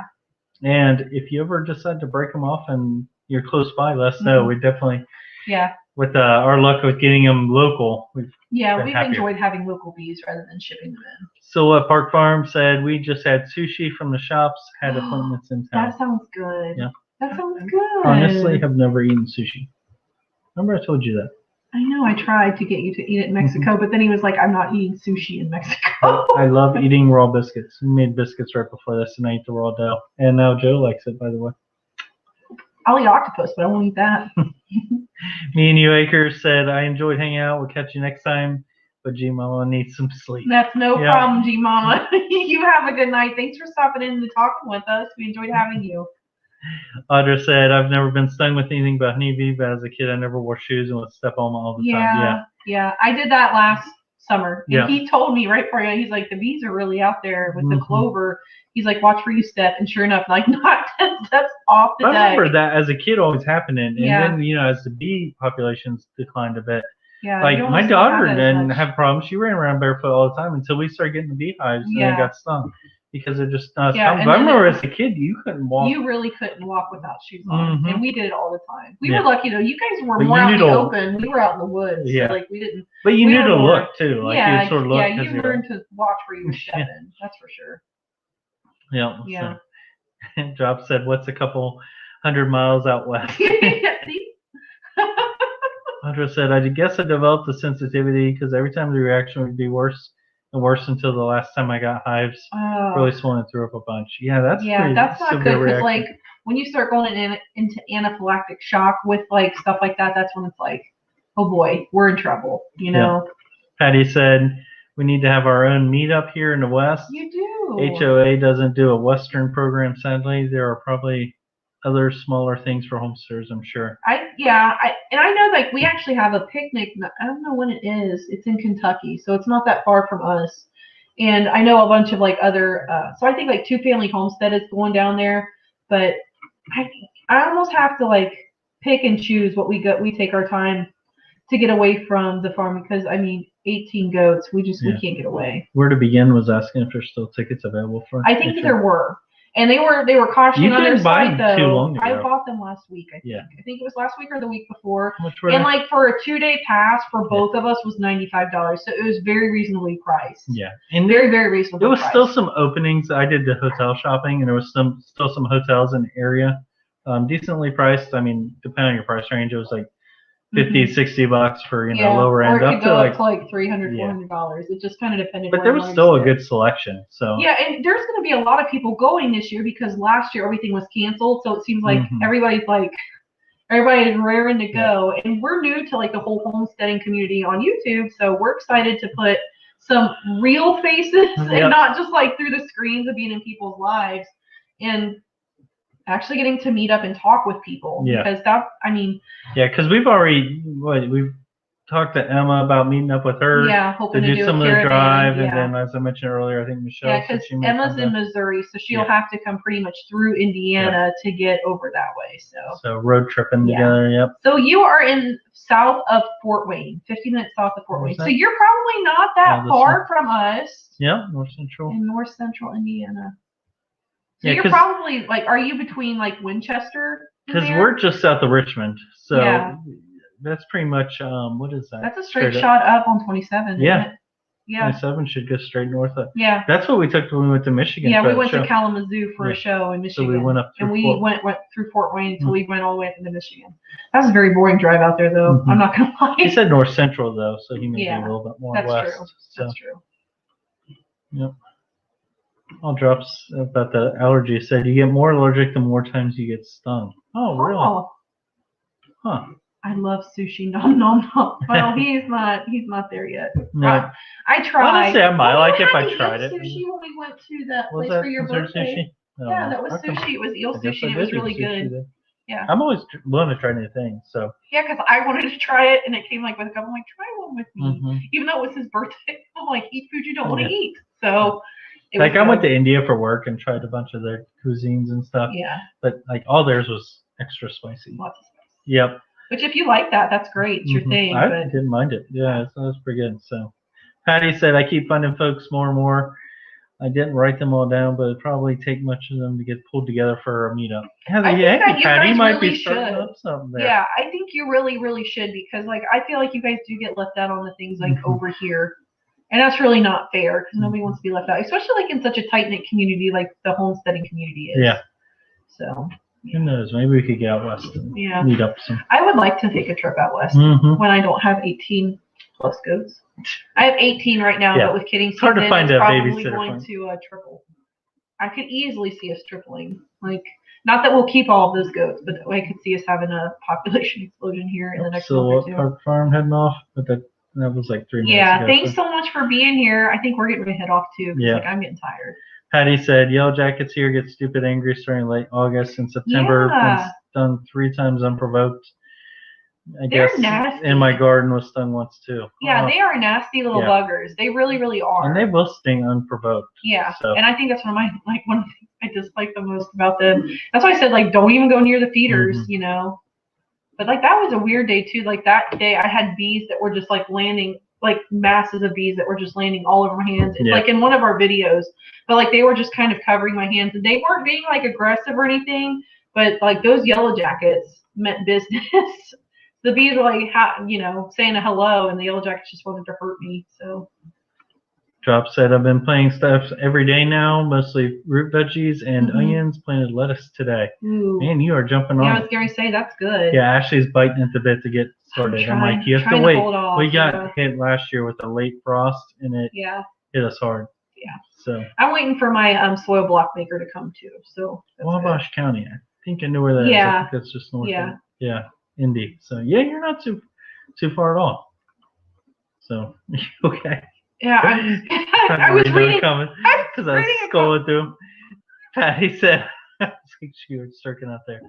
And if you ever decide to break them off and you're close by, let us know. We definitely. Yeah. With our luck with getting them local. We've enjoyed having local bees rather than shipping them in. Silhouette Park Farm said, we just had sushi from the shops, had appointments in town. That sounds good. Yeah. That sounds good. Honestly, have never eaten sushi. Remember I told you that? I know. I tried to get you to eat it in Mexico, but then he was like, I'm not eating sushi in Mexico. I love eating raw biscuits. We made biscuits right before this, and I ate the raw dough. And now Joe likes it, by the way. I'll eat octopus, but I won't eat that. Me and you, Acres, said, I enjoyed hanging out. We'll catch you next time. But G Mama needs some sleep. That's no problem, G Mama. You have a good night. Thanks for stopping in and talking with us. We enjoyed having you. Audra said, I've never been stung with anything but honeybee, but as a kid, I never wore shoes and would step on them all the time. Yeah. I did that last summer. And he told me right before, he's like, the bees are really out there with the clover. He's like, watch where you step. And sure enough, like, not 10 steps off the deck. I remember that as a kid always happening. And then, as the bee populations declined a bit. Yeah, like, my daughter didn't have problems. She ran around barefoot all the time until we started getting the beehives and then got stung. Because they're just not but I remember as a kid, you couldn't walk. You really couldn't walk without shoes on. And we did it all the time. We were lucky, though. You guys were more out in the open. We were out in the woods. Yeah. So, like, we didn't. But you knew to look, too. Like, you sort of looked. Yeah, you learned to watch where you were stepping. That's for sure. Yeah. So, Job said, what's a couple 100 miles out west? Andra said, I guess I developed a sensitivity because every time the reaction would be worse and worse until the last time I got hives. Really swollen and threw up a bunch. Yeah, that's not good because like when you start going into anaphylactic shock with like stuff like that, that's when it's like, oh boy, we're in trouble, Yeah. Patty said, we need to have our own meetup here in the West. You do. HOA doesn't do a Western program, sadly. There are probably other smaller things for homesteaders, I'm sure. I know like we actually have a picnic. I don't know when it is. It's in Kentucky, so it's not that far from us. And I know a bunch of like other. So I think like 2 Family Homestead is going down there, but I almost have to like pick and choose what we take our time to get away from the farm because 18 goats. We can't get away. Where to begin was asking if there's still tickets available for. I think there were. And they were cautioning on their site though. Too long ago. I bought them last week. I think it was last week or the week before. And like for a 2-day pass for both of us was $95. So it was very reasonably priced. Yeah, and very very reasonable. There was still some openings. I did the hotel shopping, and there was still some hotels in the area, decently priced. Depending on your price range, it was like $50-$60 for lower end, up to like $300, $400. It just kind of depended. But there was still a good selection. So and there's going to be a lot of people going this year because last year everything was canceled. So it seems like everybody's raring to go, and we're new to like the whole homesteading community on YouTube. So we're excited to put some real faces and not just like through the screens of being in people's lives and actually getting to meet up and talk with people because because we've talked to Emma about meeting up with her hoping to do some of the drive and then as I mentioned earlier I think Michelle because Emma's in Missouri so she'll have to come pretty much through Indiana to get over that way so road tripping together. So you are in south of Fort Wayne, 50 minutes south of Fort Wayne, so you're probably not that far from us. North Central Indiana. So you're probably like, are you between like Winchester? Because we're just south of Richmond, so that's pretty much what is that? That's a straight shot up on 27. Yeah, Yeah. 27 should go straight north. Yeah. That's what we took when we went to Michigan. Yeah, we went to Kalamazoo for a show in Michigan. So we went up through and we went through Fort Wayne until we went all the way up into Michigan. That was a very boring drive out there, though. I'm not gonna lie. He said north central though, so he may be a little bit more west. True. So. That's true. Yep. All drops about the allergy said you get more allergic the more times you get stung. Oh, really? Huh. I love sushi. Nom nom nom. Well, he's not there yet. No. I tried. Honestly, I might like if I tried it. Sushi when we went to that place that for your birthday. Sushi? No, yeah, that was sushi. It was eel sushi. And it was really good. Then. Yeah. I'm always willing to try new things. So. Yeah, because I wanted to try it, and it came like with a couple. I'm like, try one with me, even though it was his birthday. I'm like, eat food you don't want to eat. So. Like I went to India for work and tried a bunch of their cuisines and stuff. Yeah. But like all theirs was extra spicy. Lots of spice. Yep. Which if you like that, that's great. It's your thing. I but... didn't mind it. Yeah, it was pretty good. So Patty said, I keep finding folks more and more. I didn't write them all down, but it'd probably take much of them to get pulled together for a meetup. Patty might be starting up something there. Yeah, I think you really, really should because like I feel like you guys do get left out on the things like over here. And that's really not fair because nobody wants to be left out, especially like in such a tight-knit community like the homesteading community is. Yeah. So. Who knows? Maybe we could get out west and meet up some. I would like to take a trip out west when I don't have 18 plus goats. I have 18 right now, but with kidding it's hard to find a babysitter. Going to triple. I could easily see us tripling. Like, not that we'll keep all of those goats, but I could see us having a population explosion here in the next month or two. Park Farm heading off, but that was like 3 minutes ago. Thanks so much for being here. I think we're getting ready to head off too. Like I'm getting tired. Patty said, Yellow Jackets here get stupid angry starting late August and September. Been stung 3 times unprovoked. They're nasty. In my garden was stung once too. Yeah, they are nasty little buggers. They really, really are. And they will sting unprovoked. Yeah, and I think that's one of the things I dislike the most about them. That's why I said like don't even go near the feeders, you know. But like that was a weird day too. Like that day I had bees that were just like landing, like masses of bees that were just landing all over my hands. It's like in one of our videos, but like they were just kind of covering my hands and they weren't being like aggressive or anything. But like those yellow jackets meant business. The bees were like, saying a hello, and the yellow jackets just wanted to hurt me. So. Drop said, I've been planting stuff every day now, mostly root veggies and onions. Planted lettuce today. Ooh. Man, you are jumping on. Yeah, I was going to say, that's good. Yeah, Ashley's biting at the bit to get started. I'm like, you have to wait. We got hit last year with a late frost, and it hit us hard. Yeah. So. I'm waiting for my soil block maker to come too. So. Wabash County. I think I knew where that is. I think that's just north. Yeah. Indy. So you're not too far at all. So okay. Yeah, I was reading because I was scrolling through. Patty said, I think she was circling out there.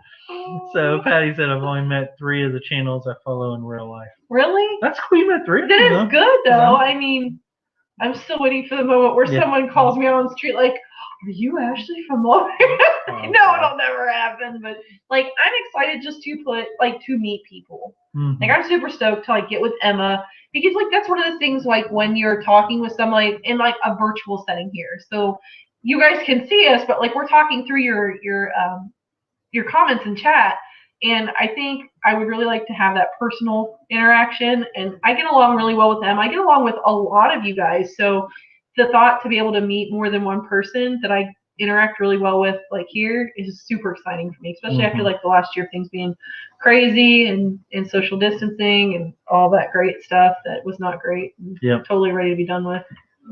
So Patty said, I've only met 3 of the channels I follow in real life. Really? That's cool. You met 3. That is good though. I mean, I'm still waiting for the moment where someone calls me on the street like, are you Ashley from Lawrence? No, it'll never happen. But like, I'm excited just to meet people. Like, I'm super stoked to like get with Emma because like that's one of the things like when you're talking with somebody in like a virtual setting here. So you guys can see us, but like we're talking through your comments in chat. And I think I would really like to have that personal interaction. And I get along really well with them. I get along with a lot of you guys. So the thought to be able to meet more than one person that I interact really well with like here is super exciting for me, especially after like the last year of things being crazy and social distancing and all that great stuff that was not great. I'm totally ready to be done with.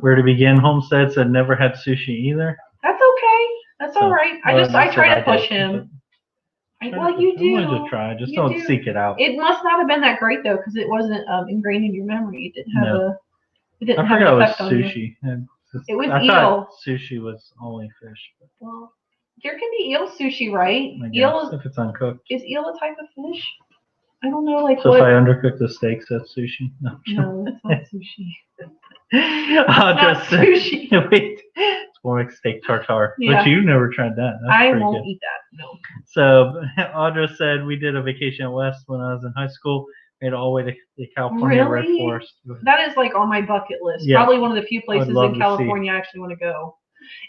Where to begin? Homestead said never had sushi either. That's okay. That's all right. I try to push him. Well, you do. I wanted to try. Just don't seek it out. It must not have been that great though, because it wasn't ingrained in your memory. It didn't have It didn't have an effect on you. Sushi. It was I eel. Thought sushi was only fish. Well, there can be eel sushi, right? Eel if it's uncooked. Is eel a type of fish? I don't know, like so what. So if I undercook the steaks, that's sushi. No, that's not sushi. Sushi. Wait, it's more like steak tartare. But you've never tried that. That's I won't eat that. No. So Audra said we did a vacation out west when I was in high school. Made it all the way to the California Red Forest. That is like on my bucket list. Yeah. Probably one of the few places in California I actually want to go.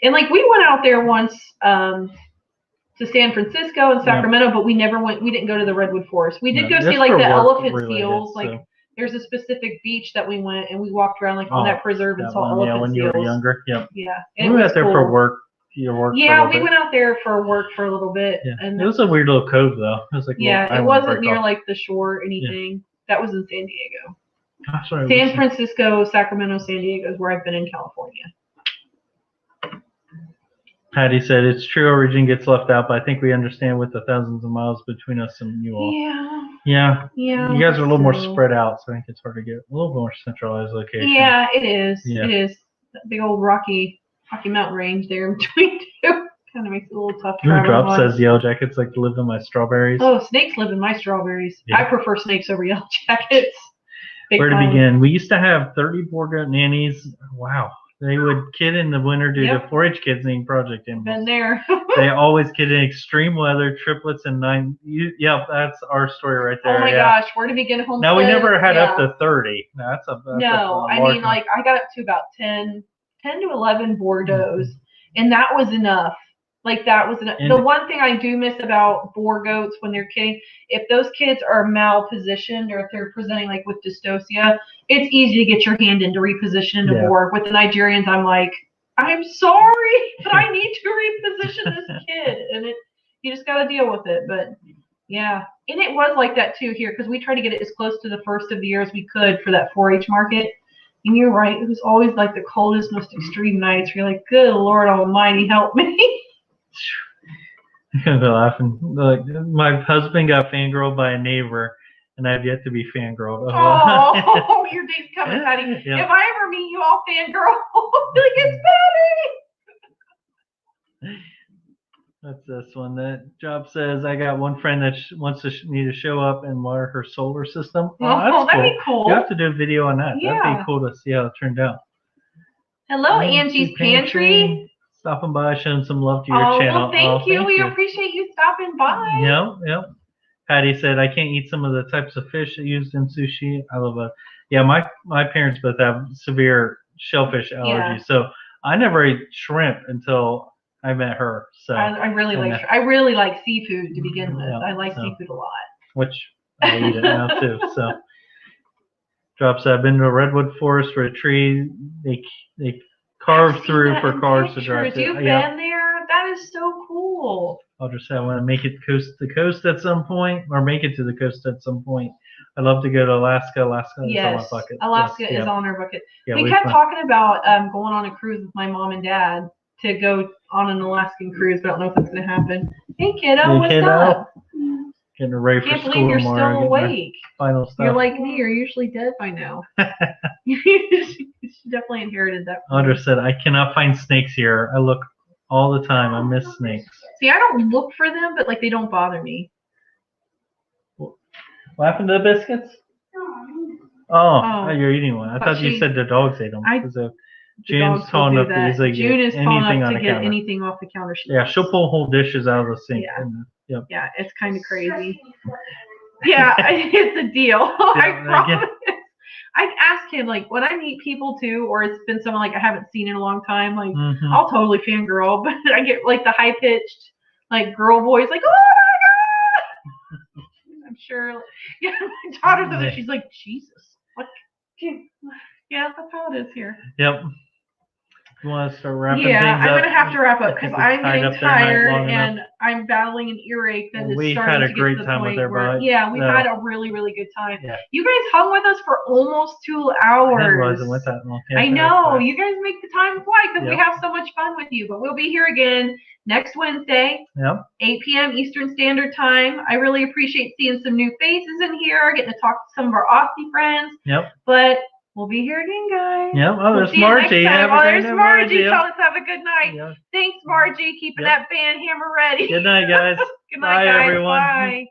And like we went out there once to San Francisco and Sacramento, but we never went. We didn't go to the Redwood Forest. We did go see like the elephant seals. Like there's a specific beach that we went and we walked around like on that preserve and saw elephant when seals. you were younger. Yep. Yeah. We went out there for work. Yeah, we went out there for work for a little bit. Yeah. And it was a weird little cove though. It was like it wasn't near like the shore or anything. Yeah. That was in San Diego. Gosh, San Francisco, Sacramento, San Diego is where I've been in California. Patty said, it's true origin gets left out, but I think we understand with the thousands of miles between us and you all. Yeah. You guys are a little more spread out, so I think it's hard to get a little more centralized location. Yeah, it is. Yeah. It is. That big old Rocky Mountain range there in between two. Kind of makes it a little tough. Drop says Yellow Jackets like to live in my strawberries. Oh, snakes live in my strawberries. Yeah. I prefer snakes over Yellow Jackets. Where to begin? We used to have 30 board goat nannies. Wow. They would kid in the winter due to 4-H kids needing project animals. Been there. They always kid in extreme weather, triplets, and 9. That's our story right there. Oh my gosh, where to begin homestead? Now we never had up to 30. That's a I mean, like I got up to about 10 to 11 Bordeaux, and that was enough. Like that was enough. The one thing I do miss about boar goats when they're kidding, if those kids are malpositioned or if they're presenting like with dystocia, it's easy to get your hand in to reposition into boar. With the Nigerians, I'm like, I'm sorry, but I need to reposition this kid, and you just got to deal with it. But yeah, and it was like that too here because we tried to get it as close to the first of the year as we could for that 4-H market. And you're right, it was always like the coldest, most extreme nights. You're like, good Lord Almighty, help me. I'm laughing. Like, my husband got fangirled by a neighbor, and I've yet to be fangirled. Oh, your day's coming, Patty. If I ever meet you, I'll fangirl. Be like, it's Patty. That's this one. That job says I got one friend that wants to need to show up and water her solar system. Oh, that'd be cool. You have to do a video on that. Yeah. That'd be cool to see how it turned out. Hello, Angie's Pantry. Stopping by, showing some love to your channel. Well, thank you. We appreciate you stopping by. Yep. Patty said, I can't eat some of the types of fish used in sushi. I love it. Yeah, my parents both have severe shellfish allergies, so I never ate shrimp until I met her. So I really like seafood to begin with. I like seafood a lot. Which I eat it now too. So drops. I've been to a redwood forest where a tree they carved through for cars to drive through. You've been there? That is so cool. I'll just say I want to make it coast to coast at some point, or make it to the coast at some point. I'd love to go to Alaska. Alaska is on my bucket. Alaska is on our bucket. We kept talking about going on a cruise with my mom and dad to go on an Alaskan cruise, but I don't know if that's going to happen. Hey, kiddo, what's up? Getting ready for school tomorrow. Can't believe you're still awake. Final stuff. You're like me. You're usually dead by now. She definitely inherited that. Audra said, I cannot find snakes here. I look all the time. I miss snakes. See, I don't look for them, but like they don't bother me. What happened to the biscuits? Oh, you're eating one. I thought you said the dogs ate them. June's tall enough to easily get anything off the counter. She'll pull whole dishes out of the sink. Yeah, yeah, it's kind of crazy. Yeah, it's a deal. I promise. I asked him, like, when I meet people too, or it's been someone like I haven't seen in a long time, like I'll totally fangirl, but I get like the high pitched like girl voice, like, oh my god. I'm sure. Yeah, my daughter does it. She's like, Jesus, what? Yeah, that's how it is here. Yep. You want to start wrapping things up? Yeah, I'm going to have to wrap up because I'm getting tired and I'm battling an earache that is starting to get to the point. We had a great time with their bud. Yeah, we've had a really, really good time. Yeah. You guys hung with us for almost 2 hours. It wasn't with that long. I know. You guys make the time fly because we have so much fun with you. But we'll be here again next Wednesday, 8 p.m. Eastern Standard Time. I really appreciate seeing some new faces in here, getting to talk to some of our Aussie friends. But we'll be here again, guys. There's Margie. There's Margie. Tell us have a good night. Thanks, Margie. Keeping that band hammer ready. Good night, guys. Good night, guys. Everyone. Bye.